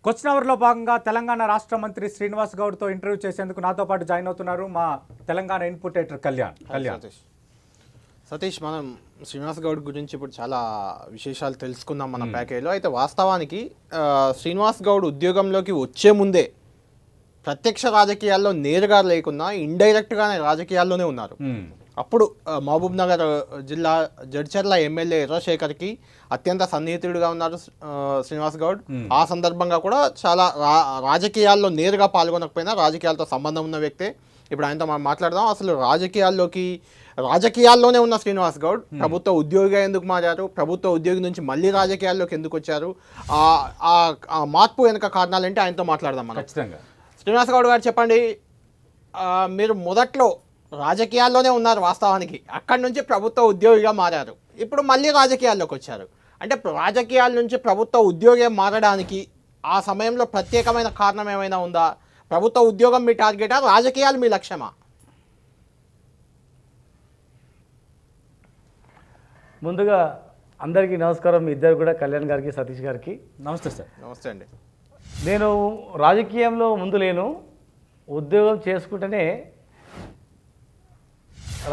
Question అవర్లో భాగంగా తెలంగాణ రాష్ట్ర మంత్రి శ్రీనివాస్ గౌడ్తో ఇంటర్వ్యూ చేసేందుకు నాతో పాటు జాయిన్ అవుతున్నారు మా తెలంగాణ ఇన్పుట్ ఎడిటర్ కళ్యాణ్. సతీష్, మనం శ్రీనివాస్ గౌడ్ గురించి ఇప్పుడు చాలా విశేషాలు తెలుసుకుందాం మన ప్యాకేజ్లో. అయితే వాస్తవానికి శ్రీనివాస్ గౌడ్ ఉద్యోగంలోకి వచ్చే ముందే ప్రత్యక్ష రాజకీయాల్లో నేరుగా లేకున్నా ఇండైరెక్ట్గానే రాజకీయాల్లోనే ఉన్నారు. అప్పుడు మహబూబ్ నగర్ జిల్లా జడ్చర్ల ఎమ్మెల్యే ఎర్రశేఖర్కి అత్యంత సన్నిహితుడిగా ఉన్నారు శ్రీనివాస్ గౌడ్. ఆ సందర్భంగా కూడా చాలా రాజకీయాల్లో నేరుగా పాల్గొనకపోయినా రాజకీయాలతో సంబంధం ఉన్న వ్యక్తే. ఇప్పుడు ఆయనతో మనం మాట్లాడదాం. అసలు రాజకీయాల్లోనే ఉన్న శ్రీనివాస్ గౌడ్ ప్రభుత్వ ఉద్యోగిగా ఎందుకు మారారు, ప్రభుత్వ ఉద్యోగి నుంచి మళ్ళీ రాజకీయాల్లోకి ఎందుకు వచ్చారు, ఆ మార్పు వెనుక కారణాలంటే ఆయనతో మాట్లాడదాం మనం. ఖచ్చితంగా. శ్రీనివాస్ గౌడ్ గారు చెప్పండి, మీరు మొదట్లో రాజకీయాల్లోనే ఉన్నారు వాస్తవానికి, అక్కడి నుంచి ప్రభుత్వ ఉద్యోగిగా మారారు, ఇప్పుడు మళ్ళీ రాజకీయాల్లోకి వచ్చారు. అంటే రాజకీయాల నుంచి ప్రభుత్వ ఉద్యోగం మారడానికి ఆ సమయంలో ప్రత్యేకమైన కారణం ఏమైనా ఉందా? ప్రభుత్వ ఉద్యోగం మీ టార్గెటా, రాజకీయాలు మీ లక్ష్యమా? ముందుగా అందరికీ నమస్కారం. మీ ఇద్దరు కూడా, కళ్యాణ్ గారికి సతీష్ గారికి నమస్తే సార్. నమస్తే అండి. నేను రాజకీయంలో ముందు లేను, ఉద్యోగం చేసుకుంటేనే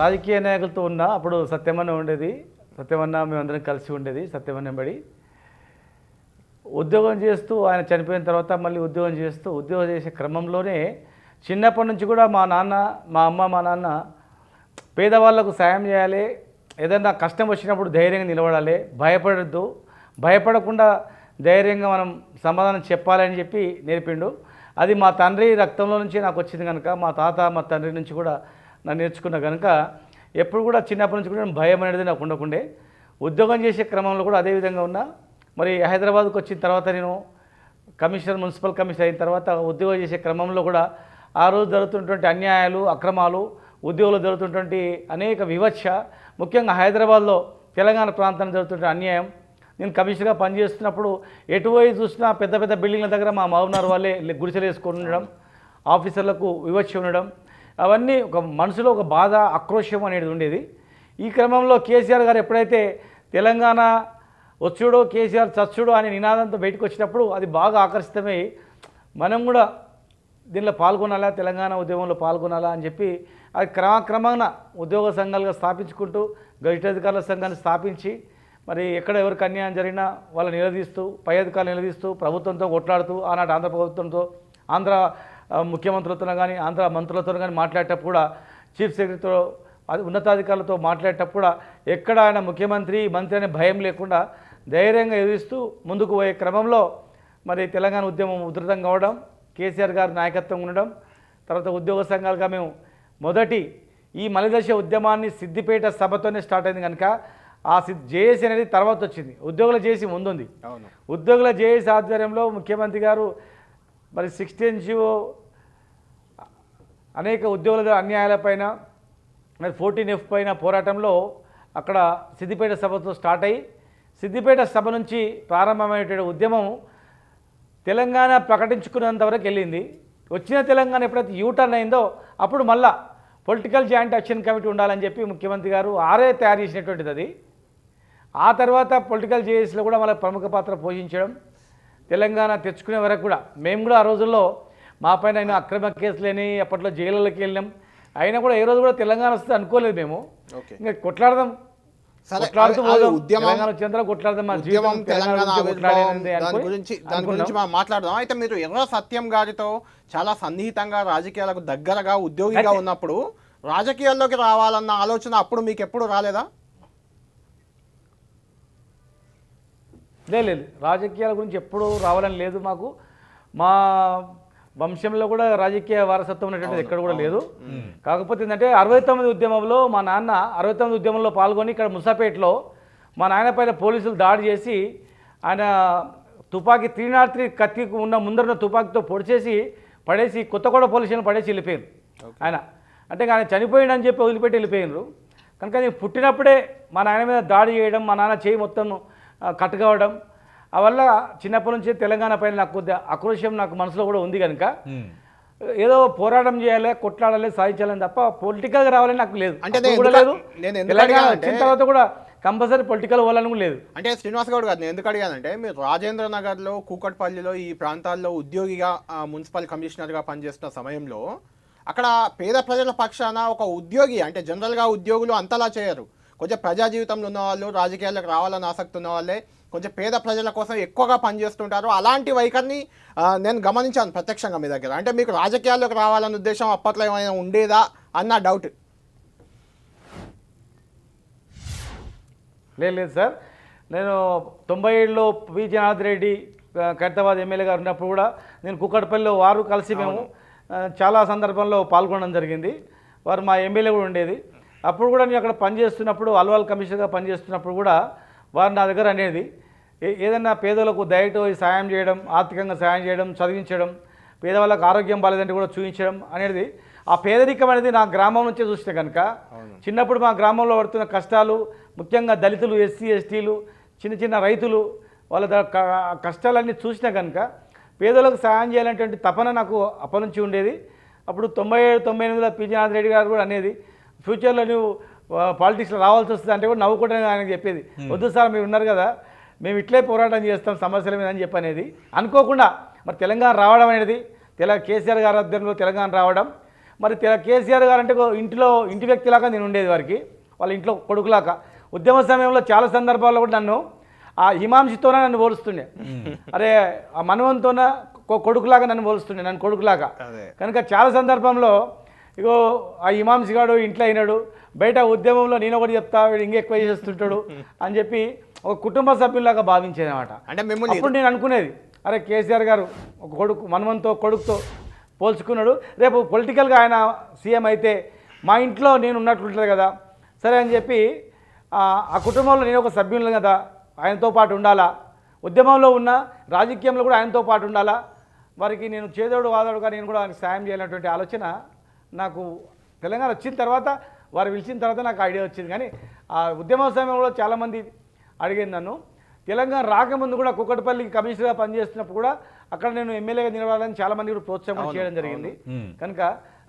రాజకీయ నాయకులతో ఉన్నా. అప్పుడు సత్యమన్న ఉండేది, సత్యమన్న మేమందరం కలిసి ఉండేది. సత్యమన్న బడి ఉద్యోగం చేస్తూ ఆయన చనిపోయిన తర్వాత మళ్ళీ ఉద్యోగం చేసే క్రమంలోనే చిన్నప్పటి నుంచి కూడా మా నాన్న, మా అమ్మ, మా నాన్న పేదవాళ్ళకు సాయం చేయాలి, ఏదైనా కష్టం వచ్చినప్పుడు ధైర్యంగా నిలబడాలి, భయపడకుండా ధైర్యంగా మనం సమాధానం చెప్పాలని చెప్పి నేర్పిండు. అది మా తండ్రి రక్తంలో నుంచి నాకు వచ్చింది కనుక, మా తాత మా తండ్రి నుంచి కూడా నన్ను నేర్చుకున్నా కనుక ఎప్పుడు కూడా చిన్నప్పటి నుంచి కూడా భయం అనేది నాకు ఉండకుండే. ఉద్యోగం చేసే క్రమంలో కూడా అదే విధంగా ఉన్నా. మరి హైదరాబాద్కు వచ్చిన తర్వాత నేను మున్సిపల్ కమిషనర్ అయిన తర్వాత ఉద్యోగం చేసే క్రమంలో కూడా ఆ రోజు జరుగుతున్నటువంటి అన్యాయాలు, అక్రమాలు, ఉద్యోగులు జరుగుతున్నటువంటి అనేక వివక్ష, ముఖ్యంగా హైదరాబాద్లో తెలంగాణ ప్రాంతానికి జరుగుతున్న అన్యాయం, నేను కమిషనర్గా పనిచేస్తున్నప్పుడు ఎటువైపు చూసినా పెద్ద పెద్ద బిల్డింగ్ల దగ్గర మా మహబూబ్నగర్ వాళ్ళే గుడిసెలు వేసుకొని ఉండడం, ఆఫీసర్లకు వివక్ష ఉండడం, అవన్నీ ఒక మనసులో ఒక బాధ, ఆక్రోశం అనేది ఉండేది. ఈ క్రమంలో కేసీఆర్ గారు ఎప్పుడైతే తెలంగాణ వచ్చుడో కేసీఆర్ చచ్చుడో అనే నినాదంతో బయటకు వచ్చినప్పుడు అది బాగా ఆకర్షితమై మనం కూడా దీనిలో పాల్గొనాలా, తెలంగాణ ఉద్యమంలో పాల్గొనాలా అని చెప్పి అది క్రమక్రమంగా ఉద్యోగ సంఘాలుగా స్థాపించుకుంటూ గజిట్ అధికారుల సంఘాన్ని స్థాపించి మరి ఎక్కడ ఎవరికి అన్యాయం జరిగినా వాళ్ళని నిలదీస్తూ, పై అధికారులు నిలదీస్తూ, ప్రభుత్వంతో కొట్లాడుతూ, ఆనాటి ఆంధ్ర ప్రభుత్వంతో, ఆంధ్ర ముఖ్యమంత్రులతో కానీ ఆంధ్ర మంత్రులతో కానీ మాట్లాడేటప్పుడు కూడా, చీఫ్ సెక్రటరీతో, ఉన్నతాధికారులతో మాట్లాడేటప్పుడు కూడా ఎక్కడ ఆయన మంత్రి అనే భయం లేకుండా ధైర్యంగా ఎదురిస్తూ ముందుకు పోయే క్రమంలో మరి తెలంగాణ ఉద్యమం ఉధృతం కావడం, కేసీఆర్ గారి నాయకత్వం ఉండడం, తర్వాత ఉద్యోగ సంఘాలుగా మేము మొదటి ఈ మలిదశ ఉద్యమాన్ని సిద్దిపేట సభతోనే స్టార్ట్ అయింది కనుక ఆ జేఏసీ అనేది తర్వాత వచ్చింది, ఉద్యోగుల జేఏసీ ముందుంది. ఉద్యోగుల జేఏసీ ఆధ్వర్యంలో ముఖ్యమంత్రి గారు మరి 16 జీవో అనేక ఉద్యోగుల అన్యాయాలపైన మరి 14F పైన పోరాటంలో అక్కడ సిద్దిపేట సభతో స్టార్ట్ అయ్యి సిద్దిపేట సభ నుంచి ప్రారంభమైనటువంటి ఉద్యమం తెలంగాణ ప్రకటించుకున్నంత వరకు వెళ్ళింది. వచ్చిన తెలంగాణ ఎప్పుడైతే యూటర్న్ అయిందో అప్పుడు మళ్ళా పొలిటికల్ జాయింట్ యాక్షన్ కమిటీ ఉండాలని చెప్పి ముఖ్యమంత్రి గారు తయారు చేసినటువంటిది అది. ఆ తర్వాత పొలిటికల్ జేఏసీలో కూడా మళ్ళీ ప్రముఖ పాత్ర పోషించడం, తెలంగాణ తెచ్చుకునే వరకు కూడా మేము కూడా ఆ రోజుల్లో మా పైన అయినా అక్రమ కేసులేని అప్పట్లో జైళ్ళకి వెళ్ళినాం. అయినా కూడా ఏ రోజు కూడా తెలంగాణ వస్తుంది అనుకోలేదు మేము. ఇంకా కొట్లాడదాం, దాని గురించి మనం మాట్లాడదాం. అయితే మీరు ఎర్ర సత్యం గారితో చాలా సన్నిహితంగా రాజకీయాలకు దగ్గరగా ఉద్యోగిగా ఉన్నప్పుడు రాజకీయాల్లోకి రావాలన్న ఆలోచన అప్పుడు మీకు ఎప్పుడు రాలేదా? లేదు, రాజకీయాల గురించి ఎప్పుడు రావాలని లేదు మాకు. మా వంశంలో కూడా రాజకీయ వారసత్వం అనేటువంటిది ఎక్కడ కూడా లేదు. కాకపోతే ఏంటంటే 69 ఉద్యమంలో మా నాన్న 69 ఉద్యమంలో పాల్గొని ఇక్కడ ముసాపేటలో మా నాయన పైన పోలీసులు దాడి చేసి ఆయన తుపాకీ 303 కత్తి ఉన్న ముందరున్న తుపాకీతో పడేసి కొత్తగూడ పోలీస్ స్టేషన్ పడేసి వెళ్ళిపోయారు ఆయన. అంటే ఆయన చనిపోయిండని చెప్పి వదిలిపెట్టి వెళ్ళిపోయినారు. కనుక నేను పుట్టినప్పుడే మా నాయన మీద దాడి చేయడం, మా నాన్న చేయి మొత్తం కట్ కావడం, ఆ వల్ల చిన్నప్పటి నుంచి తెలంగాణ పైన నాకు కొద్దిగా ఆక్రోశం నాకు మనసులో కూడా ఉంది కనుక ఏదో పోరాటం చేయాలి, కొట్లాడాలి, సాధించాలని తప్ప పొలిటికల్గా రావాలని నాకు లేదు. అంటే తెలంగాణ వచ్చిన తర్వాత కూడా కంపల్సరీ పొలిటికల్ పోవాలని కూడా లేదు. అంటే శ్రీనివాస్ గౌడ్ గారు నేను ఎందుకు అడిగానంటే మీరు రాజేంద్ర నగర్లో కూకట్పల్లిలో ఈ ప్రాంతాల్లో ఉద్యోగిగా మున్సిపల్ కమిషనర్గా పనిచేస్తున్న సమయంలో అక్కడ పేద ప్రజల పక్షాన ఒక ఉద్యోగి అంటే జనరల్గా ఉద్యోగులు అంతలా చేయరు. కొంచెం ప్రజా జీవితంలో ఉన్న వాళ్ళు రాజకీయాలకు రావాలని ఆసక్తి ఉన్న వాళ్ళే కొంచెం పేద ప్రజల కోసం ఎక్కువగా పనిచేస్తుంటారు. అలాంటి వైఖరిని నేను గమనించాను ప్రత్యక్షంగా మీ దగ్గర. అంటే మీకు రాజకీయాల్లోకి రావాలన్న ఉద్దేశం అప్పట్లో ఏమైనా ఉండేదా అన్న డౌట్. లేదు సార్, నేను 97లో పి జనార్దన్ రెడ్డి ఖైరతాబాద్ ఎమ్మెల్యే గారు ఉన్నప్పుడు కూడా నేను కూకట్పల్లిలో వారు కలిసి మేము చాలా సందర్భంలో పాల్గొనడం జరిగింది. వారు మా ఎమ్మెల్యే కూడా ఉండేది. అప్పుడు కూడా నేను అక్కడ పనిచేస్తున్నప్పుడు అల్వాల్ కమిషనర్గా పనిచేస్తున్నప్పుడు కూడా వారు నా దగ్గర అనేది ఏదైనా పేదలకు దయతో సాయం చేయడం, ఆర్థికంగా సాయం చేయడం, చదివించడం, పేదవాళ్ళకు ఆరోగ్యం బాలేదంటే కూడా చూపించడం అనేది ఆ పేదరికం అనేది నా గ్రామం నుంచే చూస్తే కనుక చిన్నప్పుడు మా గ్రామంలో పడుతున్న కష్టాలు, ముఖ్యంగా దళితులు, ఎస్సీ ఎస్టీలు, చిన్న చిన్న రైతులు వాళ్ళ కష్టాలన్నీ చూసినా కనుక పేదలకు సాయం చేయాలనేటువంటి తపన నాకు అప్పటి నుంచి ఉండేది. అప్పుడు 97-98లో పి జనార్దన్ రెడ్డి గారు కూడా అనేది ఫ్యూచర్లో నువ్వు పాలిటిక్స్లో రావాల్సి వస్తుంది అంటే కూడా నవ్వుకుంటే ఆయనకు చెప్పేది, వద్దు సార్ మీరు ఉన్నారు కదా మేము ఇట్లే పోరాటం చేస్తాం సమస్యల మీద అని చెప్పనేది. అనుకోకుండా మరి తెలంగాణ రావడం అనేది కేసీఆర్ గారి ఆధ్వర్యంలో తెలంగాణ రావడం, మరి కేసీఆర్ గారు అంటే ఇంటి వ్యక్తిలాగా నేను ఉండేది వారికి, వాళ్ళ ఇంట్లో కొడుకులాగా. ఉద్యమ సమయంలో చాలా సందర్భాల్లో కూడా నన్ను ఆ హిమాంశితోనే నన్ను పోలుస్తుండే, అరే ఆ మనవంతోన కొడుకులాగా నన్ను పోలుస్తుండే, నన్ను కొడుకులాగా. కనుక చాలా సందర్భంలో ఇగో ఆ హిమాంశి గాడు ఇంట్లో అయినాడు, బయట ఉద్యమంలో నేను ఒకటి చెప్తా వీడు ఇంకెక్కువ చేస్తుంటాడు అని చెప్పి ఒక కుటుంబ సభ్యులాగా భావించేది అనమాట. అంటే అప్పుడు నేను అనుకునేది, అరే కేసీఆర్ గారు ఒక కొడుకు మనవంతో కొడుకుతో పోల్చుకున్నాడు, రేపు పొలిటికల్గా ఆయన సీఎం అయితే మా ఇంట్లో నేను ఉన్నట్లుంటుంది కదా, సరే అని చెప్పి ఆ కుటుంబంలో నేను ఒక సభ్యులు కదా, ఆయనతో పాటు ఉండాలా, ఉద్యమంలో ఉన్న రాజకీయంలో కూడా ఆయనతో పాటు ఉండాలా, వారికి నేను చేదోడు వాదోడుగా నేను కూడా ఆయనకు సాయం చేయాలనేటువంటి ఆలోచన నాకు తెలంగాణ వచ్చిన తర్వాత, వారు పిలిచిన తర్వాత నాకు ఐడియా వచ్చింది. కానీ ఆ ఉద్యమ సమయంలో చాలామంది అడిగింది నన్ను. తెలంగాణ రాకముందు కూడా కూకట్పల్లికి కమిషనర్గా పనిచేస్తున్నప్పుడు కూడా అక్కడ నేను ఎమ్మెల్యేగా నిలబడాలని చాలామంది కూడా ప్రోత్సాహం చేయడం జరిగింది. కనుక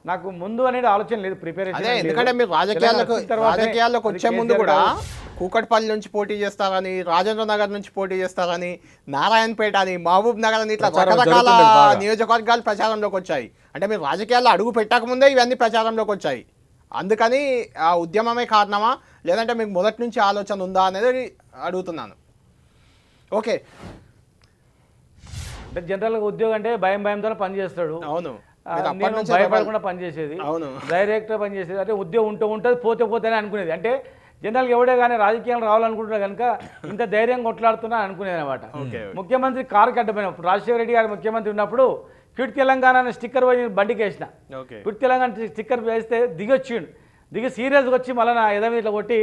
నాకు ముందు అనేది ఆలోచన లేదు, ప్రిపరేషన్. ఎందుకంటే మీరు రాజకీయాల్లోకి వచ్చే ముందు కూడా కూకట్పల్లి నుంచి పోటీ చేస్తారని, రాజేంద్ర నగర్ నుంచి పోటీ చేస్తారని, నారాయణపేట అని, మహబూబ్ నగర్ అని ఇట్లా రకరకాల నియోజకవర్గాలు ప్రచారంలోకి వచ్చాయి. అంటే మీరు రాజకీయాల్లో అడుగు పెట్టకముందే ఇవన్నీ ప్రచారంలోకి వచ్చాయి. అందుకని ఆ ఉద్యమమే కారణమా లేదంటే మీకు మొదటి నుంచి ఆలోచన ఉందా అనేది అడుగుతున్నాను. ఓకే, అంటే జనరల్గా ఉద్యోగం అంటే భయంతోనే పనిచేస్తాడు. అవును, నేను భయపడకుండా పనిచేసేది, అవును, డైరెక్ట్గా పనిచేసేది. అంటే ఉద్యోగం ఉంటుంది పోతేనే అనుకునేది. అంటే జనరల్గా ఎవడే కానీ రాజకీయాలు రావాలనుకుంటున్నా కనుక ఇంత ధైర్యం కొట్లాడుతున్నా అనుకునేది అనమాట. ముఖ్యమంత్రి కారుకి అడ్డపోయినప్పుడు రాజశేఖర రెడ్డి గారు ముఖ్యమంత్రి ఉన్నప్పుడు క్విట్ తెలంగాణ అనే స్టిక్కర్ బండికి వేసిన, క్విట్ తెలంగాణ స్టిక్కర్ వేస్తే దిగి సీరియస్గా వచ్చి మళ్ళీ నా ఎద మీద ఇట్లా కొట్టి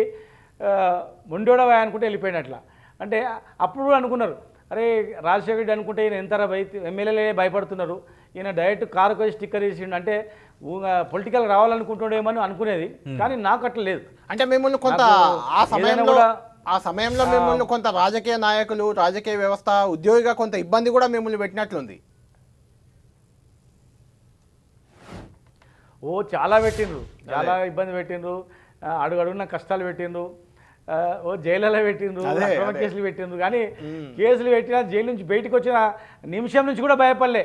ముండోడవా అనుకుంటే వెళ్ళిపోయిన అట్లా. అంటే అప్పుడు అనుకున్నారు, అరే రాజశేఖర రెడ్డి అనుకుంటే ఈయన ఎంత ఎమ్మెల్యేలే భయపడుతున్నారు, ఈయన డైరెక్ట్ కారుకు వచ్చి స్టిక్కర్ వేసిండు అంటే పొలిటికల్ రావాలనుకుంటుండేమని అనుకునేది. కానీ నాకు అట్లా లేదు. అంటే మిమ్మల్ని కొంత ఆ సమయంలో మిమ్మల్ని కొంత రాజకీయ నాయకులు, రాజకీయ వ్యవస్థ, ఉద్యోగిగా కొంత ఇబ్బంది కూడా మిమ్మల్ని పెట్టినట్లుంది. చాలా పెట్టిండ్రు, చాలా ఇబ్బంది పెట్టిండ్రు, అడుగున కష్టాలు పెట్టిండ్రు, జైలలో పెట్టిండ్రు, అక్రమ కేసులు పెట్టిండ్రు. కానీ కేసులు పెట్టినా జైలు నుంచి బయటకు వచ్చిన నిమిషం నుంచి కూడా భయపడలే.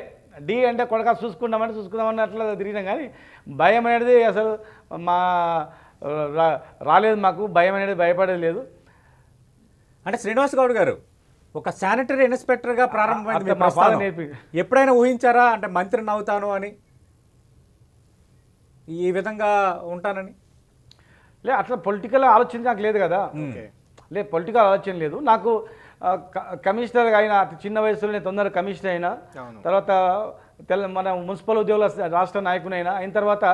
అంటే కొడక చూసుకుందామని అట్లా తిరిగినాం. కానీ భయం అనేది అసలు రాలేదు మాకు, భయం అనేది భయపడేది లేదు. అంటే శ్రీనివాస్ గౌడ్ గారు ఒక శానిటరీ ఇన్స్పెక్టర్గా ప్రారంభమైంది, ఎప్పుడైనా ఊహించారా అంటే మంత్రిని అవుతాను అని, ఈ విధంగా ఉంటానని? అట్లా పొలిటికల్ ఆలోచన నాకు లేదు కదా, పొలిటికల్ ఆలోచన లేదు నాకు. కమిషనర్ అయినా చిన్న వయసులో నేను తొందరగా కమిషనర్ అయినా, తర్వాత మన మున్సిపల్ ఉద్యోగుల రాష్ట్ర నాయకునైనా అయిన తర్వాత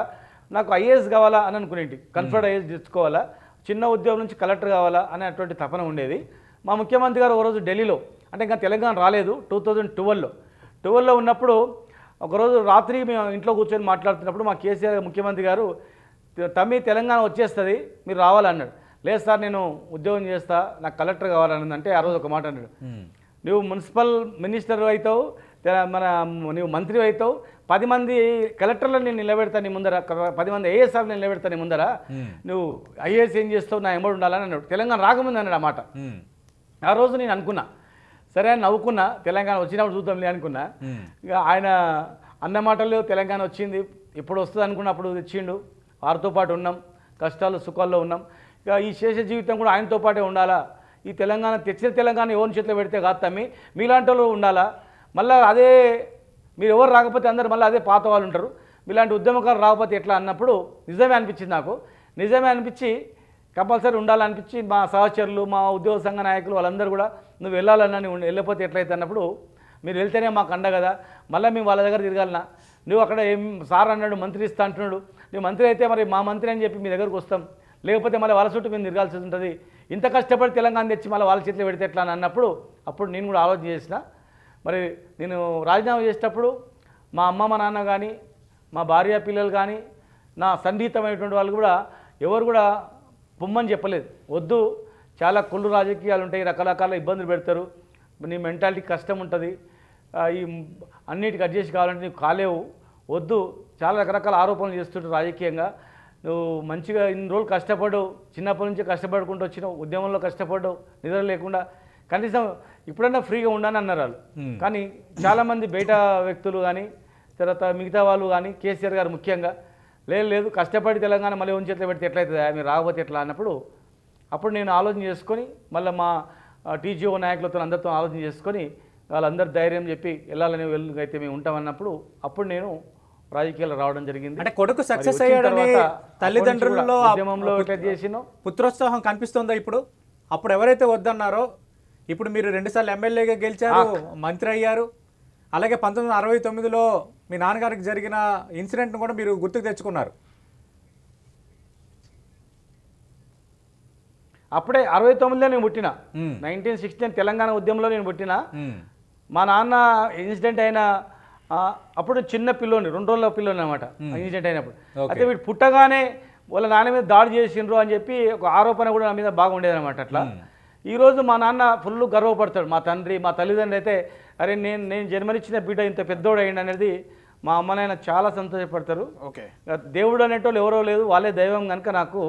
నాకు ఐఏఎస్ కావాలా అని అనుకునేది, కన్ఫర్డ్ ఐఏఎస్ తెచ్చుకోవాలా, చిన్న ఉద్యోగం నుంచి కలెక్టర్ కావాలా అనేటువంటి తపన ఉండేది. మా ముఖ్యమంత్రి గారు ఒకరోజు ఢిల్లీలో, అంటే ఇంకా తెలంగాణ రాలేదు, 2012లో ఉన్నప్పుడు ఒకరోజు రాత్రి మేము ఇంట్లో కూర్చొని మాట్లాడుతున్నప్పుడు మా కేసీఆర్ ముఖ్యమంత్రి గారు తమ్మి తెలంగాణ వచ్చేస్తుంది మీరు రావాలన్నాడు. లేదు సార్ నేను ఉద్యోగం చేస్తా, నాకు కలెక్టర్ కావాలన్నది. అంటే ఆ రోజు ఒక మాట అన్నాడు, నువ్వు మున్సిపల్ మినిస్టర్ అవుతావు, మన నువ్వు మంత్రి అవుతావు 10 మంది కలెక్టర్లను నేను నిలబెడతాను నీ ముందర 10 మంది ఐఏఎస్ఆర్ని నిలబెడతాను నీ ముందర నువ్వు ఐఏఎస్ ఏం చేస్తావు నా ఎంబడి ఉండాలని అన్నాడు. తెలంగాణ రాకముందు అన్నాడు ఆ మాట. ఆ రోజు నేను అనుకున్నా సరే అని నవ్వుకున్నా, తెలంగాణ వచ్చినప్పుడు చూద్దాంలే అనుకున్నా. ఇక ఆయన అన్న మాటలు తెలంగాణ వచ్చింది, ఎప్పుడు వస్తుంది అనుకున్నప్పుడు తెచ్చిండు. వారితో పాటు ఉన్నాం, కష్టాలు సుఖాల్లో ఉన్నాం. ఇక ఈ శేష జీవితం కూడా ఆయనతో పాటే ఉండాలా. ఈ తెలంగాణ తెచ్చిన తెలంగాణ ఎవరి చేతిలో పెడితే కాదు తమ్మి, మీలాంటి వాళ్ళు ఉండాలా. మళ్ళీ అదే మీరు ఎవరు రాకపోతే అందరు మళ్ళీ అదే పాత వాళ్ళు ఉంటారు, మీలాంటి ఉద్యమకారులు రాకపోతే ఎట్లా అన్నప్పుడు నిజమే అనిపించింది నాకు. నిజమే అనిపించి కంపల్సరీ ఉండాలనిపించి మా సహచరులు మా ఉద్యోగ సంఘ నాయకులు వాళ్ళందరూ కూడా నువ్వు వెళ్ళాలన్నా నువ్వు వెళ్ళకపోతే ఎట్లయితే అన్నప్పుడు మీరు వెళ్తేనే మాకు అండ కదా, మళ్ళీ మేము వాళ్ళ దగ్గర తిరగాలన్నా, నువ్వు అక్కడ ఏం సార్ అన్నాడు మంత్రి ఇస్తా అంటున్నాడు, నువ్వు మంత్రి అయితే మరి మా మంత్రి అని చెప్పి మీ దగ్గరకు వస్తాం, లేకపోతే మళ్ళీ వాళ్ళ చుట్టూ మేము తిరగాల్సి ఉంటుంది, ఇంత కష్టపడి తెలంగాణ తెచ్చి మళ్ళీ వాళ్ళ చేతిలో పెడితే ఎట్లా అని అన్నప్పుడు అప్పుడు నేను కూడా ఆలోచన చేసిన. మరి నేను రాజీనామా చేసేటప్పుడు మా అమ్మ మా నాన్న కానీ మా భార్య పిల్లలు కానీ నా సన్నిహితమైనటువంటి వాళ్ళు కూడా ఎవరు కూడా పొమ్మని చెప్పలేదు. వద్దు, చాలా కుళ్ళు రాజకీయాలు ఉంటాయి, రకరకాల ఇబ్బందులు పెడతారు, నీ మెంటాలిటీ కష్టం ఉంటుంది, ఈ అన్నిటికి అడ్జస్ట్ కావాలంటే నీకు కాలేవు, వద్దు, చాలా రకరకాల ఆరోపణలు చేస్తుంటారు రాజకీయంగా, నువ్వు మంచిగా ఇన్ని రోజులు కష్టపడ్డావు, చిన్నప్పటి నుంచి కష్టపడుకుంటూ వచ్చినావు, ఉద్యమంలో కష్టపడ్డావు నిద్ర లేకుండా, కనీసం ఇప్పుడన్నా ఫ్రీగా ఉండని అన్నారు వాళ్ళు. కానీ చాలామంది బయట వ్యక్తులు కానీ తర్వాత మిగతా వాళ్ళు కానీ కేసీఆర్ గారు ముఖ్యంగా లేదు కష్టపడి తెలంగాణ మళ్ళీ ఉంచి చేతిలో పెడితే ఎట్లయితుంది మీరు రాకపోతే ఎట్లా అన్నప్పుడు అప్పుడు నేను ఆలోచన చేసుకొని మళ్ళీ మా టీజీఓ నాయకులతో అందరితో ఆలోచన చేసుకొని వాళ్ళందరూ ధైర్యం చెప్పి వెళ్ళాలని అయితే మేము ఉంటామన్నప్పుడు అప్పుడు నేను రాజకీయాలు రావడం జరిగింది. అంటే కొడుకు సక్సెస్ అయ్యాడని తల్లిదండ్రులలో ఉద్యమంలో ఎట్లా చేసినో పుత్రోత్సాహం కనిపిస్తుందా ఇప్పుడు? అప్పుడు ఎవరైతే వద్దన్నారో ఇప్పుడు మీరు 2 సార్లు ఎమ్మెల్యేగా గెలిచారు, మంత్రి అయ్యారు, అలాగే 1969లో మీ నాన్నగారికి జరిగిన ఇన్సిడెంట్ను కూడా మీరు గుర్తుకు తెచ్చుకున్నారు. అప్పుడే 69లో నేను పుట్టిన, 1916 తెలంగాణ ఉద్యమంలో నేను పుట్టిన. మా నాన్న ఇన్సిడెంట్ అయిన అప్పుడు చిన్న పిల్లోని 2 రోజుల పిల్లోని అనమాట ఇన్సిడెంట్ అయినప్పుడు. అయితే వీడు పుట్టగానే వాళ్ళ నాన్న మీద దాడి చేసిండ్రు అని చెప్పి ఒక ఆరోపణ కూడా నా మీద బాగుండేది అనమాట. అట్లా ఈరోజు మా నాన్న ఫుల్ గర్వపడతాడు, మా తండ్రి మా తల్లిదండ్రులు అయితే అరే నేను జన్మనిచ్చిన బిడ్డ ఇంత పెద్దోడు అయ్యింది అనేది మా అమ్మనైనా చాలా సంతోషపడతారు. ఓకే, దేవుడు అనేటోళ్ళు ఎవరో లేదు, వాళ్ళే దైవం కనుక నాకు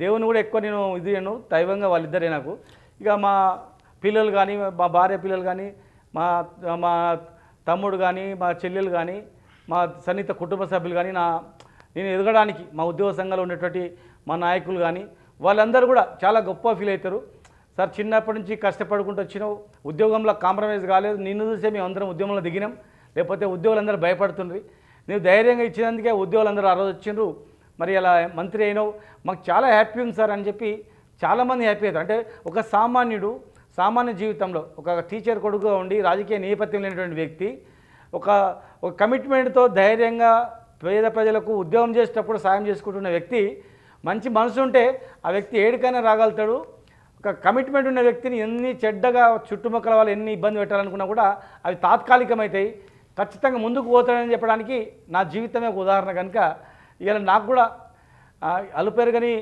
దేవుని కూడా ఎక్కువ నేను నేను దైవంగా వాళ్ళిద్దరే నాకు. ఇక మా పిల్లలు కానీ మా భార్య పిల్లలు కానీ మా మా తమ్ముడు కానీ మా చెల్లెలు కానీ మా సన్నిహిత కుటుంబ సభ్యులు కానీ నేను ఎదగడానికి మా ఉద్యోగ సంఘంలో ఉన్నటువంటి మా నాయకులు కానీ వాళ్ళందరూ కూడా చాలా గొప్ప ఫీల్ అవుతారు. సార్ చిన్నప్పటి నుంచి కష్టపడుకుంటూ వచ్చినావు, ఉద్యోగంలో కాంప్రమైజ్ కాలేదు, నిన్ను చూసే మేము అందరం ఉద్యమంలో దిగినాం, లేకపోతే ఉద్యోగులందరూ భయపడుతుండ్రి, నువ్వు ధైర్యంగా ఇచ్చినందుకే ఉద్యోగులందరూ ఆ రోజు వచ్చిండ్రు, మరి అలా మంత్రి అయినావు, మాకు చాలా హ్యాపీ ఉంది సార్ అని చెప్పి చాలామంది హ్యాపీ అవుతారు. అంటే ఒక సామాన్యుడు సామాన్య జీవితంలో ఒక టీచర్ కొడుకుగా ఉండి రాజకీయ నేపథ్యం లేనటువంటి వ్యక్తి ఒక కమిట్మెంట్తో ధైర్యంగా పేద ప్రజలకు ఉద్యోగం చేసేటప్పుడు సాయం చేసుకుంటున్న వ్యక్తి, మంచి మనసు ఉంటే ఆ వ్యక్తి ఏడికైనా రాగలుగుతాడు. ఒక కమిట్మెంట్ ఉన్న వ్యక్తిని ఎన్ని చెడ్డగా చుట్టుముక్కల వాళ్ళు ఎన్ని ఇబ్బంది పెట్టాలనుకున్నా కూడా అవి తాత్కాలికమవుతాయి, ఖచ్చితంగా ముందుకు పోతాడని చెప్పడానికి నా జీవితమే ఒక ఉదాహరణ. కనుక ఇలా నాకు కూడా అలుపెరగని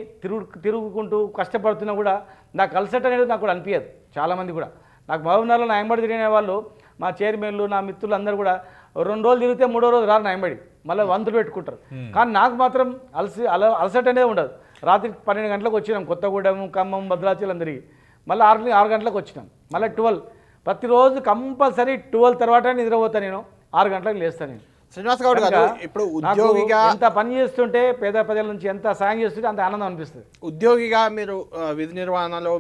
తిరుగుకుంటూ కష్టపడుతున్నా కూడా నాకు అలసట అనేది నాకు కూడా అనిపించదు. చాలామంది కూడా నాకు మహబూబ్నగర్లో నా ఎంబడి తిరిగిన వాళ్ళు మా చైర్మన్లు నా మిత్రులు అందరూ కూడా 2 రోజులు తిరిగితే 3వ రోజు రారు నా ఎంబడి, మళ్ళీ వంతులు పెట్టుకుంటారు. కానీ నాకు మాత్రం అలసట అనేది ఉండదు. రాత్రి 12 గంటలకు వచ్చినాం, కొత్తగూడెం ఖమ్మం భద్రాచలం తిరిగి మళ్ళీ 6 గంటలకు వచ్చినాం, మళ్ళీ 12 ప్రతిరోజు కంపల్సరీ 12 తర్వాత నిద్రపోతాను, నేను 6 గంటలకు లేస్తాను. నేను శ్రీనివాస్ గౌడ్ గారు ఇప్పుడు ఉద్యోగిగా ఎంత పని చేస్తుంటే పేద ప్రజల నుంచి ఎంత సాయం చేస్తుంటే అంత ఆనందం అనిపిస్తుంది. ఉద్యోగిగా మీరు విధి నిర్వహణలో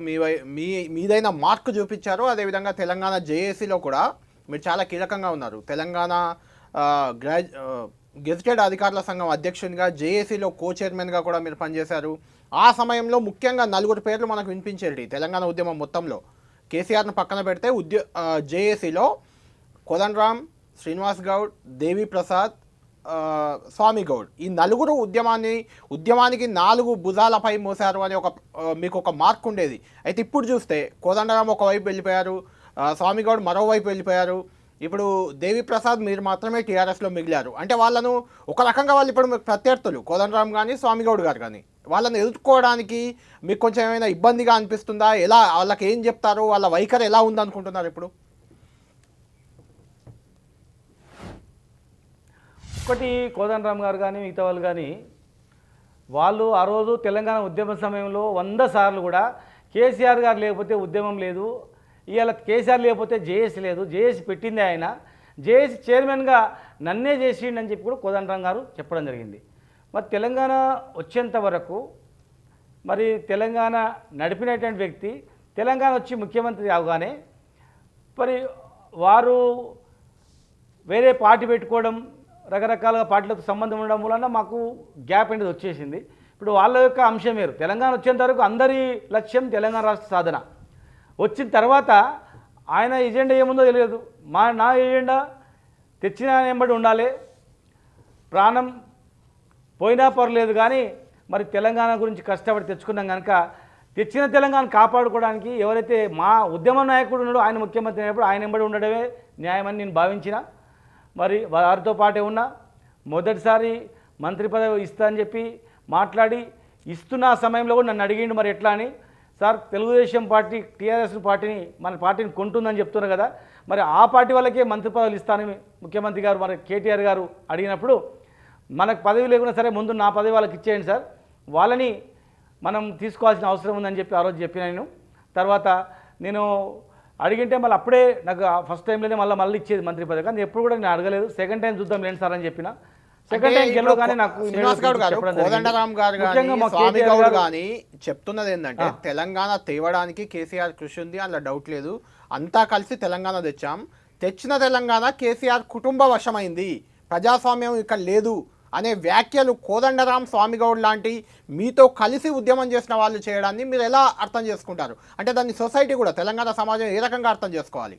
మీదైన మార్కు చూపించారు. అదేవిధంగా తెలంగాణ జేఏసీలో కూడా మీరు చాలా కీలకంగా ఉన్నారు. తెలంగాణ గెజిటెడ్ అధికారుల సంఘం అధ్యక్షునిగా, జేఏసీలో కో చైర్మన్గా కూడా మీరు పనిచేశారు. ఆ సమయంలో ముఖ్యంగా 4 పేర్లు మనకు వినిపించేది తెలంగాణ ఉద్యమం మొత్తంలో. కేసీఆర్ను పక్కన పెడితే జేఏసీలో కోదండరాం, శ్రీనివాస్ గౌడ్, దేవి ప్రసాద్, స్వామి గౌడ్, ఈ 4 ఉద్యమానికి 4 భుజాలపై మోసారు అని మీకు ఒక మార్క్ ఉండేది. అయితే ఇప్పుడు చూస్తే కోదండరాం ఒకవైపు వెళ్ళిపోయారు, స్వామి గౌడ్ మరోవైపు వెళ్ళిపోయారు, ఇప్పుడు దేవి ప్రసాద్ మీరు మాత్రమే టీఆర్ఎస్లో మిగిలారు. అంటే వాళ్ళను ఒక రకంగా వాళ్ళు ఇప్పుడు మీకు ప్రత్యర్థులు, కోదండరాం కానీ స్వామి గౌడ్ గారు కానీ, వాళ్ళని ఎదుర్కోవడానికి మీకు కొంచెం ఏమైనా ఇబ్బందిగా అనిపిస్తుందా? ఎలా వాళ్ళకి ఏం చెప్తారు? వాళ్ళ వైఖరి ఎలా ఉందనుకుంటున్నారు ఇప్పుడు? ఒకటి కోదండరామ్ గారు కానీ మిగతా వాళ్ళు కానీ వాళ్ళు ఆ రోజు తెలంగాణ ఉద్యమ సమయంలో 100 సార్లు కూడా కేసీఆర్ గారు లేకపోతే ఉద్యమం లేదు, ఇవాళ కేసీఆర్ లేకపోతే జేఏసీ లేదు, జేఏసీ పెట్టింది ఆయన, జేఏసీ చైర్మన్గా నన్నే చేసిండని చెప్పి కూడా కోదండరామ్ గారు చెప్పడం జరిగింది. మరి తెలంగాణ వచ్చేంత వరకు మరి తెలంగాణ నడిపినటువంటి వ్యక్తి తెలంగాణ వచ్చి ముఖ్యమంత్రి అవగానే మరి వారు వేరే పార్టీ పెట్టుకోవడం, రకరకాలుగా పార్టీలతో సంబంధం ఉండడం వలన మాకు గ్యాప్ అనేది వచ్చేసింది. ఇప్పుడు వాళ్ళ యొక్క అంశం వేరు. తెలంగాణ వచ్చేంత వరకు అందరి లక్ష్యం తెలంగాణ రాష్ట్ర సాధన. వచ్చిన తర్వాత ఆయన ఎజెండా ఏముందో తెలియదు. నా ఎజెండా తెచ్చిన వెంబడి ఉండాలి, ప్రాణం పోయినా పర్లేదు కానీ మరి తెలంగాణ గురించి కష్టపడి తెచ్చుకున్నాం కనుక తెచ్చిన తెలంగాణ కాపాడుకోవడానికి ఎవరైతే మా ఉద్యమ నాయకుడు ఉన్నాడో ఆయన ముఖ్యమంత్రి అయినప్పుడు ఆయన వెంబడి ఉండడమే న్యాయమని నేను భావించిన. మరి వారితో పాటే ఉన్నా. మొదటిసారి మంత్రి పదవి ఇస్తా అని చెప్పి మాట్లాడి ఇస్తున్న సమయంలో కూడా నన్ను అడిగిండు మరి ఎట్లా అని. సార్, తెలుగుదేశం పార్టీ టీఆర్ఎస్ పార్టీని మన పార్టీని కొంటుందని చెప్తున్నారు కదా, మరి ఆ పార్టీ వాళ్ళకే మంత్రి పదవులు ఇస్తానని ముఖ్యమంత్రి గారు మరి కేటీఆర్ గారు అడిగినప్పుడు మనకు పదవి లేకున్నా సరే ముందు నా పదవి వాళ్ళకి ఇచ్చేయండి సార్, వాళ్ళని మనం తీసుకోవాల్సిన అవసరం ఉందని చెప్పి ఆ రోజు చెప్పిన నేను. తర్వాత నేను అడిగింటే మళ్ళీ అప్పుడే నాకు ఫస్ట్ టైంలోనే మళ్ళీ ఇచ్చేది మంత్రి పదవి, కానీ ఎప్పుడు కూడా నేను అడగలేదు. సెకండ్ టైం చూద్దాం లేండి సార్ అని చెప్పిన. సెకండ్ టైం గెలవగానే నాకు కోదండరామ్ గారు కానీ స్వామి గౌడ్ కానీ చెప్తున్నది ఏంటంటే తెలంగాణ తేవడానికి కేసీఆర్ కృషి ఉంది, అందులో డౌట్ లేదు. అంతా కలిసి తెలంగాణ తెచ్చిన తెలంగాణ కేసీఆర్ కుటుంబ వశమైంది, ప్రజాస్వామ్యం ఇక్కడ లేదు అనే వ్యాఖ్యలు కోదండరామ్, స్వామి గౌడ్ లాంటి మీతో కలిసి ఉద్యమం చేసిన వాళ్ళు చేయడాన్ని మీరు ఎలా అర్థం చేసుకుంటారు? అంటే దాన్ని సొసైటీ కూడా, తెలంగాణ సమాజం ఏ రకంగా అర్థం చేసుకోవాలి?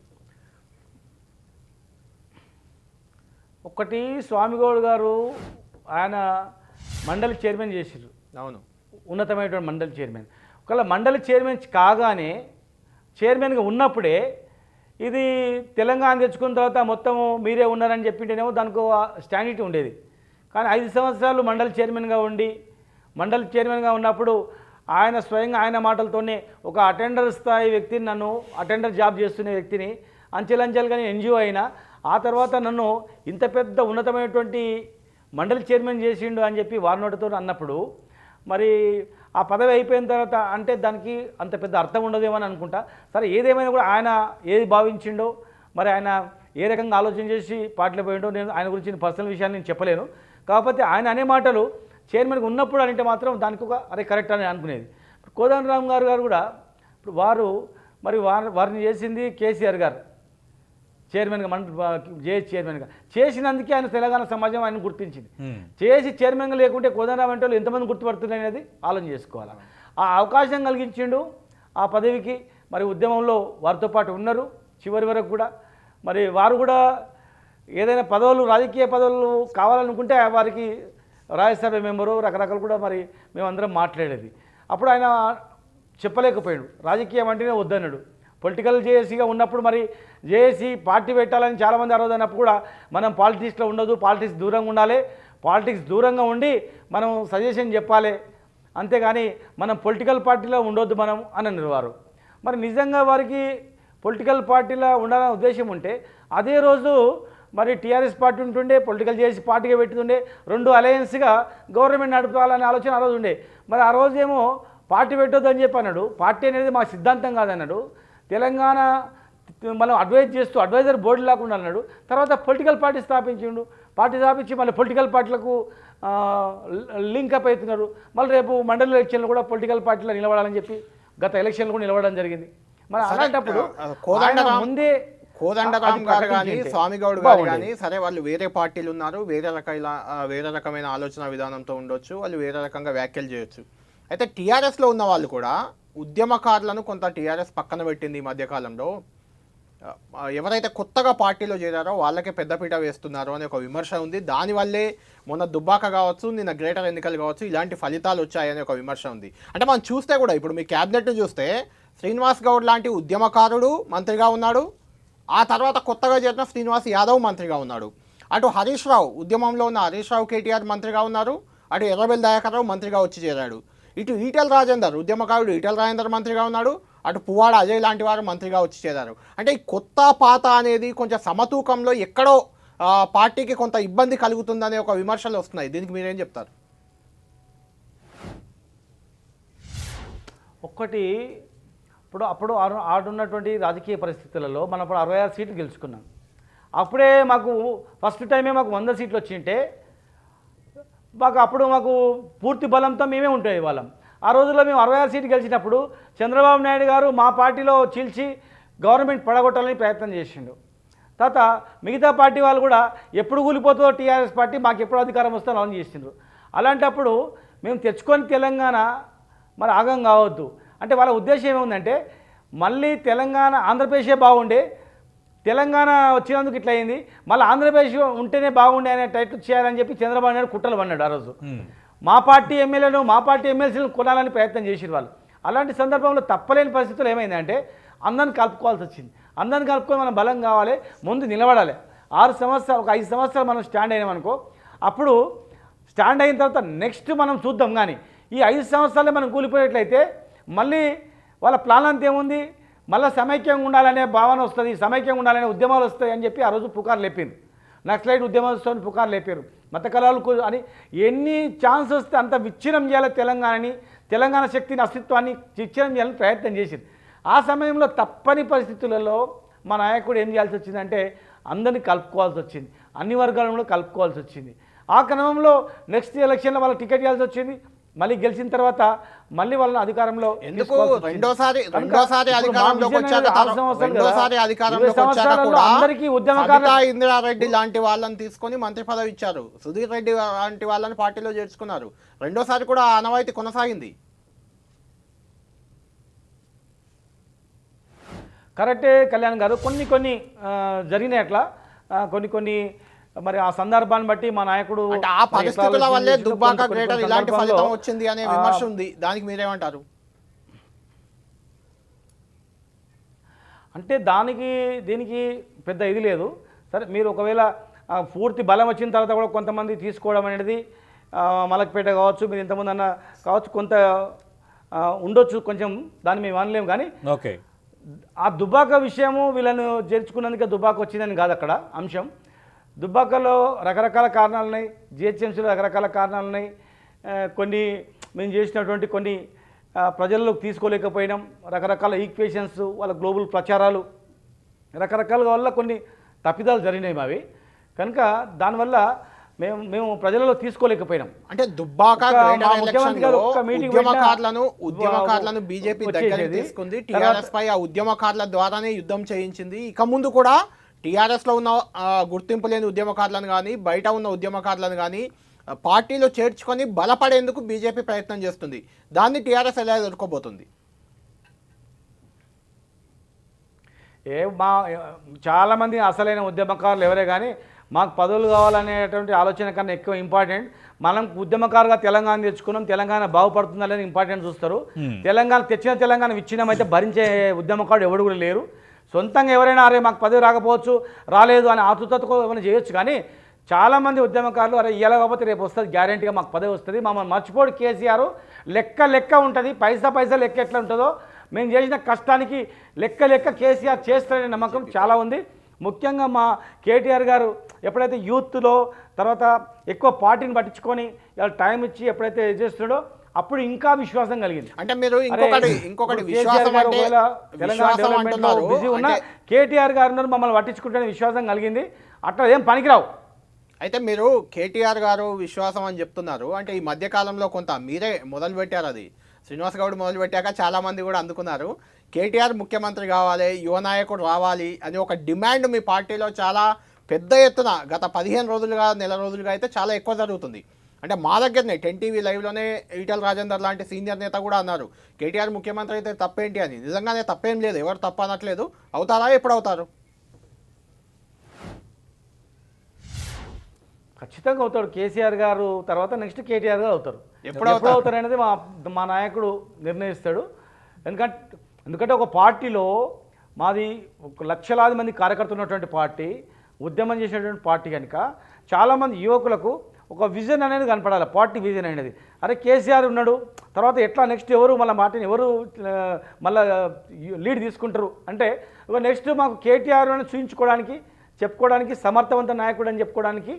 ఒకటి, స్వామిగౌడ్ గారు ఆయన మండలి చైర్మన్ చేసిర్రు. అవును, ఉన్నతమైనటువంటి మండలి చైర్మన్. ఒకవేళ మండలి చైర్మన్ కాగానే చైర్మన్గా ఉన్నప్పుడే ఇది తెలంగాణ తెచ్చుకున్న తర్వాత మొత్తం మీరే ఉన్నారని చెప్పింటేనేమో దానికి స్టాండిటీ ఉండేది. కానీ 5 సంవత్సరాలు మండలి చైర్మన్గా ఉండి, మండలి చైర్మన్గా ఉన్నప్పుడు ఆయన స్వయంగా ఆయన మాటలతోనే ఒక అటెండర్ స్థాయి వ్యక్తిని, నన్ను అటెండర్ జాబ్ చేస్తున్న వ్యక్తిని అంచెలంచెలుగా నేను ఎన్జిఓ అయినా, ఆ తర్వాత నన్ను ఇంత పెద్ద ఉన్నతమైనటువంటి మండలి చైర్మన్ చేసిండు అని చెప్పి వారి నోటితో అన్నప్పుడు మరి ఆ పదవి అయిపోయిన తర్వాత అంటే దానికి అంత పెద్ద అర్థం ఉండదేమో అని అనుకుంటా. సరే, ఏదేమైనా కూడా ఆయన ఏది భావించిండో, మరి ఆయన ఏ రకంగా ఆలోచన చేసి పార్టీలో పోయిండో నేను ఆయన గురించి పర్సనల్ విషయాలు నేను చెప్పలేను. కాకపోతే ఆయన అనే మాటలు చైర్మన్గా ఉన్నప్పుడు అంటే మాత్రం దానికి ఒక అరే కరెక్ట్ అని అనుకునేది. కోదండరామ్ గారు కూడా ఇప్పుడు వారిని చేసింది కేసీఆర్ గారు చైర్మన్గా, జేఏసీ చైర్మన్గా చేసినందుకే ఆయన తెలంగాణ సమాజం ఆయన గుర్తించింది. చేసి చైర్మన్గా లేకుంటే కోదండరామ్ అంటే వాళ్ళు ఎంతమంది గుర్తుపడుతుంది అనేది ఆలోచన చేసుకోవాలి. ఆ అవకాశం కలిగించిండు ఆ పదవికి. మరి ఉద్యమంలో వారితో పాటు ఉన్నారు చివరి వరకు కూడా. మరి వారు కూడా ఏదైనా పదవులు, రాజకీయ పదవులు కావాలనుకుంటే వారికి రాజ్యసభ మెంబరు రకరకాలు కూడా మరి మేమందరం మాట్లాడేది. అప్పుడు ఆయన చెప్పలేకపోయాడు, రాజకీయం అంటేనే వద్దన్నాడు. పొలిటికల్ జేఏసీగా ఉన్నప్పుడు మరి జేఏసీ పార్టీ పెట్టాలని చాలామంది అరవదు అన్నప్పుడు కూడా మనం పాలిటిక్స్లో ఉండదు, పాలిటిక్స్ దూరంగా ఉండాలి, పాలిటిక్స్ దూరంగా ఉండి మనం సజెషన్ చెప్పాలి, అంతేగాని మనం పొలిటికల్ పార్టీలో ఉండొద్దు మనం అని అన్నారు వారు. మరి నిజంగా వారికి పొలిటికల్ పార్టీలో ఉండాలనే ఉద్దేశం ఉంటే అదే రోజు మరి టీఆర్ఎస్ పార్టీ ఉంటుండే, పొలిటికల్ జేఏసీ పార్టీగా పెట్టుతుండే, 2 అలయన్స్గా గవర్నమెంట్ నడుపుకోవాలనే ఆలోచన ఆ రోజు ఉండే. మరి ఆ రోజేమో పార్టీ పెట్టొద్దు అని చెప్పి అన్నాడు. పార్టీ అనేది మా సిద్ధాంతం కాదన్నాడు. తెలంగాణ మనం అడ్వైజర్ బోర్డు లేకుండా అన్నాడు. తర్వాత పొలిటికల్ పార్టీ స్థాపించిండు. పార్టీ స్థాపించి మళ్ళీ పొలిటికల్ పార్టీలకు లింకప్ అవుతున్నారు. మళ్ళీ రేపు మండలి ఎలక్షన్లు కూడా పొలిటికల్ పార్టీలో నిలబడాలని చెప్పి గత ఎలక్షన్లు కూడా నిలబడడం జరిగింది. మరి అలాంటప్పుడు ముందే కోదండరామ్ గారు కానీ స్వామి గౌడ్ గారు కానీ సరే, వాళ్ళు వేరే పార్టీలు ఉన్నారు, వేరే రకమైన ఆలోచన విధానంతో ఉండొచ్చు, వాళ్ళు వేరే రకంగా వ్యాఖ్యలు చేయొచ్చు. అయితే టీఆర్ఎస్లో ఉన్న వాళ్ళు కూడా ఉద్యమకారులను కొంత టీఆర్ఎస్ పక్కన పెట్టింది ఈ మధ్యకాలంలో. ఎవరైతే కొత్తగా పార్టీలో చేరారో వాళ్ళకే పెద్దపీట వేస్తున్నారు అనే ఒక విమర్శ ఉంది. దానివల్లే మొన్న దుబ్బాక కావచ్చు, నిన్న గ్రేటర్ ఎన్నికలు కావచ్చు, ఇలాంటి ఫలితాలు వచ్చాయనే ఒక విమర్శ ఉంది. అంటే మనం చూస్తే కూడా ఇప్పుడు మీ క్యాబినెట్ను చూస్తే శ్రీనివాస్ గౌడ్ లాంటి ఉద్యమకారుడు మంత్రిగా ఉన్నాడు, ఆ తర్వాత కొత్తగా చేరిన శ్రీనివాస్ యాదవ్ మంత్రిగా ఉన్నాడు. అటు హరీష్ రావు, ఉద్యమంలో ఉన్న హరీష్ రావు కేటీఆర్ మంత్రిగా ఉన్నారు, అటు ఎర్రబెల్లి దయాకర్ రావు మంత్రిగా వచ్చి చేరాడు. ఇటు ఈటెల రాజేందర్, ఉద్యమకారుడు ఈటెల రాజేందర్ మంత్రిగా ఉన్నాడు, అటు పువ్వాడ అజయ్ లాంటి వారు మంత్రిగా వచ్చి చేరారు. అంటే ఈ కొత్త పాత అనేది కొంచెం సమతూకంలో ఎక్కడో పార్టీకి కొంత ఇబ్బంది కలుగుతుందనే ఒక విమర్శలు వస్తున్నాయి. దీనికి మీరేం చెప్తారు? ఒక్కటి అప్పుడు ఆడున్నటువంటి రాజకీయ పరిస్థితులలో మనం అప్పుడు 66 సీట్లు గెలుచుకున్నాం. అప్పుడే మాకు ఫస్ట్ టైమే మాకు 100 సీట్లు వచ్చింటే మాకు పూర్తి బలంతో మేమే ఉంటే వాళ్ళం. ఆ రోజుల్లో మేము 66 సీట్లు గెలిచినప్పుడు చంద్రబాబు నాయుడు గారు మా పార్టీలో చీల్చి గవర్నమెంట్ పడగొట్టాలని ప్రయత్నం చేసిండు. తర్వాత మిగతా పార్టీ వాళ్ళు కూడా ఎప్పుడు కూలిపోతుందో టీఆర్ఎస్ పార్టీ మాకు ఎప్పుడు అధికారం వస్తుందో అని చేసిండ్రు. అలాంటప్పుడు మేము తెచ్చుకొని తెలంగాణ మరి ఆగం కావద్దు అంటే వాళ్ళ ఉద్దేశం ఏముందంటే మళ్ళీ తెలంగాణ ఆంధ్రప్రదేశే బాగుండే, తెలంగాణ వచ్చినందుకు ఇట్లా అయింది, మళ్ళీ ఆంధ్రప్రదేశ్ ఉంటేనే బాగుండే అనే టైటిల్ చేయాలని చెప్పి చంద్రబాబు నాయుడు కుట్రలు పన్నాడు. ఆ రోజు మా పార్టీ ఎమ్మెల్యేను మా పార్టీ ఎమ్మెల్సీలను కొనాలని ప్రయత్నం చేసిరు వాళ్ళు. అలాంటి సందర్భంలో తప్పలేని పరిస్థితులు ఏమైందంటే అందరిని కలుపుకోవాల్సి వచ్చింది. అందరిని కలుపుకొని మనం బలం కావాలి, ముందు నిలబడాలి. 6 సంవత్సరాలు ఒక 5 సంవత్సరాలు మనం స్టాండ్ అయినామనుకో, అప్పుడు స్టాండ్ అయిన తర్వాత నెక్స్ట్ మనం చూద్దాం. కానీ ఈ 5 సంవత్సరాలే మనం కూలిపోయేట్లయితే మళ్ళీ వాళ్ళ ప్లాన్ అంతా ఏముంది, మళ్ళీ సమైక్యంగా ఉండాలనే భావన వస్తుంది, సమైక్యంగా ఉండాలనే ఉద్యమాలు వస్తాయి అని చెప్పి ఆ రోజు పుకారు లేపింది. నక్సలైట్ ఉద్యమాలు వస్తాయని పుకారు లేపారు, మత కళాలకు అని ఎన్ని ఛాన్స్ వస్తే అంత విచ్ఛిన్నం చేయాలి తెలంగాణని, తెలంగాణ శక్తిని అస్తిత్వాన్ని విచ్ఛిన్నం చేయాలని ప్రయత్నం చేసింది. ఆ సమయంలో తప్పని పరిస్థితులలో మా నాయకుడు ఏం చేయాల్సి వచ్చిందంటే అందరినీ కలుపుకోవాల్సి వచ్చింది, అన్ని వర్గాలను కలుపుకోవాల్సి వచ్చింది. ఆ క్రమంలో నెక్స్ట్ ఎలక్షన్లో వాళ్ళకి టికెట్ ఇవ్వాల్సి వచ్చింది. మళ్ళీ గెలిచిన తర్వాత మళ్ళీ వాళ్ళని అధికారంలో ఎందుకు రెండోసారి అధికారంలోకి వచ్చాక ఇందిరారెడ్డి లాంటి వాళ్ళని తీసుకొని మంత్రి పదవి ఇచ్చారు, సుధీర్ రెడ్డి లాంటి వాళ్ళని పార్టీలో చేర్చుకున్నారు. రెండోసారి కూడా ఆనవాయితీ కొనసాగింది. కరెక్టే కళ్యాణ్ గారు, కొన్ని జరిగినాయి అట్లా కొన్ని మరి ఆ సందర్భాన్ని బట్టి మా నాయకుడు ఆ పరిస్థితుల వల్లే దుబ్బాక గ్రేటర్ ఇలాంటి ఫలితం వచ్చింది అనే విమర్శ ఉంది. దానికి మీరేమంటారు? అంటే దీనికి పెద్ద ఇది లేదు. సరే, మీరు ఒకవేళ పూర్తి బలం వచ్చిన తర్వాత కూడా కొంతమంది తీసుకోవడం అనేది మలక్పేట కావచ్చు, మీరు ఇంతమంది అన్న కావచ్చు, కొంత ఉండొచ్చు, కొంచెం దాన్ని మేము అనలేము. కానీ ఓకే, ఆ దుబ్బాక విషయము వీళ్ళను చేర్చుకున్నందుకే దుబ్బాక వచ్చిందని కాదు అక్కడ అంశం. దుబ్బాకలో రకరకాల కారణాలు ఉన్నాయి, జిహెచ్ఎంసీలో రకరకాల కారణాలు ఉన్నాయి. కొన్ని మేము చేసినటువంటి కొన్ని ప్రజల్లోకి తీసుకోలేకపోయినాం, రకరకాల ఈక్వేషన్స్, వాళ్ళ గ్లోబల్ ప్రచారాలు రకరకాల వల్ల కొన్ని తప్పిదాలు జరిగినాయి అవి. కనుక దానివల్ల మేము ప్రజలలో తీసుకోలేకపోయినాం. అంటే దుబ్బాక ఉద్యమకారులను బీజేపీ దగ్గర తీసుకుంది, టీఆర్ఎస్ పై ఆ ఉద్యమకారుల ద్వారానే యుద్ధం చేయించింది. ఇక ముందు కూడా టీఆర్ఎస్లో ఉన్న గుర్తింపు లేని ఉద్యమకారులను కానీ బయట ఉన్న ఉద్యమకారులను కానీ పార్టీలో చేర్చుకొని బలపడేందుకు బీజేపీ ప్రయత్నం చేస్తుంది. దాన్ని టీఆర్ఎస్ ఎలా ఎదుర్కోబోతుంది? చాలామంది అసలైన ఉద్యమకారులు ఎవరే కానీ మాకు పదవులు కావాలనేటువంటి ఆలోచన కన్నా ఎక్కువ ఇంపార్టెంట్ మనం ఉద్యమకారుగా తెలంగాణ తెచ్చుకున్నాం, తెలంగాణ బాగుపడుతుందని ఇంపార్టెంట్ చూస్తారు. తెలంగాణ విచ్ఛిన్నం అయితే భరించే ఉద్యమకారుడు ఎవడు కూడా లేరు. సొంతంగా ఎవరైనా అరే మాకు పదవి రాకపోవచ్చు, రాలేదు అని ఆతృతతో ఏమైనా చేయొచ్చు. కానీ చాలామంది ఉద్యమకారులు అరే ఇలా కాకపోతే రేపు వస్తుంది, గ్యారెంటీగా మాకు పదవి వస్తుంది, మమ్మల్ని మర్చిపోడు కేసీఆర్, లెక్క ఉంటుంది, పైసా లెక్క ఎట్లా ఉంటుందో మేము చేసిన కష్టానికి లెక్క కేసీఆర్ చేస్తారనే నమ్మకం చాలా ఉంది. ముఖ్యంగా మా కేటీఆర్ గారు ఎప్పుడైతే యూత్లో తర్వాత ఎక్కువ పార్టీని పట్టించుకొని టైం ఇచ్చి ఎప్పుడైతే చేస్తున్నాడో అప్పుడు ఇంకా విశ్వాసం కలిగింది. అంటే మీరు ఇంకొకటి విశ్వాసం అంటే బిజీ ఉన్న కేటీఆర్ గారు మమ్మల్ని పట్టించుకుంటే విశ్వాసం కలిగింది. అట్లా ఏం పనికిరావు. అయితే మీరు కేటీఆర్ గారు విశ్వాసం అని చెప్తున్నారు, అంటే ఈ మధ్యకాలంలో కొంత మీరే మొదలు పెట్టారు, అది శ్రీనివాస్ గౌడ్ మొదలు పెట్టాక చాలామంది కూడా అందుకున్నారు. కేటీఆర్ ముఖ్యమంత్రి కావాలి, యువ నాయకుడు రావాలి అని ఒక డిమాండ్ మీ పార్టీలో చాలా పెద్ద ఎత్తున గత 15 రోజులుగా నెల రోజులుగా అయితే చాలా ఎక్కువ జరుగుతుంది. అంటే మా దగ్గరనే 10 టీవీ లైవ్లోనే ఈటల రాజేందర్ లాంటి సీనియర్ నేత కూడా అన్నారు కేటీఆర్ ముఖ్యమంత్రి అయితే తప్పేంటి అని. నిజంగానే తప్పేం లేదు, ఎవరు తప్ప అనట్లేదు. అవుతారా, ఎప్పుడు అవుతారు? ఖచ్చితంగా అవుతాడు. కేసీఆర్ గారు తర్వాత నెక్స్ట్ కేటీఆర్ గారు అవుతారు. ఎప్పుడు అవుతారు అనేది మా నాయకుడు నిర్ణయిస్తాడు. ఎందుకంటే ఒక పార్టీలో మాది లక్షలాది మంది కార్యకర్తలు ఉన్నటువంటి పార్టీ, ఉద్యమం చేసినటువంటి పార్టీ కనుక చాలామంది యువకులకు ఒక విజన్ అనేది కనపడాలి, పార్టీ విజన్ అనేది. అరే కేసీఆర్ ఉన్నాడు, తర్వాత ఎట్లా నెక్స్ట్ ఎవరు మళ్ళీ పార్టీని ఎవరు మళ్ళీ లీడ్ తీసుకుంటారు అంటే నెక్స్ట్ మాకు కేటీఆర్ అని చూపించుకోవడానికి చెప్పుకోవడానికి సమర్థవంత నాయకుడు అని చెప్పుకోవడానికి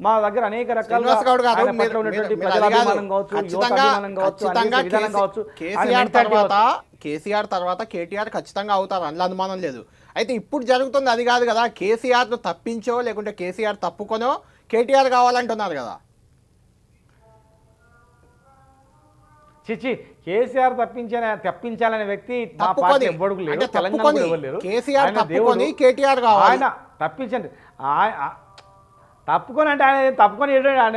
మా దగ్గర అనేక రకాలుగా శ్రీనివాస్ గౌడ్ గారు, ఆయన పట్ల మీరు- ఉన్నటువంటి మీరు ప్రజల అది కాదు. అభిమానం కావచ్చు, యువత ఖచ్చితంగా అభిమానం కావచ్చు, ఖచ్చితంగా అనేక విధానం కావచ్చు, ఆయన కేసీఆర్ mentality తర్వాత కావచ్చు. కేసీఆర్ తర్వాత కేటీఆర్ ఖచ్చితంగా అవుతారు, అందులో అనుమానం లేదు. అయితే ఇప్పుడు జరుగుతుంది అది కాదు కదా, కేసీఆర్ ను తప్పించో లేకుంటే కేసీఆర్ తప్పుకొనో కేటీఆర్ కావాలంటున్నారు కదా. చిచి కేసీఆర్ తప్పించాలనే వ్యక్తి మా తప్పుకొని, పార్టీ ఎవ్వడు లేరు, అంటే తెలంగాణ తప్పుకొని, కూడా ఎవరు లేరు. కేసీఆర్ ఆయన తప్పుకొని దేవుడు. కేటీఆర్ కావాలి. ఆయన తప్పించండి తప్పుకొని అంటే ఆయన తప్పుకొని ఆయన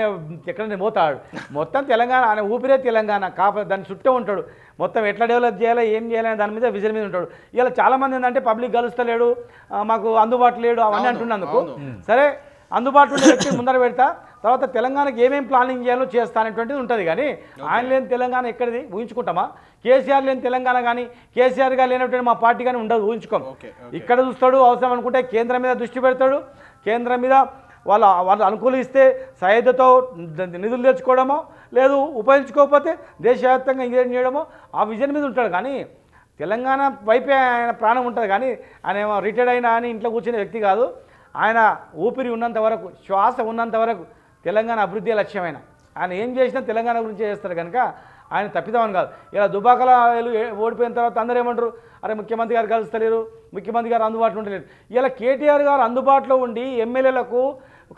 ఎక్కడ పోతాడు మొత్తం తెలంగాణ, ఆయన ఊపిరే తెలంగాణ కాకపోతే దాన్ని చుట్టూ ఉంటాడు. మొత్తం ఎట్లా డెవలప్ చేయాలి ఏం చేయాలనే దాని మీద విజన్ మీద ఉంటాడు. ఇలా చాలామంది ఏంటంటే పబ్లిక్ కలుస్తలేడు, మాకు అందుబాటు లేడు అవన్నీ అంటున్నందుకు సరే అందుబాటులో ఉండే వ్యక్తి ముందర పెడతా, తర్వాత తెలంగాణకి ఏమేమి ప్లానింగ్ చేయాలో చేస్తా అనేటువంటిది ఉంటుంది. కానీ ఆయన లేని తెలంగాణ ఎక్కడిది ఊహించుకుంటామా? కేసీఆర్ లేని తెలంగాణ కానీ కేసీఆర్ గారు లేనటువంటి మా పార్టీ కానీ ఉండదు, ఊహించుకోం. ఇక్కడ చూస్తాడు, అవసరం అనుకుంటే కేంద్రం మీద దృష్టి పెడతాడు, కేంద్రం మీద వాళ్ళు అనుకూలిస్తే సహాయతతో నిధులు తెచ్చుకోవడమో, లేదు ఉపయోగించుకోకపోతే దేశవ్యాప్తంగా ఇంజనీరింగ్ చేయడమో ఆ విజన్ మీద ఉంటాడు. కానీ తెలంగాణ వైపే ఆయన ప్రాణం ఉంటుంది. కానీ ఆయన ఏమో రిటైర్డ్ అయినా అని ఇంట్లో కూర్చునే వ్యక్తి కాదు. ఆయన ఊపిరి ఉన్నంత వరకు, శ్వాస ఉన్నంత వరకు తెలంగాణ అభివృద్ధి లక్ష్యమైన ఆయన ఏం చేసినా తెలంగాణ గురించి చేస్తారు. కనుక ఆయన తప్పిదామని కాదు. ఇలా దుబాకల ఓడిపోయిన తర్వాత అందరూ ఏమంటారు, అరే ముఖ్యమంత్రి గారు కలుస్తలేరు, ముఖ్యమంత్రి గారు అందుబాటులో ఉండలేరు. ఇలా కేటీఆర్ గారు అందుబాటులో ఉండి ఎమ్మెల్యేలకు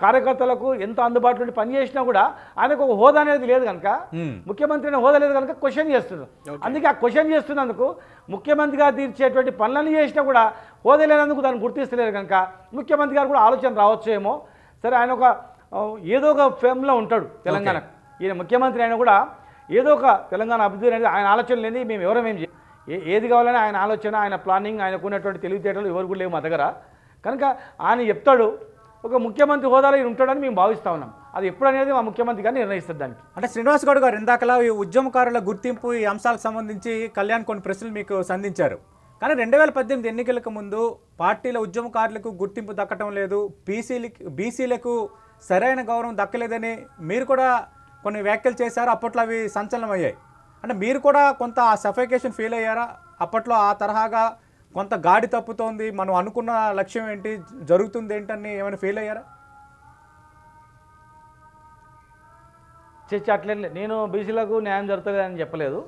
కార్యకర్తలకు ఎంత అందుబాటులో ఉండి పనిచేసినా కూడా ఆయనకు ఒక హోదా అనేది లేదు కనుక, ముఖ్యమంత్రి అనే హోదా లేదు కనుక క్వశ్చన్ చేస్తున్నారు. అందుకే ఆ క్వశ్చన్ చేస్తున్నందుకు ముఖ్యమంత్రిగా తీర్చేటువంటి పనులన్నీ చేసినా కూడా హోదా లేనందుకు దాన్ని గుర్తిస్తలేరు కనుక ముఖ్యమంత్రి గారు కూడా ఆలోచన రావచ్చు ఏమో. సరే ఆయన ఒక ఏదో ఒక ఫేమ్లో ఉంటాడు తెలంగాణకు. ఈయన ముఖ్యమంత్రి అయినా కూడా ఏదో ఒక తెలంగాణ అభివృద్ధి అనేది ఆయన ఆలోచన లేని మేము ఎవరమేం ఏది కావాలని ఆయన ఆలోచన, ఆయన ప్లానింగ్, ఆయనకు ఉన్నటువంటి తెలివితేటలు ఎవరు కూడా లేవు మా దగ్గర. కనుక ఆయన చెప్తాడు, ఒక ముఖ్యమంత్రి హోదాలో ఈయన ఉంటాడని మేము భావిస్తూ ఉన్నాం. అది ఎప్పుడు అనేది మా ముఖ్యమంత్రి గారిని నిర్ణయిస్తారు దానికి. అంటే శ్రీనివాస్ గౌడ్ గారు ఇందాకలా ఈ ఉద్యమకారుల గుర్తింపు ఈ అంశాలకు సంబంధించి కళ్యాణ్ కొన్ని ప్రశ్నలు మీకు సంధించారు. కానీ 2018 ఎన్నికలకు ముందు పార్టీల ఉద్యమకారులకు గుర్తింపు దక్కటం లేదు, బీసీలకు సరైన గౌరవం దక్కలేదని మీరు కూడా కొన్ని వ్యాఖ్యలు చేశారు. అప్పట్లో అవి సంచలనం అయ్యాయి. అంటే మీరు కూడా కొంత సఫికేషన్ ఫీల్ అయ్యారా అప్పట్లో? ఆ తరహాగా కొంత గాడి తప్పుతోంది, మనం అనుకున్న లక్ష్యం ఏంటి, జరుగుతుంది ఏంటని ఏమైనా ఫీల్ అయ్యారా? అట్లే నేను బీసీలకు న్యాయం జరుగుతుందని చెప్పలేదు,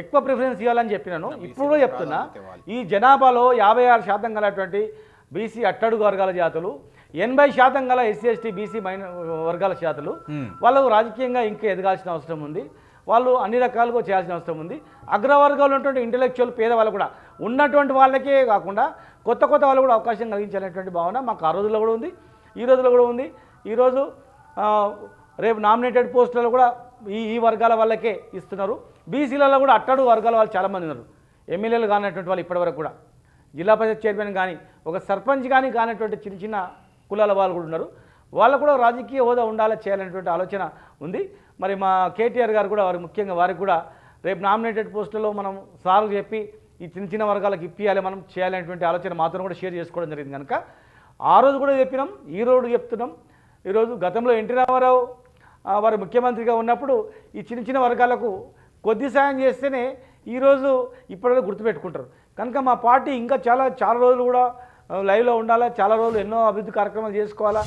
ఎక్కువ ప్రిఫరెన్స్ ఇవ్వాలని చెప్పినాను. ఇప్పుడు చెప్తున్నా, ఈ జనాభాలో 56% గలటువంటి బీసీ అట్టడుగు వర్గాల జాతులు, 80% గల ఎస్సీ ఎస్టీ బీసీ వర్గాల జాతులు, వాళ్ళు రాజకీయంగా ఇంకా ఎదగాల్సిన అవసరం ఉంది. వాళ్ళు అన్ని రకాలుగా చేయాల్సిన అవసరం ఉంది. అగ్రవర్గాలు ఉన్నటువంటి ఇంటలెక్చువల్ పేదవాళ్ళు కూడా ఉన్నటువంటి వాళ్ళకే కాకుండా కొత్త వాళ్ళు కూడా అవకాశం కలిగించాలనేటువంటి భావన మాకు ఆ రోజుల్లో కూడా ఉంది, ఈ రోజుల్లో కూడా ఉంది. ఈరోజు రేపు నామినేటెడ్ పోస్టులలో కూడా ఈ వర్గాల వాళ్ళకే ఇస్తున్నారు. బీసీలలో కూడా అట్టడుగు వర్గాల వాళ్ళు చాలామంది ఉన్నారు. ఎమ్మెల్యేలు కానటువంటి వాళ్ళు ఇప్పటివరకు కూడా, జిల్లా పరిషత్ చైర్మన్ కానీ, ఒక సర్పంచ్ కానీ కానటువంటి చిన్న చిన్న కులాల వాళ్ళు కూడా ఉన్నారు. వాళ్ళు కూడా రాజకీయ హోదా ఉండాలి చేయాలనేటువంటి ఆలోచన ఉంది. మరి మా కేటీఆర్ గారు కూడా ముఖ్యంగా వారికి కూడా రేపు నామినేటెడ్ పోస్టులలో మనం సార్లు చెప్పి ఈ చిన్న చిన్న వర్గాలకు ఇప్పియాలి, మనం చేయాలనేటువంటి ఆలోచన మాత్రం కూడా షేర్ చేసుకోవడం జరిగింది. కనుక ఆ రోజు కూడా చెప్పినాం, ఈ రోజు చెప్తున్నాం. ఈరోజు గతంలో ఎన్టీ రామారావు వారు ముఖ్యమంత్రిగా ఉన్నప్పుడు ఈ చిన్న చిన్న వర్గాలకు కొద్ది సాయం చేస్తేనే ఈరోజు ఇప్పటివరకు గుర్తుపెట్టుకుంటారు. కనుక మా పార్టీ ఇంకా చాలా రోజులు కూడా లైవ్లో ఉండాలా, చాలా రోజులు ఎన్నో అభివృద్ధి కార్యక్రమాలు చేసుకోవాలా.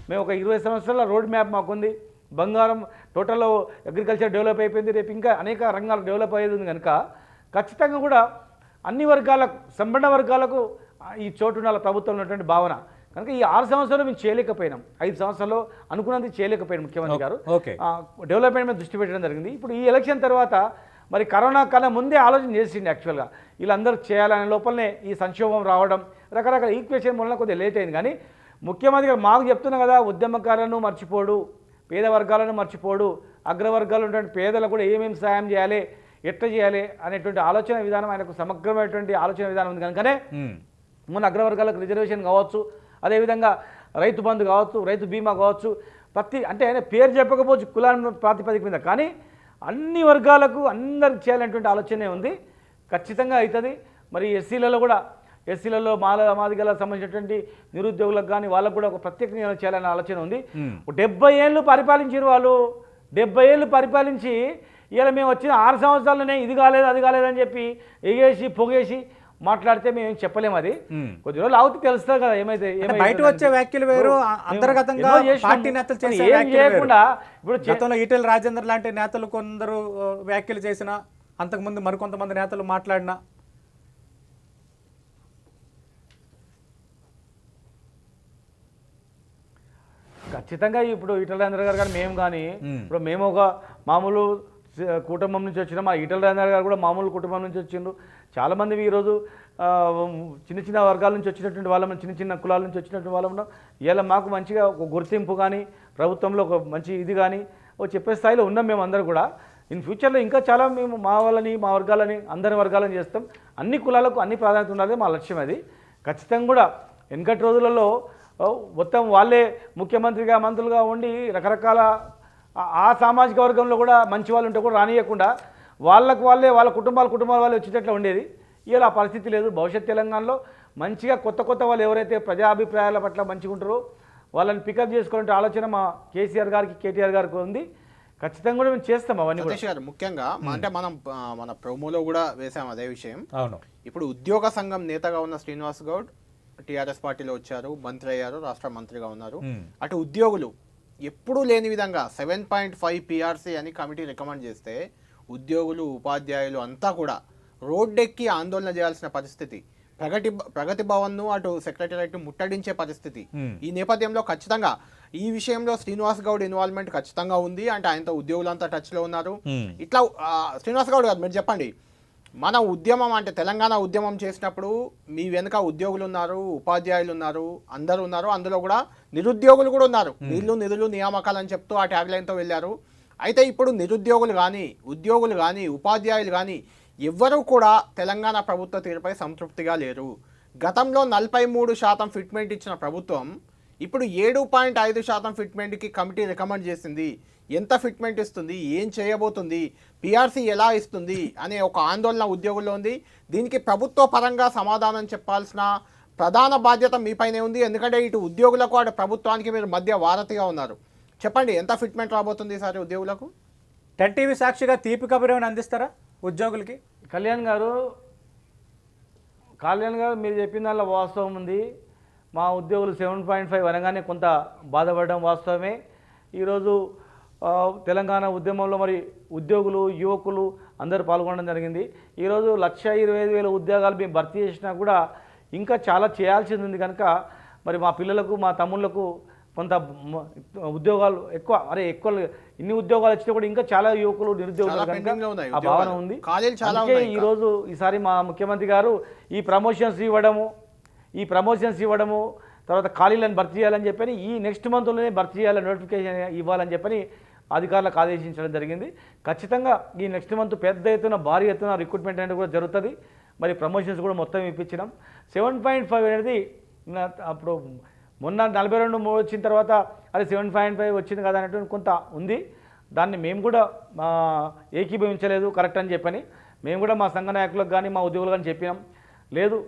మేము ఒక 20 సంవత్సరాల రోడ్ మ్యాప్ మాకుంది. బంగారం టోటల్లో అగ్రికల్చర్ డెవలప్ అయిపోయింది, రేపు ఇంకా అనేక రంగాలు డెవలప్ అయ్యేది ఉంది. కనుక ఖచ్చితంగా కూడా అన్ని వర్గాలకు, సంపన్న వర్గాలకు ఈ చోటు ఉండాలి ప్రభుత్వం ఉన్నటువంటి భావన. కనుక ఈ 6 సంవత్సరాలు మేము చేయలేకపోయినాం, 5 సంవత్సరాల్లో అనుకున్నది చేయలేకపోయినాం. ముఖ్యమంత్రి గారు డెవలప్మెంట్ మీద దృష్టి పెట్టడం జరిగింది. ఇప్పుడు ఈ ఎలక్షన్ తర్వాత మరి కరోనా కన్నా ముందే ఆలోచన చేసింది. యాక్చువల్గా వీళ్ళందరూ చేయాలనే లోపలనే ఈ సంక్షోభం రావడం, రకరకాల ఈక్వేషన్ వల్ల కొద్దిగా లేట్ అయింది. కానీ ముఖ్యమంత్రి గారు మాకు చెప్తున్నా కదా, ఉద్యమకారులను మర్చిపోడు, పేద వర్గాలను మర్చిపోడు, అగ్రవర్గాలు ఉన్నటువంటి పేదలకు కూడా ఏమేమి సాయం చేయాలి, ఎట్లా చేయాలి అనేటువంటి ఆలోచన విధానం, ఆయనకు సమగ్రమైనటువంటి ఆలోచన విధానం ఉంది. కనుకనే మన అగ్రవర్గాలకు రిజర్వేషన్ కావచ్చు, అదేవిధంగా రైతు బంధు కావచ్చు, రైతు బీమా కావచ్చు, ప్రతి అంటే ఆయన పేరు చెప్పకపోవచ్చు కులాల ప్రాతిపదిక మీద, కానీ అన్ని వర్గాలకు అందరికి చేయాలనేటువంటి ఆలోచనే ఉంది. ఖచ్చితంగా అవుతుంది. మరి ఎస్సీలలో కూడా, ఎస్సీలలో మాదిగలకు సంబంధించినటువంటి నిరుద్యోగులకు కానీ వాళ్ళకు కూడా ఒక ప్రత్యేక నియమనం చేయాలనే ఆలోచన ఉంది. 70 ఏళ్ళు పరిపాలించారు వాళ్ళు. 70 ఏళ్ళు పరిపాలించి ఇలా మేము వచ్చిన 6 సంవత్సరాలనే ఇది కాలేదు అది కాలేదని చెప్పి ఎగేసి పొగేసి మాట్లాడితే మేము ఏం చెప్పలేము. అది మ్మ్. కొద్ది రోజులు ఆగితే తెలుస్తుంది కదా ఏమైతే అంటే బయట వచ్చే వ్యాఖ్యలు వేరు, అంతర్గతంగా పార్టీ నేతలు చేసే ఏం వ్యాఖ్యలు వేరు. చేయకుండా ఇప్పుడు గతంలో ఈటెల రాజేందర్ లాంటి నేతలు కొందరు వ్యాఖ్యలు చేసిన, అంతకుముందు మరికొంతమంది నేతలు మాట్లాడినా ఖచ్చితంగా ఇప్పుడు ఈటల రాజేందర్ గారు కానీ మేము కానీ ఇప్పుడు మేము ఒక మామూలు కుటుంబం నుంచి వచ్చినాం. ఆ ఈటల రాజేందర్ గారు కూడా మామూలు కుటుంబం నుంచి వచ్చిండ్రు. చాలామంది ఈరోజు చిన్న చిన్న వర్గాల నుంచి వచ్చినటువంటి వాళ్ళం, చిన్న చిన్న కులాల నుంచి వచ్చినటువంటి వాళ్ళం ఉన్నాం. ఇలా మాకు మంచిగా ఒక గుర్తింపు కానీ ప్రభుత్వంలో ఒక మంచి ఇది కానీ ఒక చెప్పే స్థాయిలో ఉన్నాం మేము అందరూ కూడా. ఇన్ ఫ్యూచర్లో ఇంకా చాలా మేము మా వాళ్ళని మా వర్గాలని అందరి వర్గాలని చేస్తాం. అన్ని కులాలకు అన్ని ప్రాధాన్యత ఉండాలి మా లక్ష్యం అది. ఖచ్చితంగా కూడా వెనకటి రోజులలో మొత్తం వాళ్ళే ముఖ్యమంత్రిగా మంత్రులుగా ఉండి రకరకాల ఆ సామాజిక వర్గంలో కూడా మంచి వాళ్ళు ఉంటే కూడా రానియకుండా వాళ్ళకు వాళ్ళే వాళ్ళ కుటుంబాల వాళ్ళే వచ్చేటట్లు ఉండేది. ఇలా ఆ పరిస్థితి లేదు. భవిష్యత్ తెలంగాణలో మంచిగా కొత్త వాళ్ళు ఎవరైతే ప్రజాభిప్రాయాల పట్ల మంచిగా ఉంటారో వాళ్ళని పికప్ చేసుకోవాలంటే ఆలోచన మా కేసీఆర్ గారికి కేటీఆర్ గారికి ఉంది. ఖచ్చితంగా కూడా మేము చేస్తాం అవన్నీ కూడా. సతీష్ గారు, ముఖ్యంగా అంటే మనం మన ప్రోమోలో కూడా వేసాం అదే విషయం. అవును, ఇప్పుడు ఉద్యోగ సంఘం నేతగా ఉన్న శ్రీనివాస్ గౌడ్ టీఆర్ఎస్ పార్టీలో వచ్చారు, మంత్రి అయ్యారు, రాష్ట్ర మంత్రిగా ఉన్నారు. అటు ఉద్యోగులు ఎప్పుడూ లేని విధంగా 7.5 PRC అని కమిటీ రికమెండ్ చేస్తే ఉద్యోగులు ఉపాధ్యాయులు అంతా కూడా రోడ్డెక్కి ఆందోళన చేయాల్సిన పరిస్థితి, ప్రగతి భవన్ను అటు సెక్రటరియట్ను ముట్టడించే పరిస్థితి. ఈ నేపథ్యంలో ఖచ్చితంగా ఈ విషయంలో శ్రీనివాస్ గౌడ్ ఇన్వాల్వ్మెంట్ ఖచ్చితంగా ఉంది. అంటే ఆయనతో ఉద్యోగులంతా టచ్లో ఉన్నారు. ఇట్లా శ్రీనివాస్ గౌడ్ గారు మీరు చెప్పండి, మన ఉద్యమం అంటే తెలంగాణ ఉద్యమం చేసినప్పుడు మీ వెనుక ఉద్యోగులు ఉన్నారు, ఉపాధ్యాయులు ఉన్నారు, అందరూ ఉన్నారు. అందులో కూడా నిరుద్యోగులు కూడా ఉన్నారు. నీళ్లు నిధులు నియామకాలు అని చెప్తూ ఆ ట్యాగ్లైన్తో వెళ్ళారు. అయితే ఇప్పుడు నిరుద్యోగులు కానీ ఉద్యోగులు కానీ ఉపాధ్యాయులు కానీ ఎవ్వరూ కూడా తెలంగాణ ప్రభుత్వ తీరుపై సంతృప్తిగా లేరు. గతంలో 43% ఫిట్మెంట్ ఇచ్చిన ప్రభుత్వం ఇప్పుడు 7.5% ఫిట్మెంట్కి కమిటీ రికమెండ్ చేసింది. ఎంత ఫిట్మెంట్ ఇస్తుంది, ఏం చేయబోతుంది, పిఆర్సీ ఎలా ఇస్తుంది అనే ఒక ఆందోళన ఉద్యోగుల్లో ఉంది. దీనికి ప్రభుత్వ పరంగా సమాధానం చెప్పాల్సిన ప్రధాన బాధ్యత మీపైనే ఉంది. ఎందుకంటే ఇటు ఉద్యోగులకు అటు ప్రభుత్వానికి మీరు మధ్య వారధిగా ఉన్నారు. చెప్పండి, ఎంత ఫిట్మెంట్ రాబోతుంది ఈసారి ఉద్యోగులకు? 10 TV సాక్షిగా తీపి కబురు ఏమైనా అందిస్తారా ఉద్యోగులకి? కళ్యాణ్ గారు మీరు చెప్పిన దానిలో వాస్తవం ఉంది. మా ఉద్యోగులు 7.5 అనగానే కొంత బాధపడడం వాస్తవమే. ఈరోజు తెలంగాణ ఉద్యమంలో మరి ఉద్యోగులు యువకులు అందరూ పాల్గొనడం జరిగింది. ఈరోజు 1,25,000 ఉద్యోగాలు మేము భర్తీ చేసినా కూడా ఇంకా చాలా చేయాల్సింది ఉంది. కనుక మరి మా పిల్లలకు మా తమ్ముళ్లకు కొంత ఉద్యోగాలు ఎక్కువ ఇన్ని ఉద్యోగాలు వచ్చినా కూడా ఇంకా చాలా యువకులు నిరుద్యోగులు కనుక ఆ భావన ఉంది. అందుకే ఈరోజు ఈసారి మా ముఖ్యమంత్రి గారు ఈ ప్రమోషన్స్ ఇవ్వడము తర్వాత ఖాళీలను భర్తీ చేయాలని చెప్పని ఈ నెక్స్ట్ మంత్లోనే భర్తీ చేయాలని నోటిఫికేషన్ ఇవ్వాలని చెప్పని అధికారులకు ఆదేశించడం జరిగింది. ఖచ్చితంగా ఈ నెక్స్ట్ మంత్ పెద్ద ఎత్తున భారీ ఎత్తున రిక్రూట్మెంట్ అనేది కూడా జరుగుతుంది. మరి ప్రమోషన్స్ కూడా మొత్తం ఇప్పించినాం. 7.5 అనేది అప్పుడు మొన్న 42 వచ్చిన తర్వాత అది 7.5 వచ్చింది కదా అనేటువంటి కొంత ఉంది. దాన్ని మేము కూడా ఏకీభవించలేదు కరెక్ట్ అని చెప్పని మేము కూడా మా సంఘ నాయకులకు కానీ మా ఉద్యోగులకు కానీ చెప్పినాం. లేదు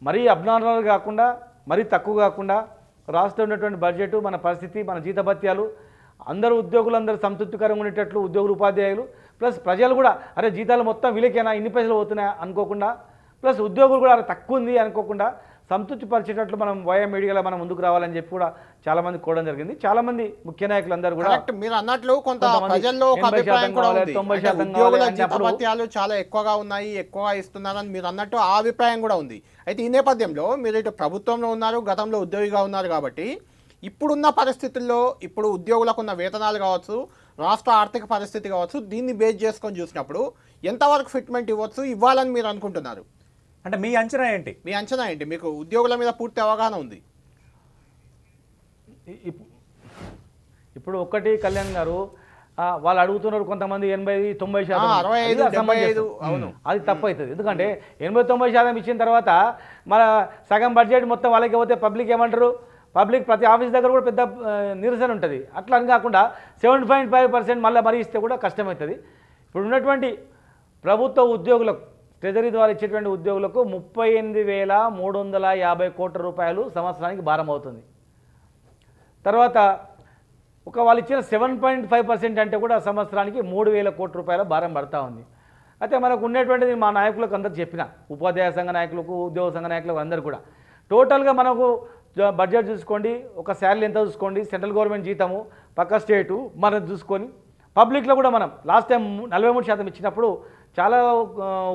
మరీ అబ్నార్మల్ కాకుండా మరీ తక్కువ కాకుండా రాష్ట్రంలో ఉన్నటువంటి బడ్జెట్ మన పరిస్థితి మన జీతభత్యాలు అందరూ ఉద్యోగులందరూ సంతృప్తికరంగా ఉండేటట్లు ఉద్యోగులు ఉపాధ్యాయులు ప్లస్ ప్రజలు కూడా అరే జీతాలు మొత్తం వీళ్ళకేనా ఇన్ని పైసలు పోతున్నాయా అనుకోకుండా ప్లస్ ఉద్యోగులు కూడా అరే తక్కువ ఉంది అనుకోకుండా సంతృప్తి పరిచేటట్లు మనం మీడియాలో మనం ముందుకు రావాలని చెప్పి కూడా చాలా మంది కోవడం జరిగింది. చాలా మంది ముఖ్య నాయకులు అందరూ కూడా మీరు అన్నట్లు కొంత ప్రజల్లో ఒక అభిప్రాయం కూడా ఉంది. ఉద్యోగుల జీతభత్యాలు చాలా ఎక్కువగా ఉన్నాయి, ఎక్కువగా ఇస్తున్నారని మీరు అన్నట్టు ఆ అభిప్రాయం కూడా ఉంది. అయితే ఈ నేపథ్యంలో మీరు ఇటు ప్రభుత్వంలో ఉన్నారు, గతంలో ఉద్యోగిగా ఉన్నారు కాబట్టి ఇప్పుడున్న పరిస్థితుల్లో ఇప్పుడు ఉద్యోగులకు ఉన్న వేతనాలు కావచ్చు, రాష్ట్ర ఆర్థిక పరిస్థితి కావచ్చు, దీన్ని బేస్ చేసుకొని చూసినప్పుడు ఎంతవరకు ఫిట్మెంట్ ఇవ్వాలని మీరు అనుకుంటున్నారు? అంటే మీ అంచనా ఏంటి? మీకు ఉద్యోగుల మీద పూర్తి అవగాహన ఉంది. ఇప్పుడు ఒక్కటి కళ్యాణ్ గారు వాళ్ళు అడుగుతున్నారు కొంతమంది 80-90%, 65-75 అవును, అది తప్పు అవుతుంది. ఎందుకంటే 80-90% ఇచ్చిన తర్వాత మన సగం బడ్జెట్ మొత్తం వాళ్ళకి పోతే పబ్లిక్ ఏమంటారు? పబ్లిక్ ప్రతి ఆఫీస్ దగ్గర కూడా పెద్ద నిరసన ఉంటుంది. అట్లా అని కాకుండా 7.5% మళ్ళీ మరీ ఇస్తే కూడా కష్టమవుతుంది. ఇప్పుడు ఉన్నటువంటి ప్రభుత్వ ఉద్యోగులకు ట్రెజరీ ద్వారా ఇచ్చేటువంటి ఉద్యోగులకు 38,350 కోట్ల రూపాయలు సంవత్సరానికి భారం అవుతుంది. తర్వాత వాళ్ళు ఇచ్చిన 7.5% అంటే కూడా సంవత్సరానికి 3,000 కోట్ల రూపాయల భారం పడతా ఉంది. అయితే మనకు ఉన్నటువంటిది మా నాయకులకు అందరూ చెప్పిన, ఉపాధ్యాయ సంఘ నాయకులకు, ఉద్యోగ సంఘ నాయకులకు అందరూ కూడా టోటల్గా మనకు బడ్జెట్ చూసుకోండి, ఒక శాలరీ ఎంత చూసుకోండి, సెంట్రల్ గవర్నమెంట్ జీతము పక్క స్టేటు మనం చూసుకొని పబ్లిక్లో కూడా మనం లాస్ట్ టైం 43% ఇచ్చినప్పుడు చాలా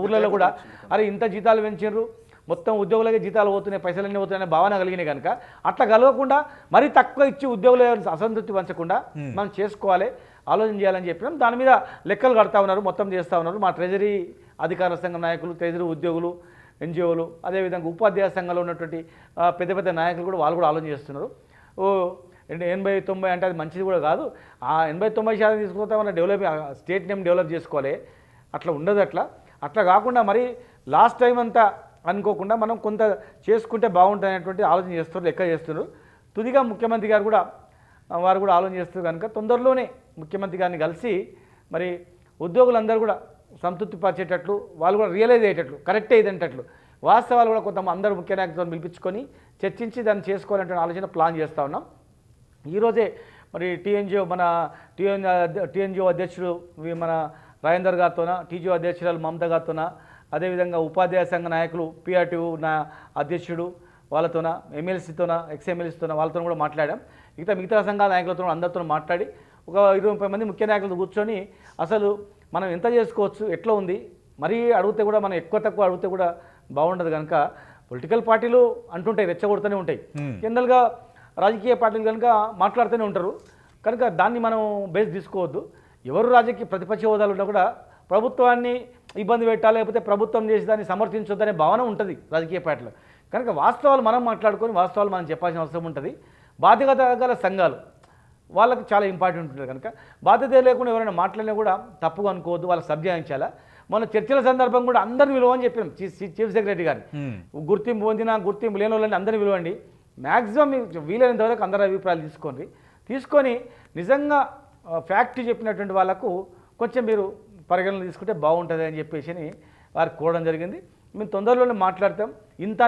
ఊర్లలో కూడా అరే ఇంత జీతాలు పెంచారు, మొత్తం ఉద్యోగులకే జీతాలు పోతున్నాయి, పైసలన్నీ పోతున్నాయనే భావన కలిగినాయి కనుక అట్లా కలగకుండా మరీ తక్కువ ఇచ్చి ఉద్యోగులు అసంతృప్తి పంచకుండా మనం చేసుకోవాలి, ఆలోచన చేయాలని చెప్పినాం. దాని మీద లెక్కలు కడతా ఉన్నారు, మొత్తం చేస్తూ ఉన్నారు. మా ట్రెజరీ అధికార సంఘం నాయకులు, ట్రెజరీ ఉద్యోగులు, ఎన్జిఓలు, అదేవిధంగా ఉపాధ్యాయ సంఘంలో ఉన్నటువంటి పెద్ద పెద్ద నాయకులు కూడా వాళ్ళు కూడా ఆలోచన చేస్తున్నారు. 80-90 అంటే అది మంచిది కూడా కాదు. ఆ 80-90% తీసుకుంటే మన స్టేట్ నేమ్ డెవలప్ చేసుకోవాలి. అట్లా ఉండదు. అట్లా కాకుండా మరి లాస్ట్ టైం అంతా అనుకోకుండా మనం కొంత చేసుకుంటే బాగుంటుంది అనేటువంటి ఆలోచన చేస్తున్నారు, లెక్క చేస్తున్నారు. తుదిగా ముఖ్యమంత్రి గారు కూడా వారు కూడా ఆలోచన చేస్తారు కనుక తొందరలోనే ముఖ్యమంత్రి గారిని కలిసి మరి ఉద్యోగులందరూ కూడా సంతృప్తి పరిచేటట్లు, వాళ్ళు కూడా రియలైజ్ అయ్యేటట్లు, కరెక్టే ఇదంటట్లు వాస్తవాలు కూడా కొంత అందరూ ముఖ్య నాయకులతో పిలిపించుకొని చర్చించి దాన్ని చేసుకోవాలంటే ఆలోచన ప్లాన్ చేస్తూ ఉన్నాం. ఈరోజే మరి టీఎన్జిఓ అధ్యక్షుడు మన రాజేందర్ గారితోన, టీజీఓ అధ్యక్షురాలు మమత గారితోన, అదేవిధంగా ఉపాధ్యాయ సంఘ నాయకులు పిఆర్టీయూ నా అధ్యక్షుడు వాళ్ళతోన, ఎమ్మెల్సీతోన, ఎక్స్ఎమ్మెల్సీతోన వాళ్ళతో కూడా మాట్లాడాం. మిగతా సంఘాల నాయకులతో అందరితో మాట్లాడి ఒక 20-30 మంది ముఖ్య నాయకులతో కూర్చొని అసలు మనం ఎంత చేసుకోవచ్చు, ఎట్లా ఉంది, మరీ అడిగితే కూడా మనం ఎక్కువ తక్కువ అడిగితే కూడా బాగుండదు కనుక పొలిటికల్ పార్టీలు అంటుంటాయి, రెచ్చగొడుతూనే ఉంటాయి. జనరల్గా రాజకీయ పార్టీలు కనుక మాట్లాడుతూనే ఉంటారు కనుక దాన్ని మనం బేస్ తీసుకోవద్దు. ఎవరు రాజకీయ ప్రతిపక్ష హోదాలు ఉన్నా కూడా ప్రభుత్వాన్ని ఇబ్బంది పెట్టాలి, లేకపోతే ప్రభుత్వం చేసి దాన్ని సమర్థించొద్దనే భావన ఉంటుంది రాజకీయ పార్టీలు కనుక వాస్తవాలు మనం మాట్లాడుకొని వాస్తవాలు మనం చెప్పాల్సిన అవసరం ఉంటుంది. బాధ్యత గల సంఘాలు వాళ్ళకి చాలా ఇంపార్టెంట్ ఉంటుంది కనుక బాధ్యత లేకుండా ఎవరైనా మాట్లాడినా కూడా తప్పుగా అనుకోవద్దు, వాళ్ళకి సబ్జాయించాలా. మన చర్చల సందర్భం కూడా అందరిని విలువని చెప్పాం చీఫ్ సెక్రటరీ గారిని. గుర్తింపు పొందిన గుర్తింపు లేని వాళ్ళని అందరినీ విలువండి, మ్యాక్సిమం వీలైనంత వరకు అందరి అభిప్రాయాలు తీసుకొని నిజంగా ఫ్యాక్ట్ చెప్పినటువంటి వాళ్ళకు కొంచెం మీరు పరిగణన తీసుకుంటే బాగుంటుంది అని చెప్పేసి వారికి కోరడం జరిగింది. మేము తొందరలోనే మాట్లాడతాం.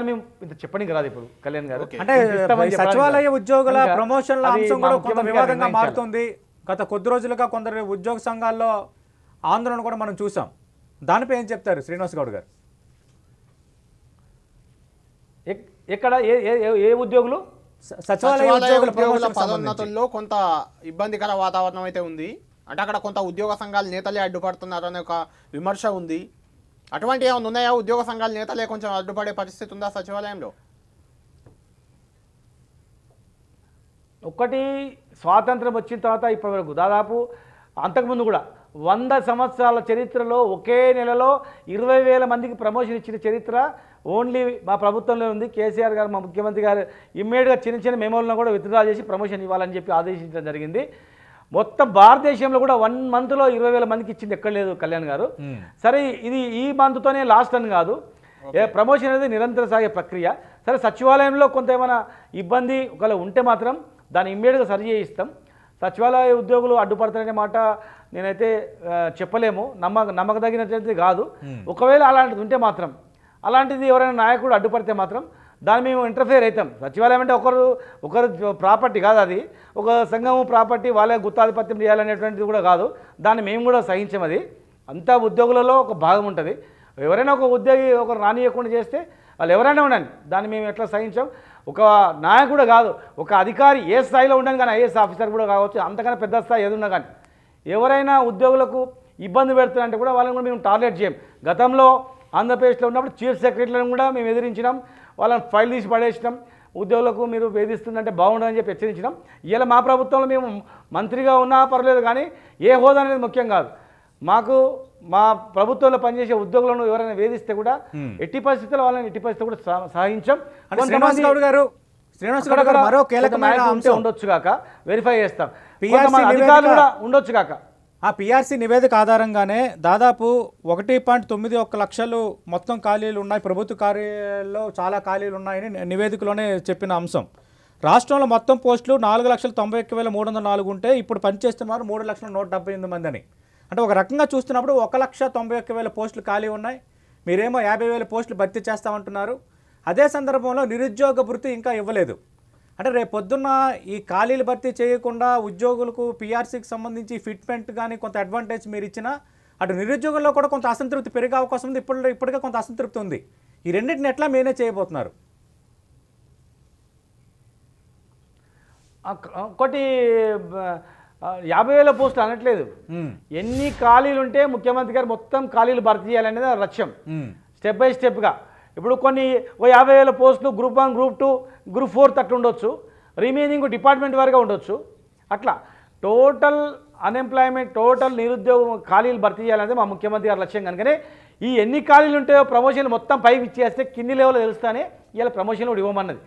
మేము ఇంత చెప్పడానికి రాదు ఇప్పుడు కళ్యాణ్ గారు. అంటే సచివాలయ ఉద్యోగుల ప్రమోషన్ల అంశం కూడా కొంత వివాదంగా మారుతుంది. గత కొద్ది రోజులుగా కొందరు ఉద్యోగ సంఘాల్లో ఆందోళన కూడా మనం చూసాం. దానిపై ఏం చెప్తారు శ్రీనివాస్ గౌడ్ గారు? ఎక్కడ ఏ ఉద్యోగులు? సచివాలయ ఉద్యోగుల పదోన్నతుల్లో కొంత ఇబ్బందికర వాతావరణం అయితే ఉంది. అంటే అక్కడ కొంత ఉద్యోగ సంఘాల నేతలే అడ్డుపడుతున్నారు అనే ఒక విమర్శ ఉంది. అటువంటి ఏమైనా ఉన్నాయా? ఉద్యోగ సంఘాల నేతలే కొంచెం అడ్డుపడే పరిస్థితి ఉందా సచివాలయంలో? ఒకటి స్వాతంత్రం వచ్చిన తర్వాత ఇప్పటివరకు దాదాపు అంతకుముందు కూడా 100 సంవత్సరాల చరిత్రలో ఒకే నెలలో 20,000 మందికి ప్రమోషన్ ఇచ్చిన చరిత్ర ఓన్లీ మా ప్రభుత్వంలో ఉంది. కేసీఆర్ గారు, మా ముఖ్యమంత్రి గారు ఇమ్మీడియట్గా చిన్న మెమోలను కూడా విత్డ్రా చేసి ప్రమోషన్ ఇవ్వాలని చెప్పి ఆదేశించడం జరిగింది. మొత్తం భారతదేశంలో కూడా 1 మంత్లో 20,000 మందికి ఇచ్చింది ఎక్కడ లేదు కళ్యాణ్ గారు. సరే, ఇది ఈ మంత్తోనే లాస్ట్ అని కాదు, ప్రమోషన్ అనేది నిరంతర సాగే ప్రక్రియ. సరే, సచివాలయంలో కొంత ఏమైనా ఇబ్బంది ఒకవేళ ఉంటే మాత్రం దాన్ని ఇమ్మీడియట్గా సరి చేయిస్తాం. సచివాలయ ఉద్యోగులు అడ్డుపడతారనే మాట నేనైతే చెప్పలేము, నమ్మకదగినది కాదు. ఒకవేళ అలాంటిది ఉంటే మాత్రం, అలాంటిది ఎవరైనా నాయకుడు అడ్డుపడితే మాత్రం దాన్ని మేము ఇంటర్ఫియర్ అవుతాం. సచివాలయం అంటే ఒకరు ప్రాపర్టీ కాదు, అది ఒక సంఘము ప్రాపర్టీ, వాళ్ళే గుత్తాధిపత్యం చేయాలనేటువంటిది కూడా కాదు. దాన్ని మేము కూడా సహించాం. అది అంతా ఉద్యోగులలో ఒక భాగం ఉంటుంది. ఎవరైనా ఒక ఉద్యోగి ఒకరు రానియకుండా చేస్తే వాళ్ళు ఎవరైనా ఉండండి, దాన్ని మేము ఎట్లా సహించాం. ఒక నాయకుడు కాదు, ఒక అధికారి ఏ స్థాయిలో ఉండండి, కానీ ఐఏఎస్ ఆఫీసర్ కూడా కావచ్చు, అంతకన్నా పెద్ద స్థాయి ఏదున్నా కానీ ఎవరైనా ఉద్యోగులకు ఇబ్బంది పెడుతున్నారంటే కూడా వాళ్ళని కూడా మేము టార్గెట్ చేయం. గతంలో ఆంధ్రప్రదేశ్లో ఉన్నప్పుడు చీఫ్ సెక్రటరీలను కూడా మేము ఎదిరించినాం, వాళ్ళని ఫైల్ తీసి పడేసినాం. ఉద్యోగులకు మీరు వేధిస్తుందంటే బాగుండదని చెప్పి హెచ్చరించినాం. ఇలా మా ప్రభుత్వంలో మేము మంత్రిగా ఉన్నా పర్లేదు, కానీ ఏ హోదా అనేది ముఖ్యం కాదు మాకు. మా ప్రభుత్వంలో పనిచేసే ఉద్యోగులను ఎవరైనా వేధిస్తే కూడా ఎట్టి పరిస్థితుల్లో వాళ్ళని ఎట్టి పరిస్థితులు కూడా సహించాం. శ్రీనివాస్ గౌడ్ గారు మరో కీలకమైన అంశం ఉండొచ్చు కాక వెరిఫై చేస్తాం, అధికారులు కూడా ఉండొచ్చు కాక. ఆ పిఆర్సీ నివేదిక ఆధారంగానే దాదాపు 1.91 లక్షలు మొత్తం ఖాళీలు ఉన్నాయి, ప్రభుత్వ కార్యాలయాల్లో చాలా ఖాళీలు ఉన్నాయని నివేదికలోనే చెప్పిన అంశం. రాష్ట్రంలో మొత్తం పోస్టులు 4,91,304 ఉంటే ఇప్పుడు పనిచేస్తున్నారు 3,178 మంది అని. అంటే ఒక రకంగా చూస్తున్నప్పుడు 1,91,000 పోస్టులు ఖాళీ ఉన్నాయి, మీరేమో 50,000 పోస్టులు భర్తీ చేస్తామంటున్నారు. అదే సందర్భంలో నిరుద్యోగ భృతి ఇంకా ఇవ్వలేదు. అంటే రేపు పొద్దున్న ఈ ఖాళీలు భర్తీ చేయకుండా ఉద్యోగులకు పిఆర్సీకి సంబంధించి ఫిట్మెంట్ కానీ కొంత అడ్వాంటేజ్ మీరు ఇచ్చినా అటు నిరుద్యోగుల్లో కూడా కొంత అసంతృప్తి పెరిగే అవకాశం ఉంది. ఇప్పటికే కొంత అసంతృప్తి ఉంది. ఈ రెండింటిని ఎట్లా మేనేజ్ చేయబోతున్నారు? ఒకటి 50,000 పోస్టులు అనట్లేదు. ఎన్ని ఖాళీలు ఉంటే ముఖ్యమంత్రి గారు మొత్తం ఖాళీలు భర్తీ చేయాలనేది లక్ష్యం. స్టెప్ బై స్టెప్గా ఇప్పుడు కొన్ని 50,000 పోస్టులు గ్రూప్ 1, గ్రూప్ 2, గ్రూప్ 4 అట్లా ఉండొచ్చు. రిమైనింగ్ డిపార్ట్మెంట్ వారిగా ఉండొచ్చు. అట్లా టోటల్ అన్ఎంప్లాయ్మెంట్, టోటల్ నిరుద్యోగం ఖాళీలు భర్తీ చేయాలనేది మా ముఖ్యమంత్రి గారి లక్ష్యం. కనుకనే ఈ ఎన్ని ఖాళీలు ఉంటాయో ప్రమోషన్లు మొత్తం పైకి ఇచ్చేస్తే కింది లెవెల్లో తెలుస్తానే ఇలా ప్రమోషన్ కూడా ఇవ్వమన్నది.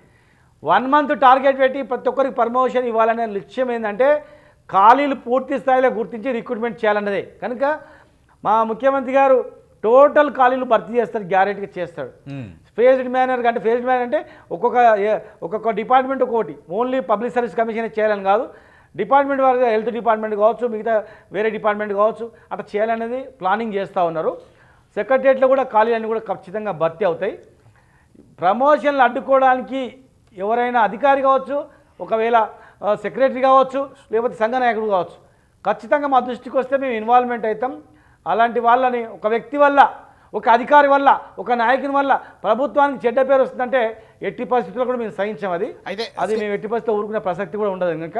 1 మంత్ టార్గెట్ పెట్టి ప్రతి ఒక్కరికి ప్రమోషన్ ఇవ్వాలనే లక్ష్యం ఏంటంటే ఖాళీలు పూర్తి స్థాయిలో గుర్తించి రిక్రూట్మెంట్ చేయాలన్నదే. కనుక మా ముఖ్యమంత్రి గారు టోటల్ ఖాళీలు భర్తీ చేస్తాడు, గ్యారెంటీగా చేస్తాడు. ఫేజ్డ్ మేనర్ అంటే ఫేజ్డ్ మేనర్ అంటే ఒక్కొక్క డిపార్ట్మెంట్ ఒక్కొక్కటి. ఓన్లీ పబ్లిక్ సర్వీస్ కమిషన్ చేయాలని కాదు, డిపార్ట్మెంట్ వారిగా హెల్త్ డిపార్ట్మెంట్ కావచ్చు, మిగతా వేరే డిపార్ట్మెంట్ కావచ్చు, అట్లా చేయాలనేది ప్లానింగ్ చేస్తూ ఉన్నారు. సెక్రటరియట్లో కూడా ఖాళీలన్నీ కూడా ఖచ్చితంగా భర్తీ అవుతాయి. ప్రమోషన్లు అడ్డుకోవడానికి ఎవరైనా అధికారి కావచ్చు, ఒకవేళ సెక్రటరీ కావచ్చు, లేకపోతే సంఘ నాయకుడు కావచ్చు, ఖచ్చితంగా మా దృష్టికి వస్తే మేము ఇన్వాల్వ్మెంట్ అవుతాం. అలాంటి వాళ్ళని ఒక వ్యక్తి వల్ల, ఒక అధికారి వల్ల, ఒక నాయకుని వల్ల ప్రభుత్వానికి చెడ్డ పేరు వస్తుందంటే ఎట్టి పరిస్థితుల్లో కూడా మేము సహించాం. అది మేము ఎట్టి పరిస్థితుల్లో ఊరుకునే ప్రసక్తి కూడా ఉండదు. కనుక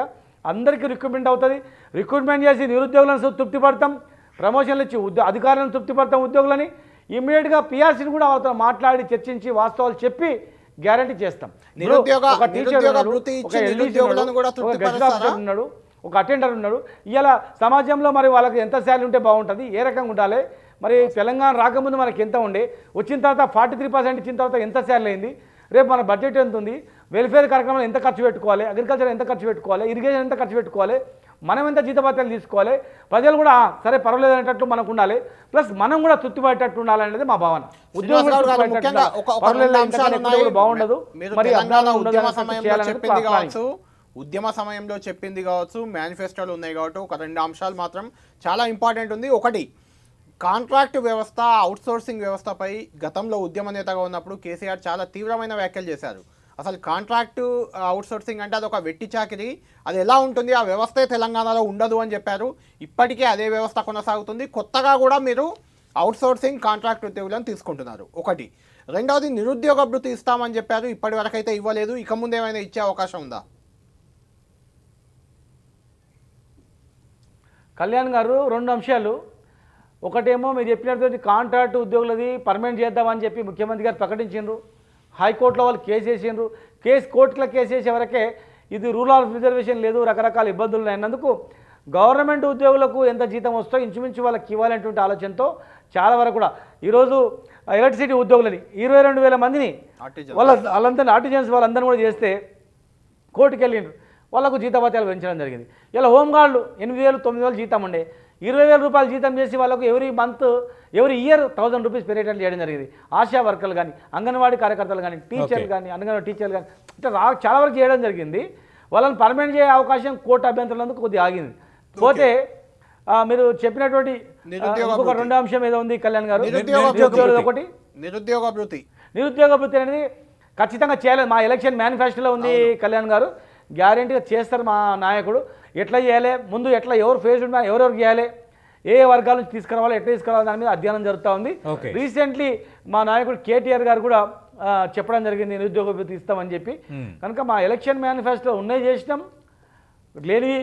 అందరికీ రిక్రూట్మెంట్ అవుతుంది. రిక్రూట్మెంట్ చేసి నిరుద్యోగులను తృప్తి పడతాం, ప్రమోషన్లు ఇచ్చి అధికారులను తృప్తి పడతాం, ఉద్యోగులని ఇమ్మీడియట్గా పిఆర్సీని కూడా వాళ్ళతో మాట్లాడి చర్చించి వాస్తవాలు చెప్పి గ్యారంటీ చేస్తాం. ఒక టీచర్ ఉన్నాడు, ఒక అటెండర్ ఉన్నాడు. ఇలా సమాజంలో మరి వాళ్ళకి ఎంత శాలరీ ఉంటే బాగుంటుంది, ఏ రకంగా ఉండాలి, మరి తెలంగాణ రాకముందు మనకి ఎంత ఉండే, వచ్చిన తర్వాత 43% ఇచ్చిన తర్వాత ఎంత శాలరీ అయింది, రేపు మన బడ్జెట్ ఎంత ఉంది, వెల్ఫేర్ కార్యక్రమాలు ఎంత ఖర్చు పెట్టుకోవాలి, అగ్రికల్చర్ ఎంత ఖర్చు పెట్టుకోవాలి, ఇరిగేషన్ ఎంత ఖర్చు పెట్టుకోవాలి, మనం ఎంత జీతభత్యాలు తీసుకోవాలి, ప్రజలు కూడా సరే పర్వాలేదు అనేటట్లు మనకు ఉండాలి, ప్లస్ మనం కూడా తృప్తిపడేటట్టు ఉండాలనేది మా భావన. ఉద్యోగులు బాగుండదు. మరి ఉద్యమ సమయంలో చెప్పింది కావచ్చు, మేనిఫెస్టోలు ఉన్నాయి కాబట్టి ఒక 2 అంశాలు మాత్రం చాలా ఇంపార్టెంట్ ఉంది. ఒకటి, కాంట్రాక్ట్ వ్యవస్థ, అవుట్సోర్సింగ్ వ్యవస్థపై గతంలో ఉద్యమ నేతగా ఉన్నప్పుడు కేసీఆర్ చాలా తీవ్రమైన వ్యాఖ్యలు చేశారు. అసలు కాంట్రాక్టు అవుట్సోర్సింగ్ అంటే అదొక వెట్టి చాకిరి, అది ఎలా ఉంటుంది, ఆ వ్యవస్థే తెలంగాణలో ఉండదు అని చెప్పారు. ఇప్పటికే అదే వ్యవస్థ కొనసాగుతుంది. కొత్తగా కూడా మీరు అవుట్సోర్సింగ్ కాంట్రాక్ట్ ఉద్యోగులను తీసుకుంటున్నారు. ఒకటి. రెండవది, నిరుద్యోగ భృతి ఇస్తామని చెప్పారు, ఇప్పటి వరకైతే ఇవ్వలేదు. ఇక ముందు ఏమైనా ఇచ్చే అవకాశం ఉందా? కళ్యాణ్ గారు 2 అంశాలు. ఒకటేమో మీరు చెప్పినటువంటి కాంట్రాక్ట్ ఉద్యోగులది పర్మనెంట్ చేద్దామని చెప్పి ముఖ్యమంత్రి గారు ప్రకటించారు. హైకోర్టులో వాళ్ళు కేసు వేసిండ్రు. కోర్టులో కేసు వేసే వరకే ఇది రూల్ ఆఫ్ రిజర్వేషన్ లేదు, రకరకాల ఇబ్బందులు అయినందుకు గవర్నమెంట్ ఉద్యోగులకు ఎంత జీతం వస్తో ఇంచుమించు వాళ్ళకి ఇవ్వాలనేటువంటి ఆలోచనతో చాలా వరకు కూడా ఈరోజు ఎలక్ట్రిసిటీ ఉద్యోగులని 22,000 మందిని వాళ్ళందరినీ ఆర్టిజన్స్ వాళ్ళందరినీ కూడా చేస్తే కోర్టుకు వెళ్ళిండ్రు. వాళ్ళకు జీతభత్యాలు పెంచడం జరిగింది. ఇలా హోంగార్డులు 8,000, 9,000 జీతం ఉండే 20,000 రూపాయలు జీతం చేసి వాళ్ళకు ఎవ్రీ ఇయర్ 1,000 రూపీస్ పెరిగేటట్లు చేయడం జరిగింది. ఆశా వర్కర్లు కానీ, అంగన్వాడీ కార్యకర్తలు కానీ, టీచర్లు కానీ, అంగన్వాడీ టీచర్లు కానీ ఇట్లా చాలా వరకు చేయడం జరిగింది. వాళ్ళని పర్మనెంట్ చేసే అవకాశం కోర్టు అభ్యంతరాలందుకు కొద్దిగా ఆగింది. పోతే మీరు చెప్పినటువంటి ఇంకొక 2 అంశం ఏదో ఉంది కళ్యాణ్ గారు, ఒకటి నిరుద్యోగ భృతి అనేది ఖచ్చితంగా చేయాలి. మా ఎలక్షన్ మేనిఫెస్టోలో ఉంది కళ్యాణ్ గారు, గ్యారెంటీగా చేస్తారు మా నాయకుడు. ఎట్లా చేయాలి, ముందు ఎట్లా ఎవరు ఫేజ్ ఉన్నా ఎవరెవరు చేయాలి, ఏ వర్గాల నుంచి తీసుకురావాలి, ఎట్లా తీసుకురావాలి దాని మీద అధ్యయనం జరుగుతూ ఉంది. రీసెంట్లీ మా నాయకుడు కేటీఆర్ గారు కూడా చెప్పడం జరిగింది నిరుద్యోగ భృతి ఇస్తామని చెప్పి. కనుక మా ఎలక్షన్ మేనిఫెస్టో ఉన్నాయి చేసినాం, లేనివి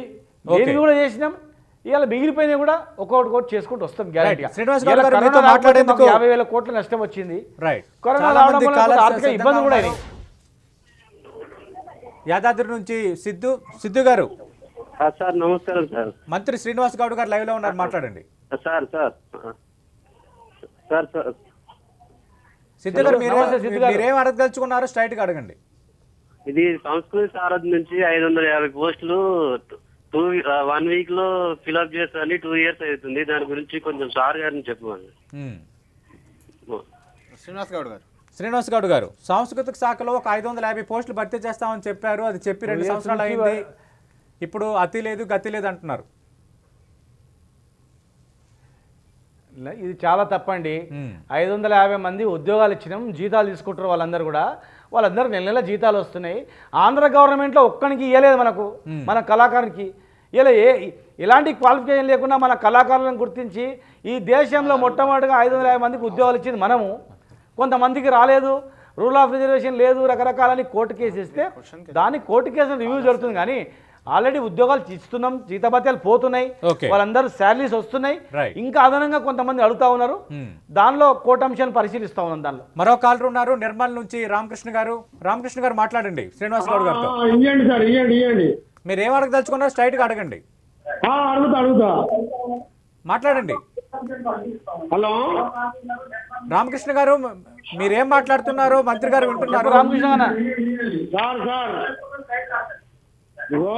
కూడా చేసినాం. ఇవాళ మిగిలిపోయినా కూడా ఒక్కొక్కటి చేసుకుంటూ వస్తాం గ్యారెంటీగా. 50,000 కోట్ల నష్టం వచ్చింది. కరోనా రావడం వల్ల ఆర్థిక ఇబ్బంది కూడా అయినాయి. యాదాద్రి నుంచి సిద్ధు గారు. సార్ నమస్కారం సార్. మంత్రి శ్రీనివాస్ గౌడ్ గారు లైవ్ లో ఉన్నారు, మాట్లాడండి. సిద్ధు గారు మీరేం అడగదలుచుకున్నారో స్ట్రైట్ గా అడగండి. ఇది సంస్కృతి సారథి నుంచి 550 పోస్టులు 1 వీక్ లో ఫిల్అప్ చేస్తారని 2 years అవుతుంది. దాని గురించి కొంచెం సార్ గారిని చెప్పమని. శ్రీనివాస్ గౌడ్ గారు, సాంస్కృతిక శాఖలో ఒక 550 పోస్టులు భర్తీ చేస్తామని చెప్పారు. అది చెప్పి 2 సంవత్సరాలు అయింది. ఇప్పుడు అతి లేదు గతి లేదు అంటున్నారు. ఇది చాలా తప్పండి. 550 మంది ఉద్యోగాలు ఇచ్చినాం, జీతాలు తీసుకుంటారు వాళ్ళందరూ కూడా. వాళ్ళందరూ నెల నెల జీతాలు వస్తున్నాయి. ఆంధ్ర గవర్నమెంట్లో ఒక్కనికి ఇవ్వలేదు మనకు, మన కళాకారునికి. ఇలా ఎలాంటి క్వాలిఫికేషన్ లేకుండా మన కళాకారులను గుర్తించి ఈ దేశంలో మొట్టమొదటిగా 550 మందికి ఉద్యోగాలు ఇచ్చింది మనము. కొంతమందికి రాలేదు, రూల్ ఆఫ్ రిజర్వేషన్ లేదు, రకరకాలని కోర్టు కేసు ఇస్తే దాని కోర్టు కేసు రివ్యూ జరుగుతుంది. కానీ ఆల్రెడీ ఉద్యోగాలు ఇస్తున్నాం, జీతభత్యాలు పోతున్నాయి, Okay. వాళ్ళందరూ శాలరీస్ వస్తున్నాయి. Right. ఇంకా అదనంగా కొంతమంది అడుగుతా ఉన్నారు. దానిలో కోర్టు అంశాన్ని పరిశీలిస్తా ఉన్నాం. దానిలో మరో కాలర్ ఉన్నారు నిర్మల్ నుంచి రామకృష్ణ గారు. రామకృష్ణ గారు మాట్లాడండి శ్రీనివాస్ గౌడ్ గారితో. ఇవ్వండి సార్, ఇవ్వండి. మీరు ఏం అడగదలుచుకున్నారో స్ట్రైట్ గా అడగండి, అడుగుతా. మాట్లాడండి. హలో రామకృష్ణ గారు మీరేం మాట్లాడుతున్నారో మంత్రి గారు వింటున్నారు. రామకృష్ణ గారు సార్ ఇగో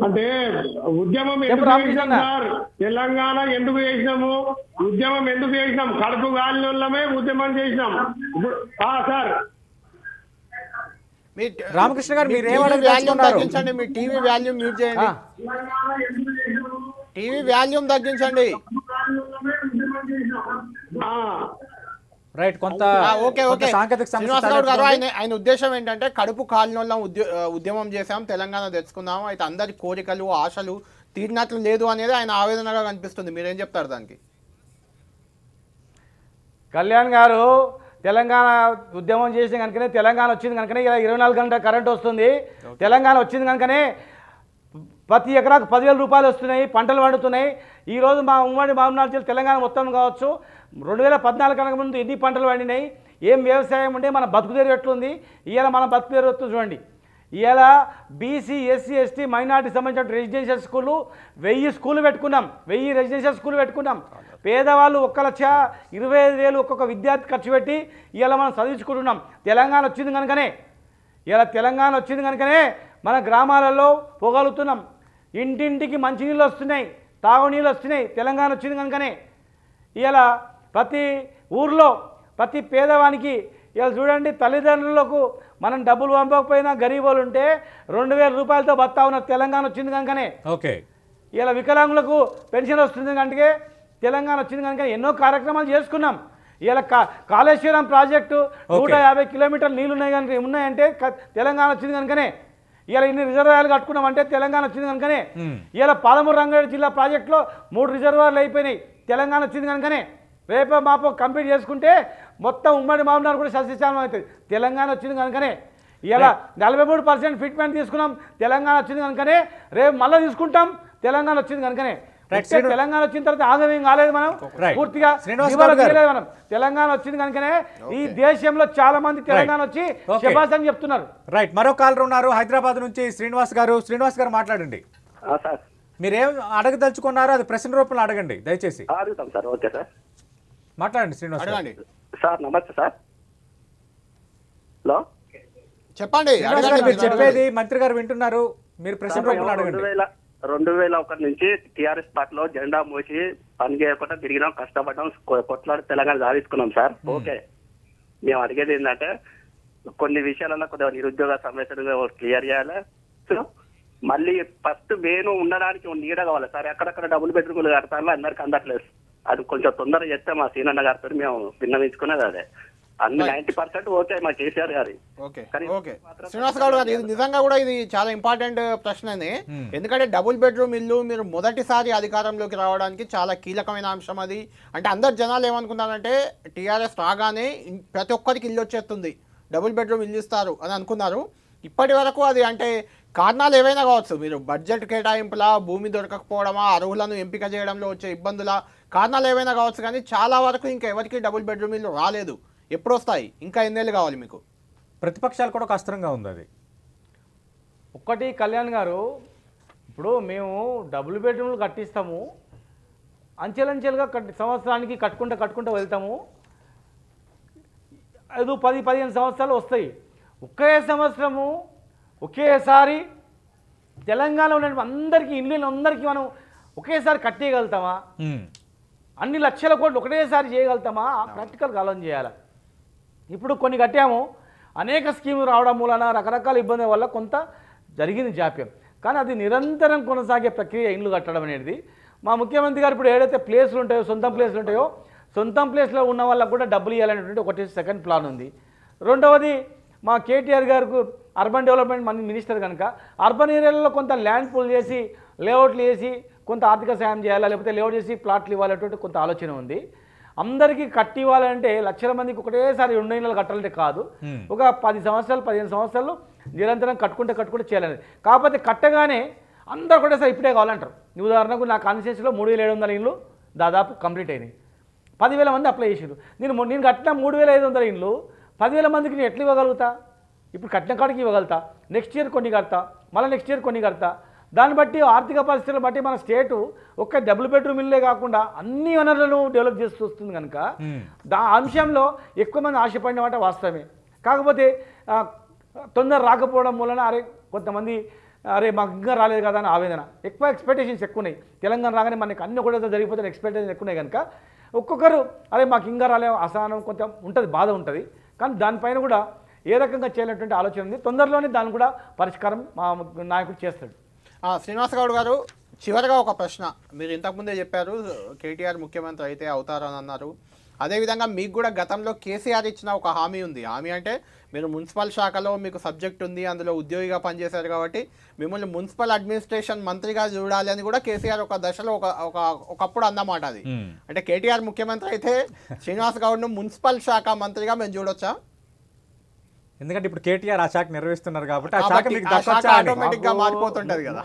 అంటే ఉద్యమం చెప్పు ఎందుకు రామకృష్ణ చేసినాం సార్? తెలంగాణ ఎందుకు చేసినాము? ఉద్యమం ఎందుకు చేసినాం? కడుపు గాలిలోనే ఉద్యమం చేసినాం. సార్ మీ రామకృష్ణ గారు మీరు మీ ఏం టీవీ వాల్యూమ్ అడగదలుచుకున్నారు? తగ్గించండి, మీ టీవీ వాల్యూమ్ మ్యూట్ చేయండి, టీవీ వాల్యూమ్ తగ్గించండి. రైట్, కొంత ఓకే కొంత ఓకే సాంకేతిక సమస్య శ్రీనివాస్ గౌడ్ గారు తలెత్తుతోంది. ఆయన ఉద్దేశం ఏంటంటే కడుపు కాలినోళ్ళ ఉద్యమం చేసాం, తెలంగాణ తెచ్చుకున్నాం, అయితే అందరి కోరికలు ఆశలు తీరినట్లు లేదు అనేది ఆయన ఆవేదనగా కనిపిస్తుంది. మీరేం చెప్తారు దానికి? కళ్యాణ్ గారు తెలంగాణ ఉద్యమం చేసిన కనుకనే తెలంగాణ వచ్చింది కనుకనే ఇలా 24 గంటల కరెంట్ వస్తుంది. తెలంగాణ వచ్చింది కనుకనే ప్రతి ఎకరాకు 10,000 రూపాయలు వస్తున్నాయి, పంటలు పండుతున్నాయి. ఈరోజు మా ఉమ్మడి మామూలు జిల్లా తెలంగాణ మొత్తం కావచ్చు 2014 కనుక ముందు ఎన్ని పంటలు పండినాయి, ఏం వ్యవసాయం ఉంటే మన బతుకుదేరు ఎట్లుంది, ఇవాళ మన బతుకుదేరు ఎట్లుంది చూడండి. ఇవాళ బీసీ ఎస్సీ ఎస్టీ మైనార్టీ సంబంధించిన రెసిడెన్షియల్ స్కూళ్ళు 1000 స్కూళ్ళు పెట్టుకున్నాం, 1000 రెసిడెన్షియల్ స్కూళ్ళు పెట్టుకున్నాం. పేదవాళ్ళు 1,25,000 ఒక్కొక్క విద్యార్థి ఖర్చు పెట్టి ఇవాళ మనం చదివించుకుంటున్నాం. తెలంగాణ వచ్చింది కనుకనే ఇలా తెలంగాణ వచ్చింది కనుకనే మన గ్రామాలలో పోగలుగుతున్నాం. ఇంటింటికి మంచినీళ్ళు వస్తున్నాయి, తాగునీళ్ళు వస్తున్నాయి. తెలంగాణ వచ్చింది కనుకనే ఇలా ప్రతి ఊర్లో ప్రతి పేదవానికి ఇలా చూడండి, తల్లిదండ్రులకు మనం డబ్బులు పంపకపోయినా గరీబులు ఉంటే 2,000 రూపాయలతో బతా ఉన్నారు. తెలంగాణ వచ్చింది కనుకనే. ఓకే, ఇలా వికలాంగులకు పెన్షన్ వస్తుంది కనుక తెలంగాణ వచ్చింది కనుక ఎన్నో కార్యక్రమాలు చేసుకున్నాం. ఇలా కాళేశ్వరం ప్రాజెక్టు 150 కిలోమీటర్లు నీళ్ళు ఉన్నాయంటే తెలంగాణ వచ్చింది కనుకనే. ఇలా ఇన్ని రిజర్వాయర్లు కట్టుకున్నామంటే తెలంగాణ వచ్చింది కనుకనే. ఇలా పాలమూరు రంగారెడ్డి జిల్లా ప్రాజెక్టులో 3 రిజర్వాయర్లు అయిపోయినాయి, తెలంగాణ వచ్చింది కనుకనే. రేపో మాపో కంప్లీట్ చేసుకుంటే మొత్తం ఉమ్మడి మామూలు కూడా సస్యశాలం అవుతుంది, తెలంగాణ వచ్చింది కనుకనే. ఇలా 43% ఫిట్మెంట్ తీసుకున్నాం, తెలంగాణ వచ్చింది కనుకనే. రేపు మళ్ళీ తీసుకుంటాం, తెలంగాణ వచ్చింది కనుకనే. తెలంగాణ వచ్చిన తర్వాత ఆగమేం కాలేదు, మనం పూర్తిగా మనం తెలంగాణ వచ్చింది కనుకనే ఈ దేశంలో చాలా మంది తెలంగాణ వచ్చి శభాష్ అని చెప్తున్నారు. రైట్, మరో కాలర్ ఉన్నారు హైదరాబాద్ నుంచి శ్రీనివాస్ గారు. శ్రీనివాస్ గారు మాట్లాడండి. సార్ మీరేం అడగదలుచుకున్నారో అది ప్రశ్న రూపంలో అడగండి దయచేసి. అడుగుతాం సార్. ఓకే సార్, మాట్లాడండి శ్రీనివాస్ గారు. అడగండి సార్ నమస్తే సార్. హలో చెప్పండి. శ్రీనివాస్ గారు మీరు చెప్పేది మంత్రి గారు వింటున్నారు, మీరు ప్రశ్న రూపంలో అడగండి. 2001 నుంచి టీఆర్ఎస్ పార్టీలో జెండా మోసి పని చేయకుండా తిరిగినాం, కష్టపడ్డాం, కొట్లాడి తెలంగాణ సాధించుకున్నాం సార్. ఓకే, మేము అడిగేది ఏంటంటే కొన్ని విషయాలలో కొద్దిగా నిరుద్యోగ సమస్యలు క్లియర్ చేయాలి. సో మళ్ళీ ఫస్ట్ మెయిన్ ఉండడానికి నీడ కావాలి సార్. ఎక్కడెక్కడ డబుల్ బెడ్రూమ్లు కడతారో అందరికి అందట్లేదు. అది కొంచెం తొందరగా చేస్తే మా సీనన్న గారితో మేము విన్నవించుకునేది అదే. అన్ని 90% ఓకే మా కేసీఆర్ గారి. ఓకే ఓకే శ్రీనివాస్ గౌడ్ గారు, ఇది నిజంగా కూడా ఇది చాలా ఇంపార్టెంట్ ప్రశ్ననే. ఎందుకంటే డబుల్ బెడ్రూమ్ ఇల్లు మీరు మొదటిసారి అధికారంలోకి రావడానికి చాలా కీలకమైన అంశం అది. అంటే అందరు జనాలు ఏమనుకున్నారంటే టీఆర్ఎస్ రాగానే ప్రతి ఒక్కరికి ఇల్లు వచ్చేస్తుంది, డబుల్ బెడ్రూమ్ ఇల్లు ఇస్తారు అని అనుకున్నారు. ఇప్పటి వరకు అది అంటే కారణాలు ఏవైనా కావచ్చు, మీరు బడ్జెట్ కేటాయింపుల, భూమి దొరకకపోవడమా, అర్హులను ఎంపిక చేయడంలో వచ్చే ఇబ్బందుల కారణాలు ఏవైనా కావచ్చు, కానీ చాలా వరకు ఇంకా ఎవరికి డబుల్ బెడ్రూమ్ ఇల్లు రాలేదు. ఎప్పుడు వస్తాయి? ఇంకా ఎన్నేళ్ళు కావాలి మీకు? ప్రతిపక్షాలు కూడా ఒక అస్త్రంగా ఉంది అది. ఒక్కటి కళ్యాణ్ గారు, ఇప్పుడు మేము డబుల్ బెడ్రూమ్లు కట్టిస్తాము, అంచెలంచెలుగా సంవత్సరానికి కట్టుకుంటూ వెళ్తాము. 10-15 సంవత్సరాలు వస్తాయి. ఒకే సంవత్సరము ఒకేసారి తెలంగాణలో ఉన్న అందరికీ అందరికీ మనం ఒకేసారి కట్టేయగలుగుతామా? అన్ని లక్షల కోట్లు ఒకటేసారి చేయగలుగుతామా? ప్రాక్టికల్గా ఆలోచన చేయాలి. ఇప్పుడు కొన్ని కట్టాము, అనేక స్కీములు రావడం మూలన రకరకాల ఇబ్బందుల వల్ల కొంత జరిగింది జాప్యం. కానీ అది నిరంతరం కొనసాగే ప్రక్రియ ఇండ్లు కట్టడం అనేది. మా ముఖ్యమంత్రి గారు ఇప్పుడు ఏదైతే ప్లేస్లు ఉంటాయో, సొంతం ప్లేస్లు ఉంటాయో, సొంతం ప్లేస్లో ఉన్న వాళ్ళకు కూడా డబ్బులు ఇవ్వాలనేటువంటి ఒకటి సెకండ్ ప్లాన్ ఉంది. రెండవది మా కేటీఆర్ గారికి అర్బన్ డెవలప్మెంట్ మినిస్టర్ కనుక అర్బన్ ఏరియాలలో కొంత ల్యాండ్ పూల్ చేసి లేఅవుట్లు వేసి కొంత ఆర్థిక సాయం చేయాలా, లేకపోతే లేఅవుట్ చేసి ప్లాట్లు ఇవ్వాలనేటువంటి కొంత ఆలోచన ఉంది. అందరికీ కట్టి ఇవ్వాలంటే లక్షల మందికి ఒకటేసారి 2 నెలలు కట్టాలంటే కాదు, ఒక 10 సంవత్సరాలు 15 సంవత్సరాలు నిరంతరం కట్టుకుంటే చేయాలనేది. కాకపోతే కట్టగానే అందరు కూడా సార్ ఇప్పుడే కావాలంటారు. ఉదాహరణకు నా కాన్స్టిట్యూన్సీలో 3700 ఇళ్ళు దాదాపు కంప్లీట్ అయినాయి. 10,000 మంది అప్లై చేసారు. నేను కట్టిన 3500 ఇళ్ళు 10,000 మందికి నేను ఎట్లా ఇవ్వగలుగుతా? ఇప్పుడు కట్టిన కాడికి ఇవ్వగలుగుతా, నెక్స్ట్ ఇయర్ కొన్ని కడతా, మళ్ళీ నెక్స్ట్ ఇయర్ కొన్ని కడతా. దాన్ని బట్టి ఆర్థిక పరిస్థితులను బట్టి మన స్టేటు ఒక్క డబుల్ బెడ్రూమ్ ఇల్లే కాకుండా అన్ని వనరులను డెవలప్ చేస్తూ వస్తుంది కనుక అంశంలో ఎక్కువ మంది ఆశపడిన మాట వాస్తవమే. కాకపోతే తొందర రాకపోవడం వలన కొంతమంది మాకు ఇంకా రాలేదు కదా అని ఆవేదన, ఎక్కువ ఎక్స్పెక్టేషన్స్ ఎక్కువ ఉన్నాయి. తెలంగాణ రాగానే మనకి అన్ని కూడా జరిగిపోతే ఎక్స్పెక్టేషన్స్ ఎక్కువ ఉన్నాయి కనుక ఒక్కొక్కరు మాకు ఇంకా రాలే అసహనం కొంచెం ఉంటుంది, బాధ ఉంటుంది. కానీ దానిపైన కూడా ఏ రకంగా చేయాలనేటువంటి ఆలోచన ఉంది. తొందరలోనే దాన్ని కూడా పరిష్కారం మా నాయకుడు చేస్తాడు. శ్రీనివాస్ గౌడ్ గారు, చివరిగా ఒక ప్రశ్న. మీరు ఇంతకుముందే చెప్పారు కేటీఆర్ ముఖ్యమంత్రి అయితే అవుతారని అన్నారు. అదేవిధంగా మీకు కూడా గతంలో కేసీఆర్ ఇచ్చిన ఒక హామీ ఉంది. హామీ అంటే మీరు మున్సిపల్ శాఖలో మీకు సబ్జెక్ట్ ఉంది, అందులో ఉద్యోగిగా పనిచేశారు కాబట్టి మిమ్మల్ని మున్సిపల్ అడ్మినిస్ట్రేషన్ మంత్రిగా చూడాలి అని కూడా కేసీఆర్ ఒక దశలో ఒకప్పుడు అన్నమాట. అది అంటే కేటీఆర్ ముఖ్యమంత్రి అయితే శ్రీనివాస్ గౌడ్ను మున్సిపల్ శాఖ మంత్రిగా మేము చూడొచ్చా? ఎందుకంటే ఇప్పుడు కేటీఆర్ ఆ శాఖ నిర్వహిస్తున్నారు కాబట్టి ఆ శాఖ మీకు ఆటోమేటిక్గా మారిపోతుంటది కదా.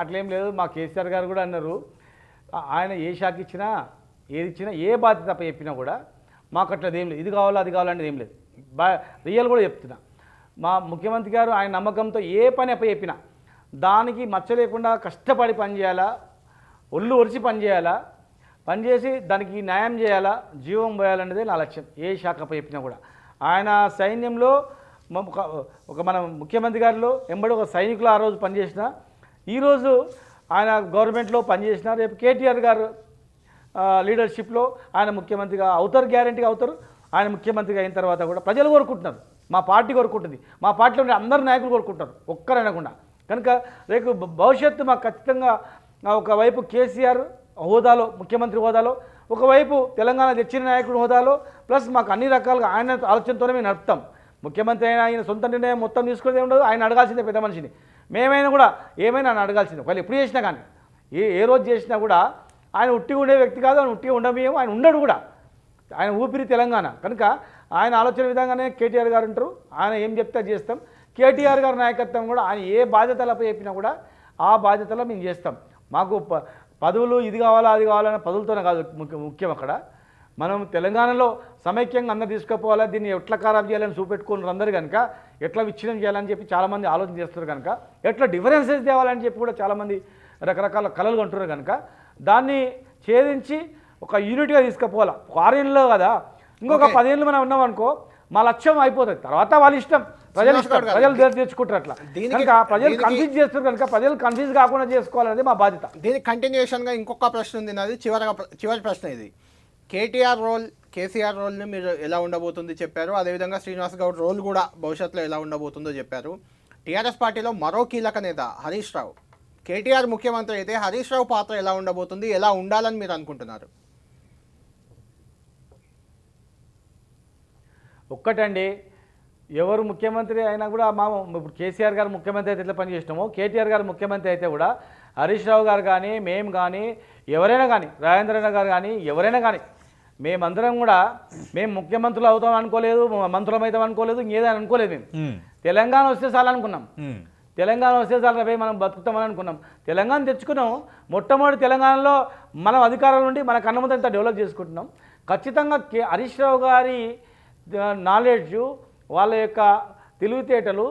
అట్లేం లేదు. మా కేసీఆర్ గారు కూడా అన్నారు, ఆయన ఏ శాఖ ఇచ్చినా ఏది ఇచ్చినా ఏ బాధ్యత తప్ప చెప్పినా కూడా మాకు అట్లా ఏం లేదు, ఇది కావాలా అది కావాలనేది ఏం లేదు. రియల్ కూడా చెప్తున్నా, మా ముఖ్యమంత్రి గారు ఆయన నమ్మకంతో ఏ పని అప్ప చెప్పినా దానికి మచ్చ లేకుండా కష్టపడి పనిచేయాలా, ఒళ్ళు ఒరిచి పనిచేయాలా, పనిచేసి దానికి న్యాయం చేయాలా, జీవం పోయాలనేదే నా లక్ష్యం. ఏ శాఖ అప్ప చెప్పినా కూడా ఆయన సైన్యంలో ఒక మన ముఖ్యమంత్రి గారిలో ఎంబడి ఒక సైనికులు ఆ రోజు పనిచేసిన, ఈరోజు ఆయన గవర్నమెంట్లో పనిచేసిన, రేపు కేటీఆర్ గారు లీడర్షిప్లో ఆయన ముఖ్యమంత్రిగా అవుతారు, గ్యారెంటీగా అవుతారు. ఆయన ముఖ్యమంత్రిగా అయిన తర్వాత కూడా ప్రజలు కోరుకుంటున్నారు, మా పార్టీ కోరుకుంటుంది, మా పార్టీలో ఉండే అందరు నాయకులు కోరుకుంటారు, ఒక్కరనకుండా. కనుక రేపు భవిష్యత్తు మాకు ఖచ్చితంగా ఒకవైపు కేసీఆర్ హోదాలో, ముఖ్యమంత్రి హోదాలో, ఒకవైపు తెలంగాణ తెచ్చిన నాయకుడి హోదాలో, ప్లస్ మాకు అన్ని రకాలుగా ఆయన ఆలోచనతోనే మేము నడుపుతాం. ముఖ్యమంత్రి అయినా ఆయన సొంత నిర్ణయం మొత్తం తీసుకునేది ఉండదు, ఆయన అడగాల్సిందే పెద్ద మనిషిని. మేమైనా కూడా ఏమైనా ఆయన అడగాల్సిందే. వాళ్ళు ఎప్పుడు చేసినా కానీ ఏ రోజు చేసినా కూడా ఆయన ఉట్టిగా ఉండే వ్యక్తి కాదు, ఆయన ఉట్టిగా ఉండమేమో, ఆయన ఉండడు కూడా. ఆయన ఊపిరి తెలంగాణ కనుక ఆయన ఆలోచన విధంగానే కేటీఆర్ గారు ఉంటారు. ఆయన ఏం చెప్తే చేస్తాం. కేటీఆర్ గారి నాయకత్వం కూడా ఆయన ఏ బాధ్యతలపై చెప్పినా కూడా ఆ బాధ్యతలో మేము చేస్తాం. మాకు పదవులు ఇది కావాలా అది కావాలన్న పదవులతోనే కాదు ముఖ్యం. అక్కడ మనం తెలంగాణలో సమైక్యంగా అందరూ తీసుకుపోవాలా, దీన్ని ఎట్లా ఖరాబ్ చేయాలని చూపెట్టుకున్నారు అందరు కనుక, ఎట్లా విచ్ఛిన్నం చేయాలని చెప్పి చాలామంది ఆలోచన చేస్తున్నారు కనుక, ఎట్లా డిఫరెన్సెస్ తేవాలని చెప్పి కూడా చాలామంది రకరకాల కళలు అంటున్నారు కనుక, దాన్ని ఛేదించి ఒక యూనిట్గా తీసుకుపోవాలా. 6 ఏళ్ళలో కదా, ఇంకొక 10 ఏళ్ళు మనం ఉన్నాం అనుకో, మా లక్ష్యం అయిపోతుంది. తర్వాత వాళ్ళ ఇష్టం, ప్రజలు ఇష్టం, ప్రజలు తెచ్చుకుంటారు. అట్లా కనుక ప్రజలు కన్ఫ్యూజ్ చేస్తారు కనుక ప్రజలు కన్ఫ్యూజ్ కాకుండా చేసుకోవాలనేది మా బాధ్యత. దీనికి కంటిన్యూషన్గా ఇంకొక ప్రశ్న ఉంది నాది, చివరి ప్రశ్న ఇది. కేటీఆర్ రోల్, కేసీఆర్ రోల్ని మీరు ఎలా ఉండబోతుంది చెప్పారు. అదేవిధంగా శ్రీనివాస్ గౌడ్ రోల్ కూడా భవిష్యత్తులో ఎలా ఉండబోతుందో చెప్పారు. టీఆర్ఎస్ పార్టీలో మరో కీలక నేత హరీష్ రావు, కేటీఆర్ ముఖ్యమంత్రి అయితే హరీష్ రావు పాత్ర ఎలా ఉండబోతుంది, ఎలా ఉండాలని మీరు అనుకుంటున్నారు? ఒక్కటండి, ఎవరు ముఖ్యమంత్రి అయినా కూడా ఇప్పుడు కేసీఆర్ గారు ముఖ్యమంత్రి అయితే ఎట్లా పనిచేసినామో, కేటీఆర్ గారు ముఖ్యమంత్రి అయితే కూడా హరీష్ రావు గారు కానీ, మేము కానీ, ఎవరైనా కానీ, రాజేంద్రన్న గారు కానీ, ఎవరైనా కానీ, మేమందరం కూడా మేము ముఖ్యమంత్రులు అవుతాం అనుకోలేదు, మంత్రులం అవుతాం అనుకోలేదు, ఇంకేదని అనుకోలేదు. మేము తెలంగాణ వస్తే చాలనుకున్నాం. తెలంగాణ వస్తే చాలా మనం బతుకుతామని అనుకున్నాం. తెలంగాణ తెచ్చుకున్నాం. మొట్టమొదటి తెలంగాణలో మనం అధికారంలో నుండి మన కన్నమంతా డెవలప్ చేసుకుంటున్నాం. ఖచ్చితంగా హరీష్ రావు గారి నాలెడ్జ్, వాళ్ళ యొక్క తెలివితేటలు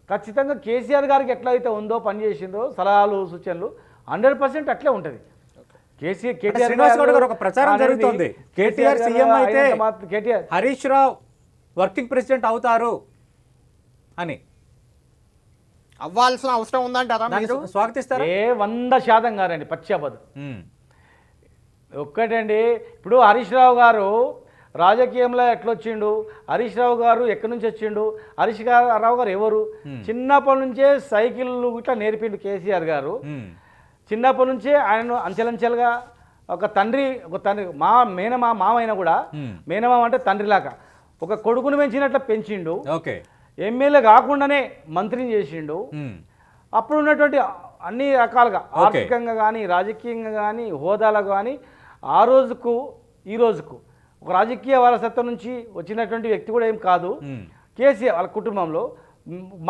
ఖచ్చితంగా కేసీఆర్ గారికి ఎట్లయితే ఉందో, పనిచేసిందో, సలహాలు సూచనలు 100% అట్లే ఉంటుంది. కేటీఆర్ ఒక ప్రచారం జరుగుతోంది, కేటీఆర్ సీఎం అయితే హరీష్ రావు వర్కింగ్ ప్రెసిడెంట్ అవుతారు అని. అవ్వాల్సిన అవసరం ఉందంటారా? స్వాగతిస్తారా? 100% గారండి, పచ్చి అబద్ధం. ఒక్కటండి, ఇప్పుడు హరీష్ రావు గారు రాజకీయంలో ఎట్లొచ్చిండు, హరీష్ రావు గారు ఎక్కడి నుంచి వచ్చిండు, హరీష్ రావు గారు ఎవరు? చిన్నప్పటి నుంచే సైకిళ్ళు ఇట్లా నేర్పిండు కేసీఆర్ గారు. చిన్నప్పటి నుంచే ఆయనను అంచెలంచెలుగా ఒక తండ్రి మా మామైనా కూడా, మేనమామ అంటే తండ్రిలాగా ఒక కొడుకును పెంచినట్లు పెంచిండు. ఓకే, ఎమ్మెల్యే కాకుండానే మంత్రిని చేసిండు. ఉమ్. అప్పుడు ఉన్నటువంటి అన్ని రకాలుగా ఓకే. ఆర్థికంగా కానీ రాజకీయంగా కానీ హోదాలో కానీ ఆ రోజుకు ఈ రోజుకు ఒక రాజకీయ వారసత్వం నుంచి వచ్చినటువంటి వ్యక్తి కూడా ఏం కాదు. ఉమ్. కేసీఆర్ వాళ్ళ కుటుంబంలో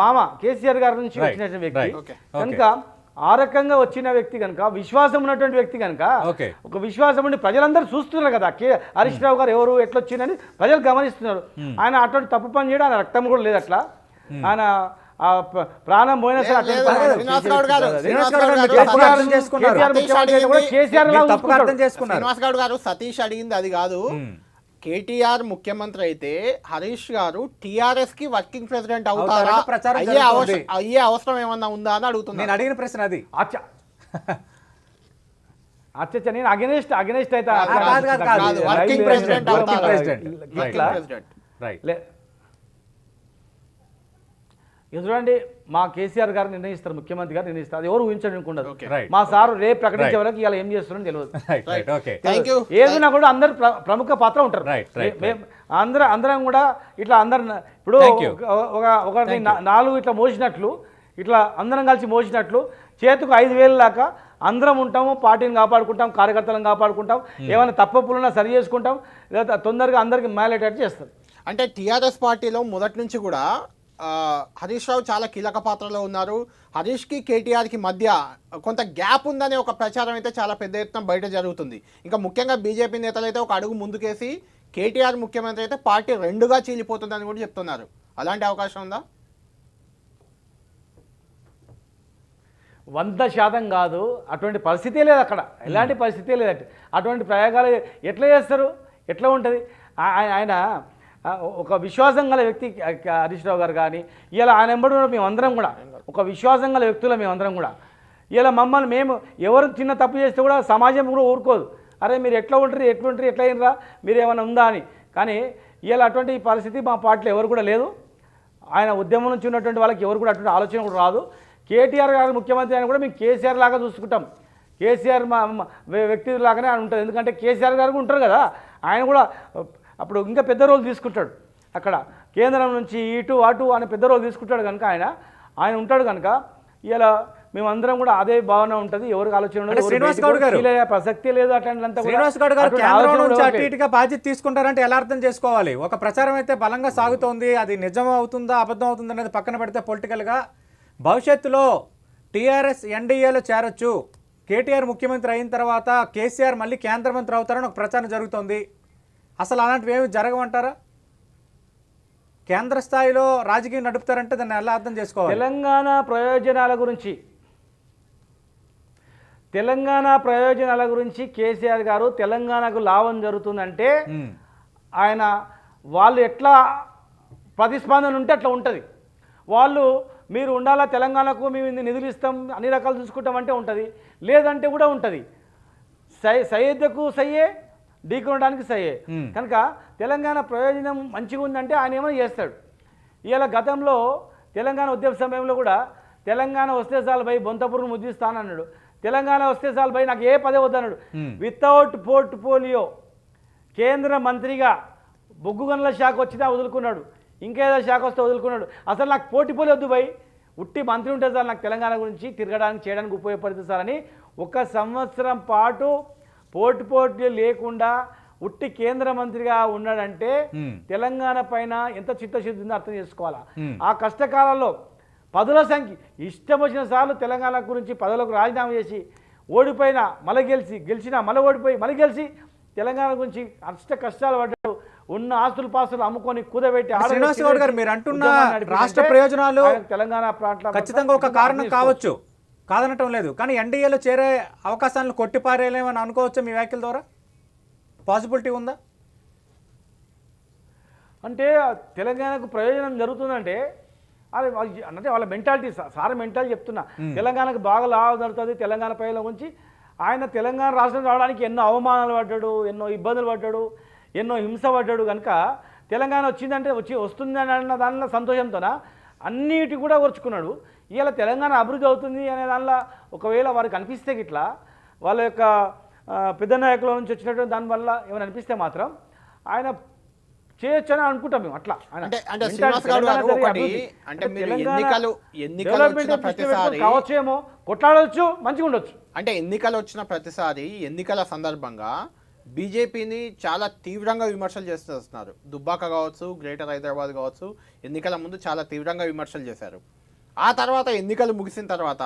మామ కేసీఆర్ గారి నుంచి Right, వచ్చినటువంటి వ్యక్తి right. Okay. కనుక ఆ రకంగా వచ్చిన వ్యక్తి కనుక విశ్వాసం ఉన్నటువంటి వ్యక్తి కనుక Okay. ఒక విశ్వాసం ఉండి ప్రజలందరూ చూస్తున్నారు కదా హరీష్ రావు గారు ఎవరు ఎట్లొచ్చిందని ప్రజలు గమనిస్తున్నారు. ఆయన అటువంటి తప్పు పని చేయడం ఆయన రక్తం కూడా లేదు అట్లా. ఆయన ఆ ప్రాణం పోయినా సరే అటువంటి లేదు, పని శ్రీనివాస్ గౌడ్ గారు, చేసేది. శ్రీనివాస్ గౌడ్ గారు శ్రీనివాస్ తప్పుగా గౌడ్ అర్థం చేసుకున్నారు. కేసీఆర్ ముఖ్యమంత్రి అయితే కూడా కేసీఆర్ మీరు లాగా తప్పుగా అర్థం చూసుకుంటాడు. చేసుకున్నారు. శ్రీనివాస్ గౌడ్ గారు సతీష్ అడిగింది అది కాదు. కేటీఆర్ ముఖ్యమంత్రి అయితే హరీష్ గారు టిఆర్ఎస్ కి వర్కింగ్ ప్రెసిడెంట్ అవుతారా, అవుతారని ప్రచారం అయ్యే అవసరం ఏమన్నా ఉందా అని అడుగుతున్నా. నేను అడిగిన ప్రశ్న అది. అచ్చా అచ్చా నేను అగెనిస్ట్ అయితే కాదు, వర్కింగ్ ప్రెసిడెంట్ వర్కింగ్ అవుతారా? ప్రెసిడెంట్. ఇట్లా ప్రెసిడెంట్. రైట్. చూడండి మా కేసీఆర్ గారు నిర్ణయిస్తారు, ముఖ్యమంత్రి గారు నిర్ణయిస్తారు. అది ఎవరు ఊహించడానికి ఉండదు. Right. మా సారు రేపు ప్రకటించే Right. వరకు ఇలా ఏం చేస్తున్నారో తెలియదు. Right right okay. Thank you. ఏదైనా కూడా అందరు ప్రముఖ పాత్ర ఉంటారు. Right, right, అందరం కూడా ఇట్లా అందరు ఇప్పుడు Thank you. ఒకరిని నాలుగు ఇట్లా మోసినట్లు ఇట్లా అందరం కలిసి మోసినట్లు చేతికి 5,000 దాకా అందరం ఉంటాము, పార్టీని కాపాడుకుంటాం, కార్యకర్తలను కాపాడుకుంటాం, ఏమైనా తప్పులున్నా సరి చేసుకుంటాం, లేదా తొందరగా అందరికి మేలేటట్టు చేస్తాం. అంటే టిఆర్ఎస్ పార్టీలో మొదటి నుంచి కూడా హరీష్ రావు చాలా కీలక పాత్రలో ఉన్నారు. హరీష్కి కేటీఆర్కి మధ్య కొంత గ్యాప్ ఉందనే ఒక ప్రచారం అయితే చాలా పెద్ద ఎత్తున బయట జరుగుతుంది. ఇంకా ముఖ్యంగా బీజేపీ నేతలు అయితే ఒక అడుగు ముందుకేసి కేటీఆర్ ముఖ్యమంత్రి అయితే పార్టీ రెండుగా చీలిపోతుందని కూడా చెప్తున్నారు. అలాంటి అవకాశం ఉందా? 100% కాదు, అటువంటి పరిస్థితే లేదు అక్కడ, ఎలాంటి పరిస్థితే లేదట. అటువంటి ప్రయోగాలు ఎట్లా చేస్తారు, ఎట్లా ఉంటుంది? ఆయన ఒక విశ్వాసం గల వ్యక్తి హరీష్ రావు గారు కానీ ఇలా ఆయన వెంబడి మేమందరం కూడా ఒక విశ్వాసం గల వ్యక్తులు మేమందరం కూడా ఇలా మమ్మల్ని మేము ఎవరు చిన్న తప్పు చేస్తే కూడా సమాజం కూడా ఊరుకోదు. అరే మీరు ఎట్లా ఉంటారు, ఎట్లా అయినరా, మీరు ఏమైనా ఉందా అని. కానీ ఇలా అటువంటి పరిస్థితి మా పార్టీలో ఎవరు కూడా లేదు. ఆయన ఉద్యమం నుంచి ఉన్నటువంటి వాళ్ళకి ఎవరు కూడా అటువంటి ఆలోచన కూడా రాదు. కేటీఆర్ గారు ముఖ్యమంత్రి అని కూడా మేము కేసీఆర్ లాగా చూసుకుంటాం. కేసీఆర్ మా వ్యక్తి లాగానే ఆయన ఉంటుంది. ఎందుకంటే కేసీఆర్ గారు ఉంటారు కదా, ఆయన కూడా అప్పుడు ఇంకా పెద్ద రోల్ తీసుకుంటాడు. అక్కడ కేంద్రం నుంచి ఇటు అటు అని పెద్ద రోల్ తీసుకుంటాడు కనుక ఆయన ఉంటాడు కనుక ఇలా మేమందరం కూడా అదే భావన ఉంటుంది. ఎవరికి ఆలోచన ఉండదు. శ్రీనివాస్ గౌడ్ గారు ప్రసక్తి లేదు. అట్లాంటి శ్రీనివాస్ గౌడ్ గారు కేంద్రం నుంచి అటు ఇటుగా బాధ్యత తీసుకుంటారంటే ఎలా అర్థం చేసుకోవాలి? ఒక ప్రచారం అయితే బలంగా సాగుతోంది, అది నిజం అవుతుందా అబద్ధం అవుతుందా అనేది పక్కన పెడితే పొలిటికల్గా భవిష్యత్తులో టీఆర్ఎస్ ఎన్డీఏలో చేరొచ్చు, కేటీఆర్ ముఖ్యమంత్రి అయిన తర్వాత కేసీఆర్ మళ్ళీ కేంద్ర మంత్రి అవుతారని ఒక ప్రచారం జరుగుతోంది. అసలు అలాంటివి ఏమి జరగమంటారా? కేంద్ర స్థాయిలో రాజకీయం నడుపుతారంటే దాన్ని ఎలా అర్థం చేసుకోవాలి? తెలంగాణ ప్రయోజనాల గురించి కేసీఆర్ గారు తెలంగాణకు లాభం జరుగుతుందంటే ఆయన వాళ్ళు ఎట్లా ప్రతిస్పందన ఉంటే అట్లా ఉంటుంది. వాళ్ళు మీరు ఉండాలా, తెలంగాణకు మేము నిధులు ఇస్తాం, అన్ని రకాలు చూసుకుంటామంటే ఉంటుంది, లేదంటే కూడా ఉంటుంది. సయ్యద్కు సయ్యే, ఢీకొనడానికి సయ్యే. కనుక తెలంగాణ ప్రయోజనం మంచిగా ఉందంటే ఆయన ఏమైనా చేస్తాడు. ఇలా గతంలో తెలంగాణ ఉద్యమ సమయంలో కూడా తెలంగాణ వస్తే చాలు భయ్ బొంతపురును ముద్దిస్తానన్నాడు. తెలంగాణ వస్తే చాలు భయ్ నాకు ఏ పదే వద్దన్నాడు. వితౌట్ పోర్ట్ఫోలియో కేంద్ర మంత్రిగా బొగ్గు గనుల శాఖ వచ్చినా వదులుకున్నాడు, ఇంకేదో శాఖ వస్తే వదులుకున్నాడు. అసలు నాకు పోర్ట్ఫోలియో వద్దు భయ్, ఉట్టి మంత్రి ఉంటే సార్ నాకు తెలంగాణ గురించి తిరగడానికి చేయడానికి ఉపయోగపడుతుంది సార్ అని 1 సంవత్సరం పాటు పోర్ట్ఫోలియో లేకుండా ఉట్టి కేంద్ర మంత్రిగా ఉన్నాడంటే తెలంగాణ పైన ఎంత చిత్తశుద్ధి ఉందో అర్థం చేసుకోవాలా. ఆ కష్టకాలంలో పదుల సంఖ్య ఇష్టం వచ్చిన సార్లు తెలంగాణ గురించి పదవులకు రాజీనామా చేసి ఓడిపోయినా మళ్ళీ గెలిచినా మళ్ళీ ఓడిపోయి మళ్ళీ గెలిచి తెలంగాణ గురించి కష్టాలు పడ్డాడు. ఉన్న ఆస్తులు పాస్తులు అమ్ముకొని కుదబెట్టి శ్రీనివాస్ గౌడ్ గారు మీరు అంటున్న రాష్ట్ర ప్రయోజనాలు తెలంగాణ ఖచ్చితంగా ఒక కారణం కావచ్చు, కాదనటం లేదు. కానీ ఎన్డీఏలో చేరే అవకాశాలను కొట్టిపారేలేమని అనుకోవచ్చు మీ వ్యాఖ్యల ద్వారా? పాసిబిలిటీ ఉందా? అంటే తెలంగాణకు ప్రయోజనం జరుగుతుందంటే అది అంటే వాళ్ళ మెంటాలిటీ, సార్ మెంటాలిటీ చెప్తున్నా. తెలంగాణకు బాగా లాభం జరుగుతుంది తెలంగాణ ప్రయోజనం గురించి. ఆయన తెలంగాణ రాష్ట్రం రావడానికి ఎన్నో అవమానాలు పడ్డాడు, ఎన్నో ఇబ్బందులు పడ్డాడు, ఎన్నో హింస పడ్డాడు. కనుక తెలంగాణ వచ్చిందంటే వస్తుందని అన్న దానిలో సంతోషంతోన అన్నిటి కూడా ఓర్చుకున్నాడు. ఇలా తెలంగాణ అభివృద్ధి అవుతుంది అనే దానిలో ఒకవేళ వారికి అనిపిస్తే గిట్లా వాళ్ళ యొక్క పెద్ద నాయకుల నుంచి వచ్చినటువంటి దానివల్ల ఏమైనా అనిపిస్తే మాత్రం ఆయన చేయొచ్చు అని అనుకుంటాం మేము అట్లా ఆయన. అంటే వింటాడు. శ్రీనివాస్ గౌడ్ తెలంగాణ గారు జరిగే ఒకటి అభివృద్ధి. అంటే మీరు తెలంగాణ ఎన్నికలు డెవలప్మెంట్ వచ్చిన దృష్టిలో పెట్టుకొని ప్రతిసారి కావచ్చేమో, కొట్లాడవచ్చు, మంచిగా ఉండొచ్చు. అంటే ఎన్నికలు వచ్చిన ప్రతిసారి ఎన్నికల సందర్భంగా బీజేపీని చాలా తీవ్రంగా విమర్శలు చేస్తూ వస్తున్నారు. దుబ్బాక కావచ్చు, గ్రేటర్ హైదరాబాద్ కావచ్చు, ఎన్నికల ముందు చాలా తీవ్రంగా విమర్శలు చేశారు. ఆ తర్వాత ఎన్నికలు ముగిసిన తర్వాత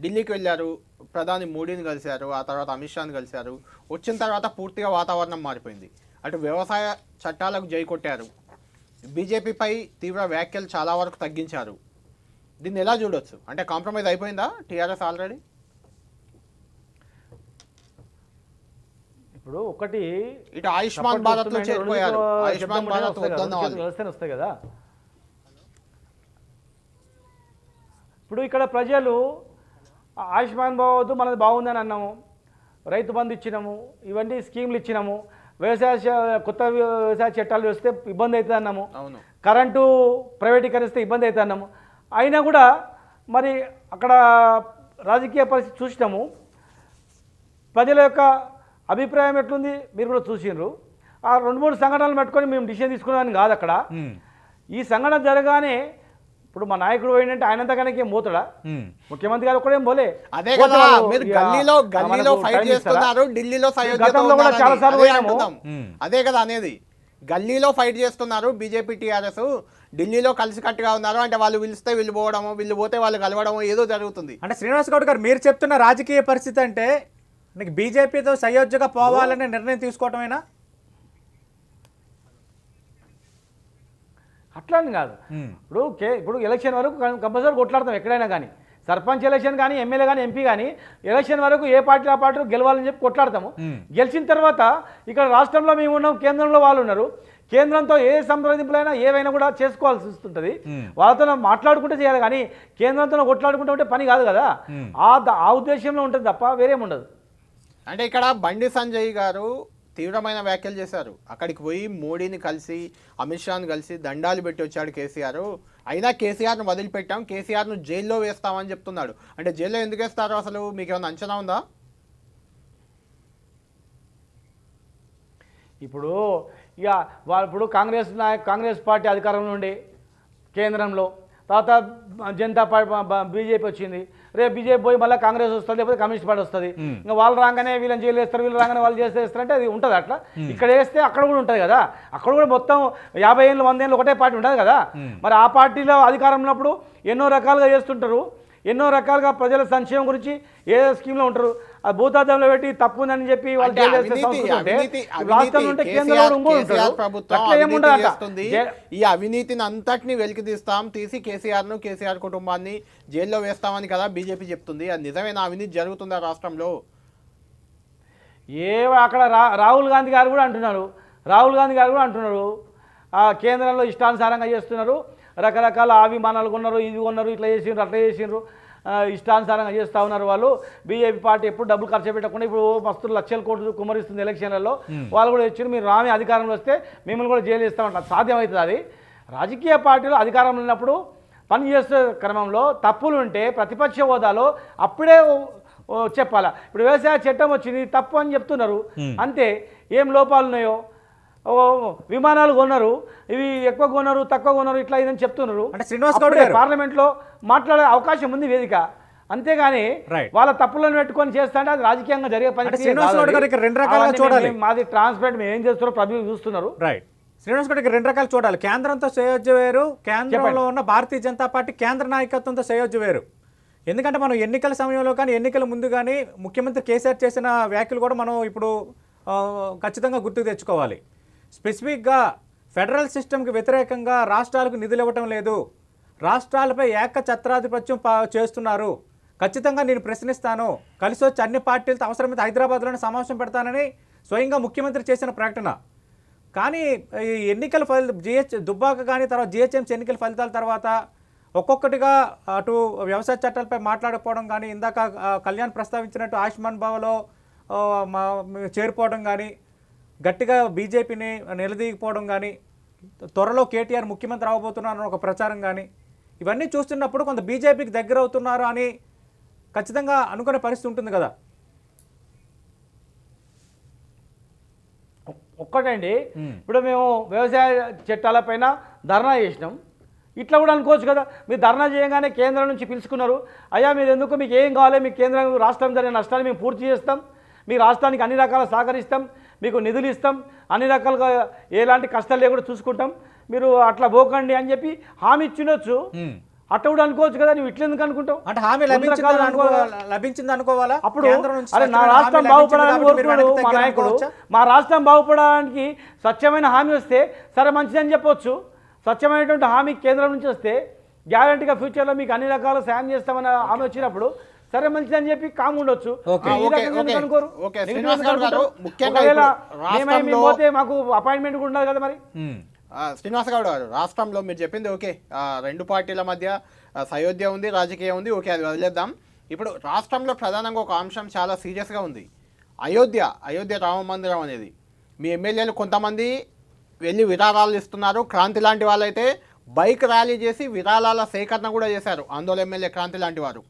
ఢిల్లీకి వెళ్ళారు, ప్రధాని మోడీని కలిశారు, ఆ తర్వాత అమిత్ షాని కలిశారు. వచ్చిన తర్వాత పూర్తిగా వాతావరణం మారిపోయింది. అటు వ్యవసాయ చట్టాలకు జై కొట్టారు, బీజేపీపై తీవ్ర వ్యాఖ్యలు చాలా వరకు తగ్గించారు. దీన్ని ఎలా చూడొచ్చు? అంటే కాంప్రమైజ్ అయిపోయిందా టీఆర్ఎస్ ఆల్రెడీ? ఇప్పుడు ఒకటి ఇటు ఆయుష్మాన్ భారత్ లో చేరిపోయారు, ఆయుష్మాన్ భారత్ వద్దన్న వాళ్ళు. వస్తాయి కదా. ఇప్పుడు ఇక్కడ ప్రజలు ఆయుష్మాన్ బావద్దు మనది బాగుందని అన్నాము, రైతు బంధు ఇచ్చినాము, ఇవన్నీ స్కీమ్లు ఇచ్చినాము, కొత్త వ్యవసాయ చట్టాలు వస్తే ఇబ్బంది అవుతుంది అన్నాము, అవును, కరెంటు ప్రైవేటీకరిస్తే ఇబ్బంది అవుతుంది అన్నాము. అయినా కూడా మరి అక్కడ రాజకీయ పరిస్థితి చూసినాము. ప్రజల యొక్క అభిప్రాయం ఎట్లుంది మీరు కూడా చూసిండ్రు. ఆ 2-3 సంఘటనలు పెట్టుకొని మేము డిసిషన్ తీసుకున్నామని కాదు అక్కడ. ఈ సంఘటన జరగానే ఇప్పుడు మా నాయకుడు పోయిందంటే ఆయనంతా కనుక ఏం పోతాడా? ముఖ్యమంత్రి గారు కూడా ఏం పోలే. అదే కదా, మీరు గల్లీలో ఫైట్ చేస్తున్నారు, ఢిల్లీలో గతంలో కూడా చాలా సార్లు పోయినాము. అదే కదా అనేది, గల్లీలో ఫైట్ చేస్తున్నారు బీజేపీ టీఆర్ఎస్, ఢిల్లీలో కలిసికట్టుగా ఉన్నారు. అంటే వాళ్ళు పిలిస్తే వీళ్ళు పోవడము, వీళ్ళు పోతే వాళ్ళు కలవడము ఏదో జరుగుతుంది. అంటే శ్రీనివాస్ గౌడ్ గారు మీరు చెప్తున్న రాజకీయ పరిస్థితి అంటే నీకు బీజేపీతో సయోధ్యగా పోవాలనే నిర్ణయం తీసుకోవటమేనా? అట్లా అని కాదు. ఇప్పుడు ఎలక్షన్ వరకు కంపల్సరీ కొట్లాడతాం ఎక్కడైనా కానీ, సర్పంచ్ ఎలక్షన్ కానీ, ఎమ్మెల్యే కానీ, ఎంపీ కానీ, ఎలక్షన్ వరకు ఏ పార్టీ ఆ పార్టీ గెలవాలని చెప్పి కొట్లాడతాము. గెలిచిన తర్వాత ఇక్కడ రాష్ట్రంలో మేము ఉన్నాం, కేంద్రంలో వాళ్ళు ఉన్నారు. కేంద్రంతో ఏ సంప్రదింపులైనా ఏవైనా కూడా చేసుకోవాల్సి వస్తుంటుంది. వాళ్ళతో మాట్లాడుకుంటే చేయాలి కానీ కేంద్రంతో కొట్లాడుకుంటూ ఉంటే పని కాదు కదా. ఆ ఉద్దేశంలో ఉంటుంది తప్ప వేరేముండదు. అంటే ఇక్కడ బండి సంజయ్ గారు తీవ్రమైన వ్యాఖ్యలు చేశారు. అక్కడికి పోయి మోడీని కలిసి, అమిత్ షాని కలిసి దండాలు పెట్టి వచ్చాడు కేసీఆర్. అయినా కేసీఆర్ను వదిలిపెట్టాం, కేసీఆర్ను జైల్లో వేస్తామని చెప్తున్నాడు. అంటే జైల్లో ఎందుకు వేస్తారు అసలు మీకు ఏమైనా అంచనా ఉందా? ఇప్పుడు ఇక ఇప్పుడు కాంగ్రెస్ పార్టీ అధికారంలో ఉండి కేంద్రంలో, తర్వాత జనతా పార్టీ బీజేపీ వచ్చింది, రేపు బీజేపీ పోయి మళ్ళీ కాంగ్రెస్ వస్తుంది, లేకపోతే కమ్యూనిస్ట్ పార్టీ వస్తుంది. ఇంకా వాళ్ళు రాగానే వీళ్ళని జైలు వేస్తారు, వీళ్ళు రాగానే వాళ్ళు చేస్తారంటే అది ఉంటుంది అట్లా. ఇక్కడ వేస్తే అక్కడ కూడా ఉంటుంది కదా. అక్కడ కూడా మొత్తం 50 ఏళ్ళు 100 ఏళ్ళు ఒకటే పార్టీ ఉంటుంది కదా. మరి ఆ పార్టీలో అధికారంలో ఉన్నప్పుడు ఎన్నో రకాలుగా చేస్తుంటారు, ఎన్నో రకాలుగా ప్రజల సంక్షేమం గురించి ఏ స్కీమ్లో ఉంటారు. ఆ భూతార్థంలో పెట్టి తప్పు ఉందని చెప్పి వాళ్ళు ఈ అవినీతిని అంతటిని వెలికి తీసి కేసీఆర్ కుటుంబాన్ని జైల్లో వేస్తామని కదా బీజేపీ చెప్తుంది. అది నిజమేనా? అవినీతి జరుగుతుందా రాష్ట్రంలో? అక్కడ రాహుల్ గాంధీ గారు కూడా అంటున్నారు, ఆ కేంద్రంలో ఇష్టానుసారంగా చేస్తున్నారు, రకరకాల విమానాలు కొన్నారు, ఇది కొన్నారు, ఇట్లా చేసిండ్రు, అట్లా చేసిండ్రు, ఇష్టానుసారంగా చేస్తూ ఉన్నారు. వాళ్ళు బీజేపీ పార్టీ ఎప్పుడు డబ్బులు ఖర్చు పెట్టకుండా ఇప్పుడు మస్తు లక్షల కోట్లు కుమ్మరిస్తుంది ఎలక్షన్లలో. వాళ్ళు కూడా వచ్చి మీరు రామి అధికారంలో వస్తే మిమ్మల్ని కూడా జైలు ఇస్తామంటారు. సాధ్యమవుతుంది అది. రాజకీయ పార్టీలు అధికారంలో ఉన్నప్పుడు పనిచేసే క్రమంలో తప్పులు ఉంటే ప్రతిపక్ష హోదాలో అప్పుడే చెప్పాలా. ఇప్పుడు వ్యవసాయ చట్టం వచ్చింది తప్పు అని చెప్తున్నారు అంతే. ఏం లోపాలు ఉన్నాయో, విమానాలు కొన్నారు, ఇవి ఎక్కువ కొన్నారు, తక్కువ కొన్నారు, ఇట్లా ఇదని చెప్తున్నారు. అంటే శ్రీనివాస్ గౌడ్ గారు పార్లమెంట్లో మాట్లాడే అవకాశం ఉంది వేదిక, అంతేగాని వాళ్ళ తప్పులను పెట్టుకొని చేస్తా అంటే అది రాజకీయంగా జరిగే పని. శ్రీనివాస్ గౌడ్ గారు ఇక్కడ 2 రకాలుగా చూడాలి. మాది ట్రాన్స్పరెంట్, మేము ఏం చేస్తున్నారో ప్రజలు చూస్తున్నారు. రైట్. శ్రీనివాస్ గౌడ్ ఇక్కడ 2 రకాలు చూడాలి. కేంద్రంతో సయోధ్య వేరు, కేంద్రంలో ఉన్న భారతీయ జనతా పార్టీ కేంద్ర నాయకత్వంతో సయోధ్య వేరు. ఎందుకంటే మనం ఎన్నికల సమయంలో కానీ ఎన్నికల ముందు కానీ ముఖ్యమంత్రి కేసీఆర్ చేసిన వ్యాఖ్యలు కూడా మనం ఇప్పుడు ఖచ్చితంగా గుర్తుకు తెచ్చుకోవాలి. స్పెసిఫిక్గా ఫెడరల్ సిస్టమ్కి వ్యతిరేకంగా రాష్ట్రాలకు నిధులు ఇవ్వటం లేదు, రాష్ట్రాలపై ఏకఛత్రాధిపత్యం చేస్తున్నారు, ఖచ్చితంగా నేను ప్రశ్నిస్తాను, కలిసి వచ్చి అన్ని పార్టీలతో అవసరమైతే హైదరాబాద్లోనే సమావేశం పెడతానని స్వయంగా ముఖ్యమంత్రి చేసిన ప్రకటన. కానీ ఈ ఎన్నికల దుబ్బాక కానీ తర్వాత జిహెచ్ఎంసీ ఎన్నికల ఫలితాల తర్వాత ఒక్కొక్కటిగా అటు వ్యవసాయ చట్టాలపై మాట్లాడకపోవడం కానీ, ఇందాక కళ్యాణ్ ప్రస్తావించినట్టు ఆయుష్మాన్ భావలో చేరిపోవడం కానీ, గట్టిగా బీజేపీని నిలదీయకపోవడం కానీ, త్వరలో కేటీఆర్ ముఖ్యమంత్రి అవ్వబోతున్నారని ఒక ప్రచారం కానీ, ఇవన్నీ చూస్తున్నప్పుడు కొంత బీజేపీకి దగ్గర అవుతున్నారు అని ఖచ్చితంగా అనుకునే పరిస్థితి ఉంటుంది కదా. ఒక్కటండి, ఇప్పుడు మేము వ్యవసాయ చట్టాలపైన ధర్నా చేసినాం. ఇట్లా కూడా అనుకోవచ్చు కదా, మీరు ధర్నా చేయగానే కేంద్రం నుంచి పిలుచుకున్నారు, అయ్యా మీరు ఎందుకు, మీకు ఏం కావాలి, మీకు కేంద్రం రాష్ట్రం జరిగిన నష్టాన్ని మేము పూర్తి చేస్తాం, మీ రాష్ట్రానికి అన్ని రకాల సహకరిస్తాం, మీకు నిధులు ఇస్తాం, అన్ని రకాలుగా ఎలాంటి కష్టాలు లేకుండా చూసుకుంటాం, మీరు అట్లా పోకండి అని చెప్పి హామీ ఇచ్చిండొచ్చు. అట్లా కూడా అనుకోవచ్చు కదా, నువ్వు ఇట్లా ఎందుకు అనుకుంటావు? అంటే హామీ లభించింది అనుకోవాలా? అప్పుడు అరే నా రాష్ట్రం బాగుపడాలని కోరుకున్నాడు మా నాయకుడు, మా రాష్ట్రం బాగుపడడానికి స్వచ్ఛమైన హామీ వస్తే సరే మంచిదని చెప్పొచ్చు. స్వచ్ఛమైనటువంటి హామీ కేంద్రం నుంచి వస్తే గ్యారంటీగా ఫ్యూచర్లో మీకు అన్ని రకాల సాయం చేస్తామని హామీ వచ్చినప్పుడు సరే మంచిదని చెప్పి కామ్ ఉండొచ్చు. పోతే మాకు అపాయింట్మెంట్ కూడా ఉండదు కదా మరి. శ్రీనివాస్ గౌడ్ గారు, రాష్ట్రంలో మీరు చెప్పింది ఓకే, రెండు పార్టీల మధ్య సయోధ్య ఉంది, రాజకీయం ఉంది, ఓకే అది వదిలేద్దాం. ఇప్పుడు రాష్ట్రంలో ప్రధానంగా ఒక అంశం చాలా సీరియస్గా ఉంది, అయోధ్య రామ మందిరం అనేది. మీ ఎమ్మెల్యేలు కొంతమంది వెళ్ళి విరాళాలు ఇస్తున్నారు, క్రాంతి లాంటి వాళ్ళైతే బైక్ ర్యాలీ చేసి విరాళాల సేకరణ కూడా చేశారు, ఆందోళన ఎమ్మెల్యే క్రాంతి లాంటి వారు.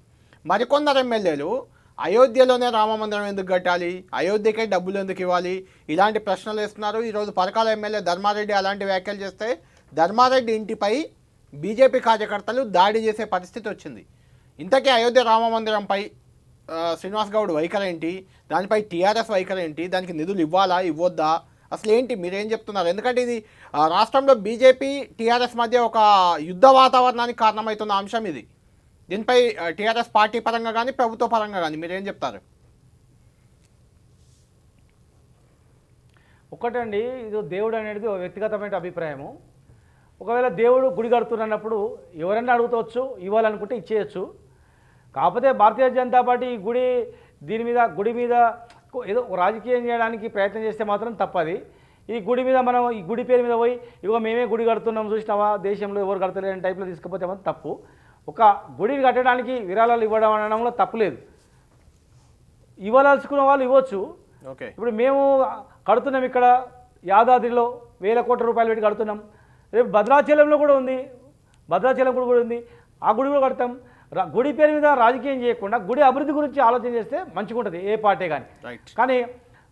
మరికొందరు ఎమ్మెల్యేలు అయోధ్యలోనే రామ మందిరం ఎందుకు కట్టాలి, అయోధ్యకే డబ్బులు ఎందుకు ఇవ్వాలి, ఇలాంటి ప్రశ్నలు వేస్తున్నారు. ఈరోజు పరకాల ఎమ్మెల్యే ధర్మారెడ్డి అలాంటి వ్యాఖ్యలు చేస్తే ధర్మారెడ్డి ఇంటిపై బీజేపీ కార్యకర్తలు దాడి చేసే పరిస్థితి వచ్చింది. ఇంతకీ అయోధ్య రామ మందిరంపై శ్రీనివాస్ గౌడ్ వైఖరి ఏంటి, దానిపై టీఆర్ఎస్ వైఖరి ఏంటి, దానికి నిధులు ఇవ్వాలా ఇవ్వద్దా, అసలు ఏంటి మీరేం చెప్తున్నారు? ఎందుకంటే ఇది రాష్ట్రంలో బీజేపీ టీఆర్ఎస్ మధ్య ఒక యుద్ధ వాతావరణానికి కారణమవుతున్న అంశం ఇది. దీనిపై టీఆర్ఎస్ పార్టీ పరంగా కానీ ప్రభుత్వ పరంగా కానీ మీరేం చెప్తారు? ఒక్కటండి, ఇది దేవుడు అనేది వ్యక్తిగతమైన అభిప్రాయము. ఒకవేళ దేవుడు గుడి కడుతున్నప్పుడు ఎవరైనా అడుగుతవచ్చు, ఇవ్వాలనుకుంటే ఇచ్చేయచ్చు. కాకపోతే భారతీయ జనతా పార్టీ గుడి మీద ఏదో రాజకీయం చేయడానికి ప్రయత్నం చేస్తే మాత్రం తప్పది. ఈ గుడి మీద మనం ఈ గుడి పేరు మీద పోయి ఇగో మేమే గుడి కడుతున్నాం చూసినావా, దేశంలో ఎవరు కడతలేని టైప్లో తీసుకుపోతే మాత్రం తప్పు. ఒక గుడిని కట్టడానికి విరాళాలు ఇవ్వడం అనడంలో తప్పులేదు, ఇవ్వాల్సుకున్న వాళ్ళు ఇవ్వచ్చు. ఓకే, ఇప్పుడు మేము కడుతున్నాం, ఇక్కడ యాదాద్రిలో 1000 కోట్ల రూపాయలు పెట్టి కడుతున్నాం. రేపు భద్రాచలంలో కూడా ఉంది, ఆ గుడి కూడా కడతాం. గుడి పేరు మీద రాజకీయం చేయకుండా గుడి అభివృద్ధి గురించి ఆలోచన చేస్తే మంచిగా ఉంటుంది ఏ పార్టీ కానీ. కానీ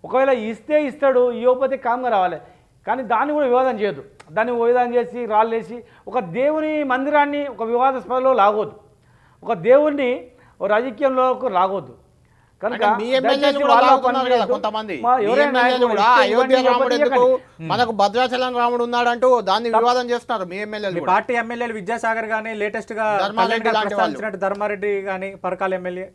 ఒకవేళ ఇస్తే ఇస్తాడు, ఇవ్వకపోతే కామ్గా రావాలి. కానీ దాన్ని కూడా వివాదం చేయొద్దు, దాన్ని వివాదం చేసి రాళ్ళేసి ఒక దేవుని మందిరాన్ని ఒక వివాదాస్పదలో లాగొద్దు, ఒక దేవుణ్ణి రాజకీయంలోకి లాగొద్దు. కనుక మనకు భద్రాచలం రాముడు ఉన్నాడంటూ దాన్ని వివాదం చేస్తున్నారు మీ ఎమ్మెల్యేలు. పార్టీ ఎమ్మెల్యేలు విద్యాసాగర్ గానీ, లేటెస్ట్ గా ధర్మారెడ్డి గానీ, పరకాల ఎమ్మెల్యే.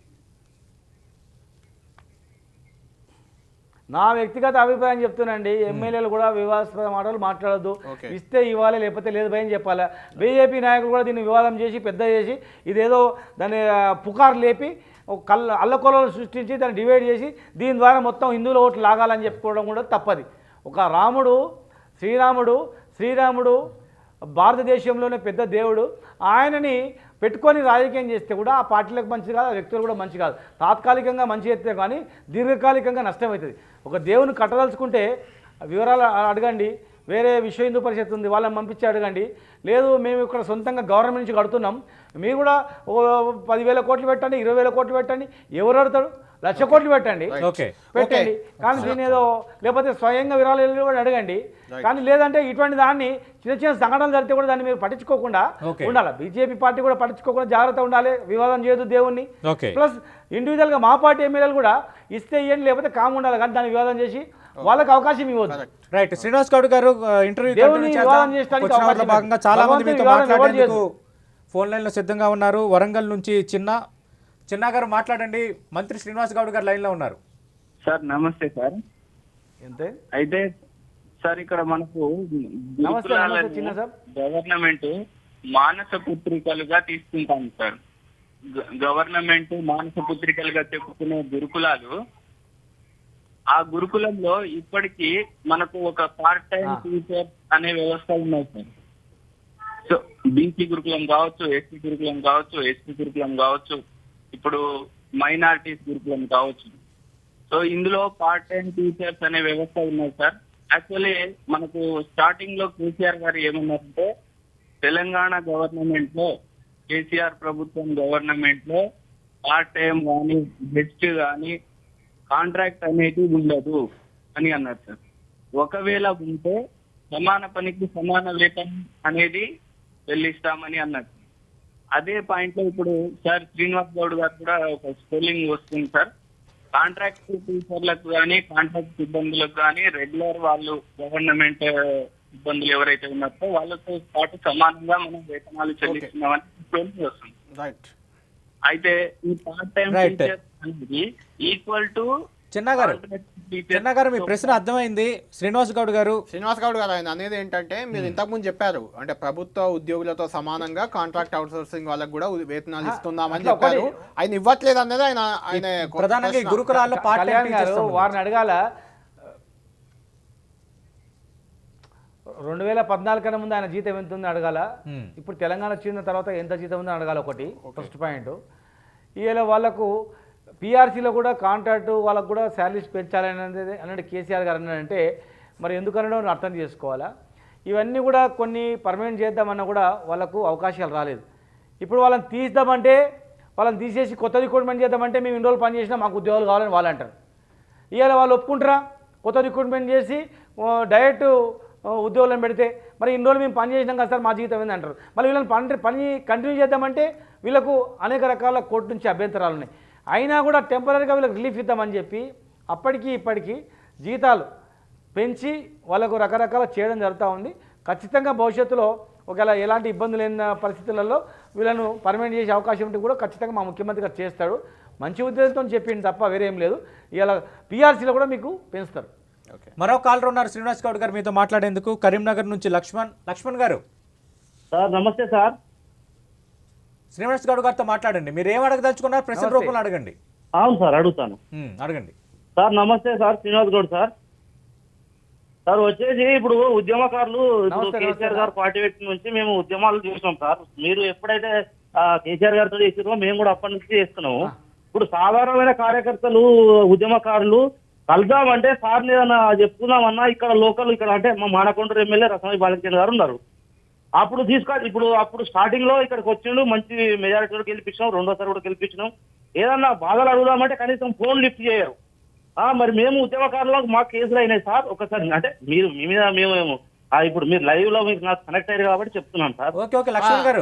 నా వ్యక్తిగత అభిప్రాయం చెప్తున్నానండి, ఎమ్మెల్యేలు కూడా వివాదాస్పద మాటలు మాట్లాడద్దు, ఇస్తే ఇవ్వాలి లేకపోతే లేదు భయం చెప్పాలి. బీజేపీ నాయకులు కూడా దీన్ని వివాదం చేసి పెద్ద చేసి ఇదేదో దాన్ని పుకారు లేపి అల్లకొల్లలు సృష్టించి దాన్ని డివైడ్ చేసి దీని ద్వారా మొత్తం హిందువుల ఓట్లు లాగాలని చెప్పుకోవడం కూడా తప్పది. ఒక శ్రీరాముడు భారతదేశంలోనే పెద్ద దేవుడు, ఆయనని పెట్టుకొని రాజకీయం చేస్తే కూడా ఆ పార్టీలకు మంచిది కాదు, ఆ వ్యక్తులు కూడా మంచి కాదు. తాత్కాలికంగా మంచి చేస్తే కానీ దీర్ఘకాలికంగా నష్టం అవుతుంది. ఒక దేవుని కట్టదలుచుకుంటే వివరాలు అడగండి, వేరే విశ్వ హిందూ పరిషత్ ఉంది వాళ్ళని పంపించి అడగండి. లేదు మేము ఇక్కడ సొంతంగా గవర్నమెంట్ నుంచి కడుతున్నాం, మీరు కూడా 10,000 కోట్లు పెట్టండి, 20,000 కోట్లు పెట్టండి, ఎవరు అడుగుతాడు, 1,00,000 కోట్లు పెట్టండి, పెట్టండి. కానీ దీని ఏదో లేకపోతే స్వయంగా విరాళాలు కూడా అడగండి. కానీ లేదంటే ఇటువంటి దాన్ని చిన్న సంఘటనలు జరిగితే కూడా దాన్ని మీరు పట్టించుకోకుండా ఉండాలి. బీజేపీ పార్టీ కూడా పట్టించుకోకుండా జాగ్రత్త ఉండాలి, వివాదం చేయదు దేవుణ్ణి. ప్లస్ ఇండివిజువల్గా మా పార్టీ ఎమ్మెల్యేలు కూడా ఇస్తే ఇవ్వండి లేకపోతే కామ్ ఉండాలి, కానీ దాన్ని వివాదం చేసి వాళ్ళకి అవకాశం ఇవ్వద్దు. రైట్, శ్రీనివాస్ గౌడ్ గారు ఇంటర్వ్యూ భాగంగా చాలా మంది మీతో మాట్లాడేందుకు ఫోన్ లైన్లో సిద్ధంగా ఉన్నారు. వరంగల్ నుంచి చిన్న గారు మాట్లాడండి. మంత్రి శ్రీనివాస్ గౌడ్ గారు లైన్లో ఉన్నారు. సార్ నమస్తే సార్. అయితే సార్ ఇక్కడ మనకు గవర్నమెంట్ మానస పుత్రికలుగా తీసుకుంటాం సార్. గవర్నమెంట్ మానస పుత్రికలుగా చెప్పుకునే గురుకులాలు, ఆ గురుకులంలో ఇప్పటికీ మనకు ఒక పార్ట్ టైం టీచర్ అనే వ్యవస్థ ఉన్నాయి సార్. సో బీసీ గురుకులం కావచ్చు, ఎస్సీ గురుకులం కావచ్చు, ఎస్టీ గురుకులం కావచ్చు, ఇప్పుడు మైనారిటీస్ గురుకులం కావచ్చు. సో ఇందులో పార్ట్ టైం టీచర్స్ అనే వ్యవస్థ ఉన్నాయి సార్. యాక్చువల్లీ మనకు స్టార్టింగ్ లో కేసీఆర్ గారు ఏమన్నారంటే, తెలంగాణ గవర్నమెంట్ లో, కేసీఆర్ ప్రభుత్వం గవర్నమెంట్ లో పార్ట్ టైం కానీ, గెస్ట్ కానీ కాంట్రాక్ట్ అనేది ఉండదు అని అన్నారు సార్. ఒకవేళ ఉంటే సమాన పనికి సమాన వేతనం అనేది చెల్లిస్తామని అన్నట్టు. అదే పాయింట్ లో ఇప్పుడు సార్ శ్రీనివాస్ గౌడ్ గారు కూడా ఒక స్పెల్లింగ్ వస్తుంది సార్. కాంట్రాక్ట్ టీచర్లకు కానీ కాంట్రాక్ట్ సిబ్బందులకు కానీ రెగ్యులర్ వాళ్ళు గవర్నమెంట్ ఇబ్బందులు ఎవరైతే ఉన్నారో వాళ్ళతో పాటు సమానంగా మనం వేతనాలు చెల్లిస్తున్నామని స్పెల్లింగ్ వస్తుంది. రైట్. అయితే ఈ పార్ట్ టైం Right. టీచర్ అనేది ఈక్వల్ టు చిన్న గారు మీ ప్రశ్న అర్థమైంది. శ్రీనివాస్ గౌడ్ గారు ఆయన అనేది ఏంటంటే మీరు ఇంతకుముందు చెప్పారు, అంటే ప్రభుత్వ ఉద్యోగులతో సమానంగా కాంట్రాక్ట్ అవుట్సోర్సింగ్ వాళ్ళకి కూడా వేతనాలు ఇస్తున్నామని చెప్పారు. ఆయన ఇవ్వట్లేదు అనేది ఆయన ప్రధానంగా ఈ గురుకులాల్లో పార్ట్ టైం కళ్యాణ్ గారు టీచర్స్ వారిని అడగాల. 2014 కన్నా ముందు ఆయన జీతం ఎంత ఉందో అడగాల. ఇప్పుడు తెలంగాణ వచ్చిన తర్వాత ఎంత జీతం ఉందో అడగాలి. ఒకటి ఫస్ట్ పాయింట్. ఇలా వాళ్ళకు పిఆర్సీలో కూడా కాంట్రాక్టు వాళ్ళకు కూడా శాలరీస్ పెంచాలని అన్నట్టు కేసీఆర్ గారు అన్నాడంటే మరి ఎందుకనో అర్థం చేసుకోవాలా. ఇవన్నీ కూడా కొన్ని పర్మనెంట్ చేద్దామన్నా కూడా వాళ్ళకు అవకాశాలు రాలేదు. ఇప్పుడు వాళ్ళని తీద్దామంటే వాళ్ళని తీసేసి కొత్త రిక్రూట్మెంట్ చేద్దామంటే మేము ఇన్ని రోజులు పని చేసినా మాకు ఉద్యోగాలు కావాలని వాళ్ళు అంటారు. ఇవాళ వాళ్ళు ఒప్పుకుంటారా? కొత్త రిక్రూట్మెంట్ చేసి డైరెక్ట్ ఉద్యోగులను పెడితే మరి ఇన్ని రోజులు మేము పని చేసినాం కదా సార్ మా జీవితం ఏంది అంటారు. మళ్ళీ వీళ్ళని పని కంటిన్యూ చేద్దామంటే వీళ్ళకు అనేక రకాల కోర్టు నుంచి అభ్యంతరాలు ఉన్నాయి. అయినా కూడా టెంపరీగా వీళ్ళకి రిలీఫ్ ఇద్దామని చెప్పి అప్పటికి ఇప్పటికీ జీతాలు పెంచి వాళ్ళకు రకరకాల చేయడం జరుగుతూ ఉంది. ఖచ్చితంగా భవిష్యత్తులో ఒకవేళ ఎలాంటి ఇబ్బందులు లేని పరిస్థితులలో వీళ్ళను పర్మనెంట్ చేసే అవకాశం ఉంటే కూడా ఖచ్చితంగా మా ముఖ్యమంత్రి గారు చేస్తాడు. మంచి ఉద్దేశంతో చెప్పింది తప్ప వేరేం లేదు. ఇలా పిఆర్సీలో కూడా మీకు పెంచుతారు. మరో కాలర్ ఉన్నారు శ్రీనివాస్ గౌడ్ గారు మీతో మాట్లాడేందుకు. కరీంనగర్ నుంచి లక్ష్మణ్ గారు. సార్ నమస్తే సార్. శ్రీనివాస్ గౌడ్ గారితో మాట్లాడండి. మీరు ఏం అడగదలుచుకున్నారు? ప్రశ్న రూపంలో అడగండి. అవును సార్ అడుగుతాను. అడగండి సార్. నమస్తే sir, Srinivas Goud sir. Sir వచ్చేసి ఇప్పుడు ఉద్యమకారులు ఇప్పుడు కేసీఆర్ గారు పార్టీ వ్యక్తి నుంచి మేము ఉద్యమాలు చేసినాం సార్. మీరు ఎప్పుడైతే కేసీఆర్ గారితో చేసిరో మేము కూడా అప్పటి నుంచి చేస్తున్నాము. ఇప్పుడు సాధారణమైన కార్యకర్తలు ఉద్యమకారులు కలుద్దామంటే సార్ ఏదన్నా చెప్పుకుందామన్నా ఇక్కడ లోకల్ ఇక్కడ అంటే మా మానకొండూరు ఎమ్మెల్యే రసమయ్య బాలకిషన్ గారు ఉన్నారు. అప్పుడు అప్పుడు స్టార్టింగ్ లో ఇక్కడికి వచ్చిండు, మంచి మెజారిటీలో గెలిపించినాం, రెండోసారి కూడా గెలిపించినాం. ఏదన్నా బాధలు అడుగుదామంటే కనీసం ఫోన్ లిఫ్ట్ చేయరు. మరి మేము ఉద్యమకారులకు మాకు కేసులు అయినాయి సార్. ఒకసారి అంటే మీరు మీ మీద మేము ఇప్పుడు మీరు లైవ్ లో మీకు నాకు కనెక్ట్ అయ్యారు కాబట్టి చెప్తున్నాను సార్. ఓకే లక్ష్మణ్ గారు,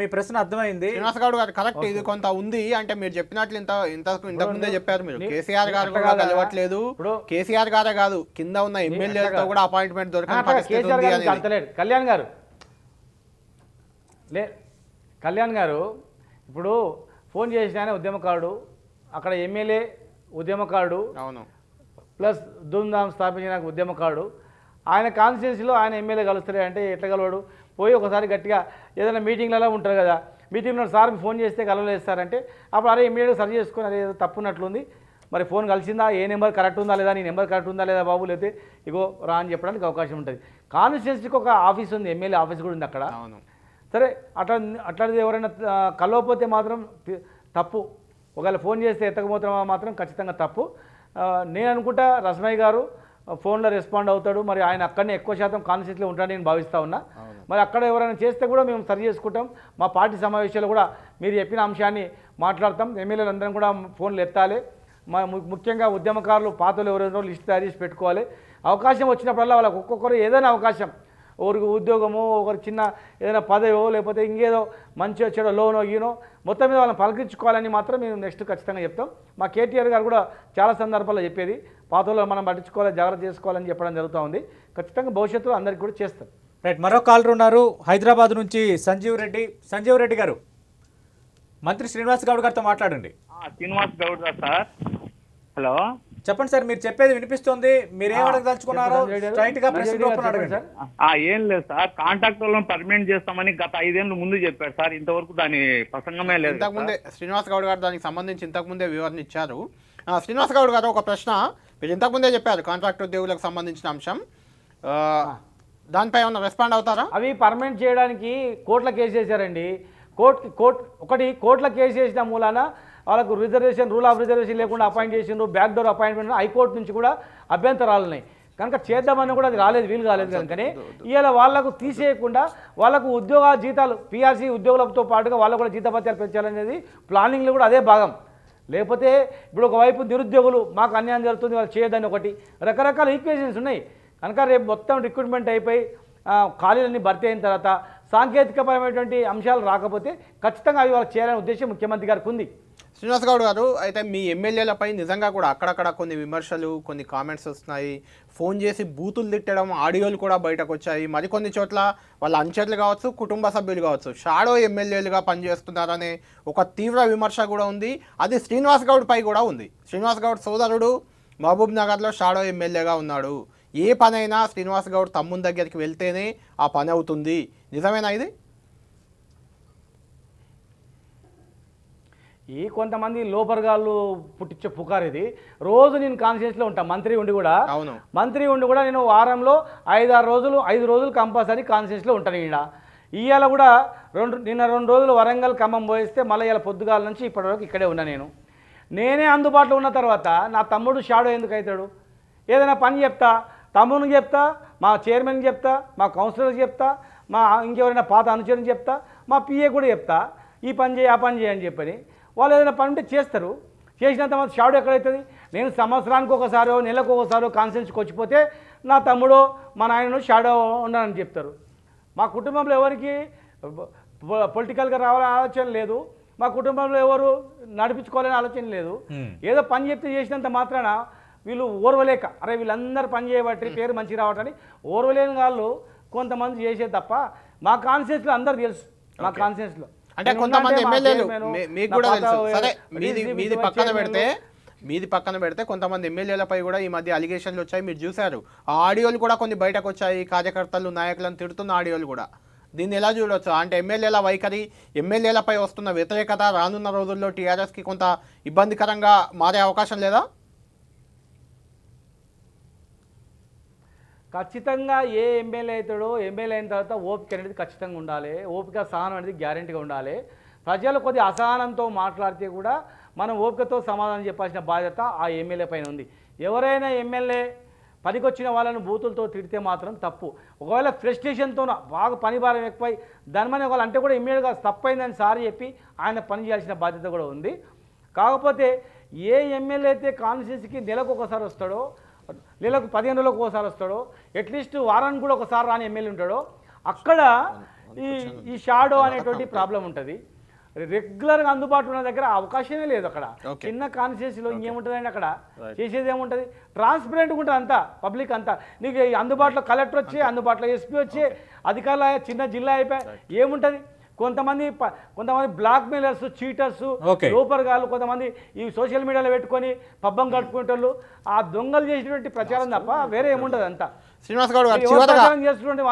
మీ ప్రశ్న అర్థమైంది. శ్రీనివాస్ గౌడ్ గారు కరెక్ట్. ఇది కొంత ఉంది అంటే మీరు చెప్పినట్లు ఇంతకు ముందే చెప్పారు. మీరు కేసీఆర్ గారు కూడా కలవట్లేదు. కేసీఆర్ గారే కాదు కింద ఉన్న ఎమ్మెల్యేలతో కూడా అపాయింట్మెంట్ దొరకని పరిస్థితి ఉంది అనేది. కళ్యాణ్ గారు ఇప్పుడు ఫోన్ చేసిన ఉద్యమకారుడు, అక్కడ ఎమ్మెల్యే ఉద్యమకారుడు, అవును, ప్లస్ ధూమ్ధామ్ స్థాపించిన ఉద్యమకారుడు. ఆయన కాన్స్టిట్యున్సీలో ఆయన ఎమ్మెల్యే కలుస్తారే అంటే ఎట్లా కలవాడు? పోయి ఒకసారి గట్టిగా ఏదైనా మీటింగ్లలో ఉంటారు కదా, మీటింగ్లో సార్ ఫోన్ చేస్తే కలవలేస్తారంటే అప్పుడు అరే ఇమీడియట్గా సరి చేసుకొని అరే ఏదో తప్పున్నట్లుంది, మరి ఫోన్ కలిసిందా, ఏ నెంబర్ కరెక్ట్ ఉందా లేదా, నీ నెంబర్ కరెక్ట్ ఉందా లేదా బాబు, లేతే ఇగో రా అని చెప్పడానికి అవకాశం ఉంటుంది. కాన్స్టిట్యున్సీకి ఒక ఆఫీస్ ఉంది, ఎమ్మెల్యే ఆఫీస్ కూడా ఉంది అక్కడ. సరే అట్లాంటిది ఎవరైనా కలవకపోతే మాత్రం తప్పు. ఒకవేళ ఫోన్ చేస్తే ఎత్తకపోతే మాత్రం ఖచ్చితంగా తప్పు. నేను అనుకుంటా రసమయ్య గారు ఫోన్లో రెస్పాండ్ అవుతాడు. మరి ఆయన అక్కడనే ఎక్కువ శాతం కాన్స్టిట్యూన్సీలో ఉంటాడని నేను భావిస్తూ ఉన్నా. మరి అక్కడ ఎవరైనా చేస్తే కూడా మేము సరి చేసుకుంటాం. మా పార్టీ సమావేశాలు కూడా మీరు చెప్పిన అంశాన్ని మాట్లాడతాం. ఎమ్మెల్యేలు అందరం కూడా ఫోన్లు ఎత్తాలి. ముఖ్యంగా ఉద్యమకారులు పాతలు ఎవరెవరో లిస్ట్ తయారు చేసి పెట్టుకోవాలి. అవకాశం వచ్చినప్పుడల్లా వాళ్ళకి ఒక్కొక్కరు ఏదైనా అవకాశం, ఒకరికి ఉద్యోగమో, ఒకరు చిన్న ఏదైనా పదవో, లేకపోతే ఇంకేదో మంచి చెడో లోనో ఈనో మొత్తం మీద వాళ్ళని పలకరించుకోవాలని మాత్రం మేము నెక్స్ట్ ఖచ్చితంగా చెప్తాం. మా కేటీఆర్ గారు కూడా చాలా సందర్భాల్లో చెప్పేది పాతలో మనం పట్టించుకోవాలి, జాగ్రత్త చేసుకోవాలని చెప్పడం జరుగుతూ ఉంది. ఖచ్చితంగా భవిష్యత్తులో అందరికీ కూడా చేస్తాం. రైట్, మరో కాలర్ ఉన్నారు హైదరాబాద్ నుంచి సంజీవ్ రెడ్డి గారు. మంత్రి శ్రీనివాస్ గౌడ్ గారితో మాట్లాడండి. శ్రీనివాస్ గౌడ్ గారు సార్. హలో చెప్పండి సార్, మీరు చెప్పేది వినిపిస్తుంది. మీరు ఏం అడగదలుచుకున్నారో స్ట్రైట్ గా ప్రశ్న రూపంలో అడగండి. ఏం లేదు సార్, కాంట్రాక్ట్ వాళ్ళని పర్మనెంట్ చేస్తామని గత 5 ఏళ్ళు ముందు చెప్పారు సార్. ఇంతవరకు దాని ప్రసంగమే లేదు. ఇంతకుముందే శ్రీనివాస్ గౌడ్ గారు దానికి సంబంధించి ఇంతకుముందే వివరణ ఇచ్చారు. శ్రీనివాస్ గౌడ్ గారు ఒక ప్రశ్న మీరు ఇంతకుముందే చెప్పారు, కాంట్రాక్ట్ ఉద్యోగులకు సంబంధించిన అంశం, దానిపై ఏమన్నా రెస్పాండ్ అవుతారా? అవి పర్మనెంట్ చేయడానికి కోర్టుల కేసు వేసారండి. కోర్టుల కేసు వేసిన మూలాన వాళ్ళకు రిజర్వేషన్, రూల్ ఆఫ్ రిజర్వేషన్ లేకుండా అపాయింట్ చేసిండ్రు, బ్యాక్ డోర్ అపాయింట్మెంట్ హైకోర్టు నుంచి కూడా అభ్యంతరాలు ఉన్నాయి కనుక చేద్దామని కూడా అది వీలు కాలేదు కనుకనే ఇవాళ వాళ్లకు తీసేయకుండా వాళ్ళకు జీతాలు పిఆర్సీ ఉద్యోగులతో పాటుగా వాళ్ళకు కూడా జీతభత్యాలు పెంచాలనేది ప్లానింగ్లో కూడా అదే భాగం. లేకపోతే ఇప్పుడు ఒకవైపు నిరుద్యోగులు మాకు అన్యాయం జరుగుతుంది వాళ్ళు చేయదని ఒకటి రకరకాల ఈక్వేషన్స్ ఉన్నాయి కనుక రేపు మొత్తం రిక్రూట్మెంట్ అయిపోయి ఖాళీలన్నీ భర్తీ అయిన తర్వాత సాంకేతికపరమైనటువంటి అంశాలు రాకపోతే ఖచ్చితంగా అవి వాళ్ళకి చేయాలనే ఉద్దేశం ముఖ్యమంత్రి గారికి ఉంది. శ్రీనివాస్ గౌడ్ గారు, అయితే మీ ఎమ్మెల్యేలపై నిజంగా కూడా అక్కడక్కడ కొన్ని విమర్శలు, కొన్ని కామెంట్స్ వస్తున్నాయి, ఫోన్ చేసి బూతులు తిట్టడం ఆడియోలు కూడా బయటకు వచ్చాయి. మరికొన్ని చోట్ల వాళ్ళ అనుచరులు కావచ్చు, కుటుంబ సభ్యులు కావచ్చు, షాడో ఎమ్మెల్యేలుగా పనిచేస్తున్నారనే ఒక తీవ్ర విమర్శ కూడా ఉంది. అది శ్రీనివాస్ గౌడ్ పై కూడా ఉంది. శ్రీనివాస్ గౌడ్ సోదరుడు మహబూబ్ నగర్లో షాడో ఎమ్మెల్యేగా ఉన్నాడు. ఏ పనైనా శ్రీనివాస్ గౌడ్ తమ్ముని దగ్గరికి వెళ్తేనే ఆ పని అవుతుంది. నిజమేనా ఇది? ఈ కొంతమంది లోపరగాళ్ళు పుట్టించే పుకారు ఇది. రోజు నేను కాన్షియస్లో ఉంటాను మంత్రి ఉండి కూడా నేను వారంలో 5 రోజులు కంపల్సరీ కాన్షియస్లో ఉంటాను. ఇవాళ కూడా నిన్న 2 రోజులు వరంగల్ ఖమ్మం పోయిస్తే మళ్ళీ ఇలా పొద్దుగాల నుంచి ఇప్పటివరకు ఇక్కడే ఉన్నా. నేనే అందుబాటులో ఉన్న తర్వాత నా తమ్ముడు షాడో ఎందుకు అవుతాడు? ఏదైనా పని చెప్తా, తమ్మునికి చెప్తా, మా చైర్మన్కి చెప్తా, మా కౌన్సిలర్కి చెప్తా, మా ఇంకెవరైనా పాత అనుచరుని చెప్తా, మా పిఏ కూడా చెప్తా, ఈ పని చేయి ఆ పని చేయి అని చెప్పని. వాళ్ళు ఏదైనా పని ఉంటే చేస్తారు. చేసినంత మంది షాడో ఎక్కడవుతుంది? నేను సంవత్సరానికి ఒకసారో నెలకు ఒకసారో కాన్ఫరెన్స్కి వచ్చిపోతే నా తమ్ముడో మా నాయనను షాడో ఉన్నానని చెప్తారు. మా కుటుంబంలో ఎవరికి పొలిటికల్గా రావాలని ఆలోచన లేదు, మా కుటుంబంలో ఎవరు నడిపించుకోవాలని ఆలోచన లేదు. ఏదో పని చెప్తే చేసినంత మాత్రాన వీళ్ళు ఓర్వలేక అరే వీళ్ళందరూ పని చేయబట్టి పేరు మంచిగా రావటని ఓర్వలేని వాళ్ళు కొంతమంది చేసే తప్ప మా కాన్షియస్లో అందరు తెలుసు. మా కాన్షియస్లో అంటే కొంతమంది ఎమ్మెల్యేలు మీకు కూడా తెలుసు. సరే, మీది పక్కన పెడితే కొంతమంది ఎమ్మెల్యేలపై కూడా ఈ మధ్య అలిగేషన్లు వచ్చాయి, మీరు చూశారు. ఆ ఆడియోలు కూడా కొన్ని బయటకు వచ్చాయి, కార్యకర్తలు నాయకులను తిడుతున్న ఆడియోలు కూడా. దీన్ని ఎలా చూడవచ్చు? అంటే ఎమ్మెల్యేల వైఖరి, ఎమ్మెల్యేలపై వస్తున్న వ్యతిరేకత రానున్న రోజుల్లో టీఆర్ఎస్కి కొంత ఇబ్బందికరంగా మారే అవకాశం లేదా? ఖచ్చితంగా ఏ ఎమ్మెల్యే అవుతాడో ఎమ్మెల్యే అయిన తర్వాత ఓపిక అనేది ఖచ్చితంగా ఉండాలి. ఓపిక సహనం అనేది గ్యారెంటీగా ఉండాలి. ప్రజలు కొద్ది అసహనంతో మాట్లాడితే కూడా మనం ఓపికతో సమాధానం చెప్పాల్సిన బాధ్యత ఆ ఎమ్మెల్యే పైన ఉంది. ఎవరైనా ఎమ్మెల్యే పనికొచ్చిన వాళ్ళను బూతులతో తిడితే మాత్రం తప్పు. ఒకవేళ ఫ్రస్ట్రేషన్తో బాగా పని భారం ఎక్కువై దానిమని ఒకవేళ అంటే కూడా ఇమ్మీడియట్గా తప్పైందని సారి చెప్పి ఆయన పని చేయాల్సిన బాధ్యత కూడా ఉంది. కాకపోతే ఏ ఎమ్మెల్యే అయితే కాన్స్టిట్యూన్సీకి నెలకు ఒకసారి వస్తాడో, నెలకు 15 రోజులకు ఒకసారి వస్తాడో, అట్లీస్ట్ వారానికి కూడా ఒకసారి రాని ఎమ్మెల్యే ఉంటాడో అక్కడ ఈ షాడో అనేటువంటి ప్రాబ్లం ఉంటుంది. రెగ్యులర్గా అందుబాటులో ఉన్న దగ్గర అవకాశమే లేదు. అక్కడ చిన్న కాన్స్టిట్యూన్సీలో ఇంకేముంటుందండి? అక్కడ చేసేది ఏముంటుంది? ట్రాన్స్పరెంట్గా ఉంటుంది అంతా, పబ్లిక్ అంతా. నీకు అందుబాటులో కలెక్టర్ వచ్చి, అందుబాటులో ఎస్పీ వచ్చి, అధికారులు చిన్న జిల్లా అయిపోయి ఏముంటుంది? కొంతమంది బ్లాక్ మెయిలర్స్, చీటర్స్, లోపర్గాళ్ళు, కొంతమంది ఈ సోషల్ మీడియాలో పెట్టుకొని పబ్బం గడుపుకుంటారు. ఆ దొంగలు చేసినటువంటి ప్రచారం తప్ప వేరే ఏముంటుంది అంతా. శ్రీనివాస్ గౌడ్ చేస్తుంటే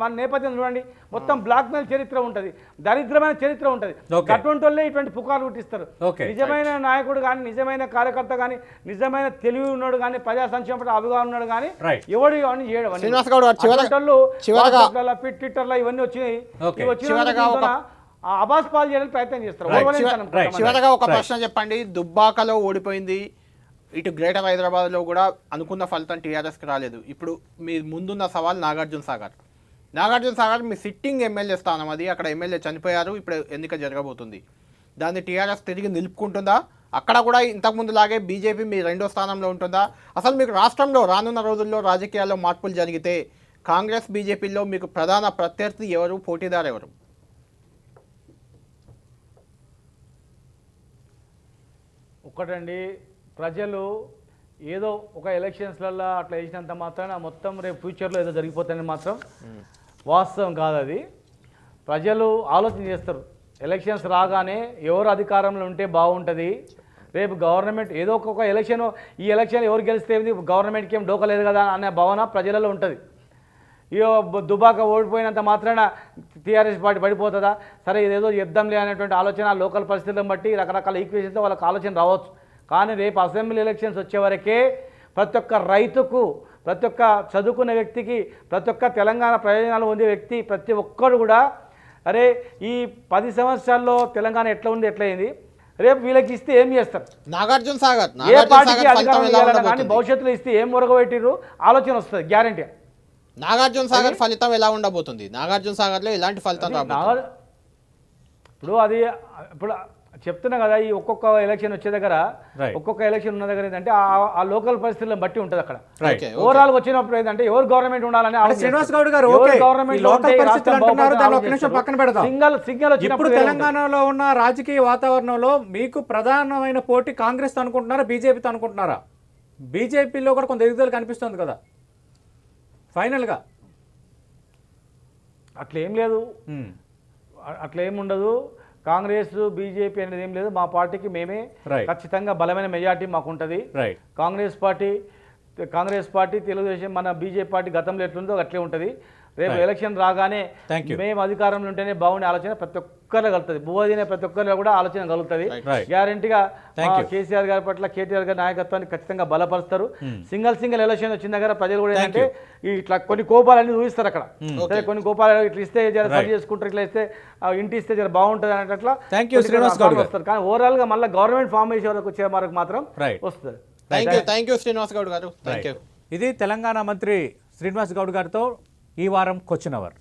మన నేపథ్యం చూడండి, మొత్తం బ్లాక్ మెయిల్ చరిత్ర ఉంటుంది, దరిద్రమైన చరిత్ర ఉంటుంది. అటువంటి వాళ్ళే ఇటువంటి పుకార్లు పుట్టిస్తారు. నిజమైన నాయకుడు కానీ, నిజమైన కార్యకర్త కానీ, నిజమైన తెలివి ఉన్నాడు కానీ, ప్రజా సంక్షేమ అవగాహన ఉన్నాడు కానీ ఎవడు ఇవన్నీ చేయడం. ట్విట్టర్లో ఇవన్నీ వచ్చినాయి. అబాస్ పాలు చేయడానికి ప్రయత్నం చేస్తారు. చివరగా ఒక ప్రశ్న చెప్పండి. దుబ్బాకలో ఓడిపోయింది, ఇటు గ్రేటర్ హైదరాబాద్లో కూడా అనుకున్న ఫలితం టీఆర్ఎస్కి రాలేదు. ఇప్పుడు మీ ముందున్న సవాల్ నాగార్జున సాగర్ మీ సిట్టింగ్ ఎమ్మెల్యే స్థానం అది. అక్కడ ఎమ్మెల్యే చనిపోయారు, ఇప్పుడు ఎన్నిక జరగబోతుంది. దాన్ని టీఆర్ఎస్ తిరిగి నిలుపుకుంటుందా? అక్కడ కూడా ఇంతకుముందులాగే బీజేపీ మీ 2వ స్థానంలో ఉంటుందా? అసలు మీకు రాష్ట్రంలో రానున్న రోజుల్లో రాజకీయాల్లో మార్పులు జరిగితే కాంగ్రెస్ బీజేపీలో మీకు ప్రధాన ప్రత్యర్థి ఎవరు, పోటీదారు ఎవరు? ఒక్కటండి, ప్రజలు ఏదో ఒక ఎలక్షన్స్లలో అట్లా వేసినంత మాత్రాన మొత్తం రేపు ఫ్యూచర్లో ఏదో జరిగిపోతాయని మాత్రం వాస్తవం కాదు. అది ప్రజలు ఆలోచన చేస్తారు. ఎలక్షన్స్ రాగానే ఎవరు అధికారంలో ఉంటే బాగుంటుంది, రేపు గవర్నమెంట్ ఏదో ఒక ఎలక్షన్, ఈ ఎలక్షన్ ఎవరు గెలిస్తే గవర్నమెంట్కి ఏం డోకలేదు కదా అనే భావన ప్రజలలో ఉంటుంది. ఇయో దుబాక ఓడిపోయినంత మాత్రాన టీఆర్ఎస్ పార్టీ పడిపోతుందా, సరే ఇదేదో చెప్దాంలే అనేటువంటి ఆలోచన లోకల్ పరిస్థితులను బట్టి రకరకాల ఈక్వేషన్తో వాళ్ళకి ఆలోచన రావచ్చు. కానీ రేపు అసెంబ్లీ ఎలక్షన్స్ వచ్చేవరకే ప్రతి ఒక్క రైతుకు, ప్రతి ఒక్క చదువుకున్న వ్యక్తికి, ప్రతి ఒక్క తెలంగాణ ప్రయోజనాలు పొందే వ్యక్తి ప్రతి ఒక్కరు కూడా అరే ఈ 10 సంవత్సరాల్లో తెలంగాణ ఎట్లా ఉంది, ఎట్లా అయింది, రేపు వీళ్ళకి ఇస్తే ఏం చేస్తారు, నాగార్జున సాగర్ ఏ పార్టీకి అధికారం కానీ భవిష్యత్తులో ఇస్తే ఏం మొరగబెట్టిర్రు ఆలోచన వస్తుంది గ్యారంటీ. నాగార్జున సాగర్ ఫలితం ఎలా ఉండబోతుంది? నాగార్జున సాగర్లో ఎలాంటి ఫలితం రాబోతుంది? ఇప్పుడు అది ఇప్పుడు చెప్తున్నా కదా, ఈ ఒక్కొక్క ఎలక్షన్ వచ్చే దగ్గర Right. ఒక్కొక్క ఎలక్షన్ ఉన్న దగ్గర ఏంటంటే ఆ లోకల్ పరిస్థితులను బట్టి ఉంటుంది అక్కడ. రైట్. ఓకే, ఓవరాల్ వచ్చినప్పుడు ఏంటంటే ఎవరు గవర్నమెంట్ ఉండాలని అంటే శ్రీనివాస్ గౌడ్ గారు ఓకే, ఈ లోకల్ పరిస్థితులు అంటున్నారు, దాన్ని ఒక నిమిషం పక్కన పెడదాం. సింగల్ ఇప్పుడు తెలంగాణలో ఉన్న రాజకీయ వాతావరణంలో మీకు ప్రధానమైన పోటీ కాంగ్రెస్ అనుకుంటున్నారా, బీజేపీతో అనుకుంటున్నారా? బీజేపీలో కూడా కొంత ఎదుగుదల కనిపిస్తుంది కదా ఫైనల్గా. అట్లేం లేదు, అట్లేం ఉండదు. కాంగ్రెస్ బీజేపీ అనేది ఏం లేదు. మా పార్టీకి మేమే Right. ఖచ్చితంగా బలమైన మెజార్టీ మాకు ఉంటుంది. రైట్. కాంగ్రెస్ పార్టీ తెలుగుదేశం మన బీజేపీ పార్టీ గతంలో ఎట్లుందో అట్లే ఉంటుంది. రేపు Right. ఎలక్షన్ రాగానే Thank you. మేము అధికారంలో ఉంటేనే బాగుండే ఆలోచన ప్రతి ఒక్కరిలో కలుగుతుంది. భూవదినే ప్రతి ఒక్కరిలో కూడా ఆలోచన కలుగుతుంది. Right. గ్యారంటీగా Thank you. కేసీఆర్ గారి పట్ల కేటీఆర్ గారి నాయకత్వాన్ని ఖచ్చితంగా బలపరుస్తారు. సింగిల్ ఎలక్షన్ వచ్చిన దగ్గర ప్రజలు కూడా Thank ఏంటంటే ఇట్లా కొన్ని కోపాలన్నీ చూపిస్తారు అక్కడ. Okay. సరే, కొన్ని కోపాలు ఇట్లా ఇస్తే జర Right. సరి చేసుకుంటారు, ఇట్లా ఇస్తే ఇంటి ఇస్తే జర బాగుంటుంది అన్నట్లా. Thank you, శ్రీనివాస్ గౌడ్ గారు. వస్తారు. కానీ ఓవరాల్ గా మళ్ళీ గవర్నమెంట్ ఫామ్ చేసే వరకు వచ్చే వరకు మాత్రం Right. వస్తుంది. థ్యాంక్ యూ శ్రీనివాస్ గౌడ్ గారు, థ్యాంక్ యూ. ఇది తెలంగాణ మంత్రి శ్రీనివాస్ గౌడ్ గారితో ఈ వారం క్వశ్చన్ అవర్.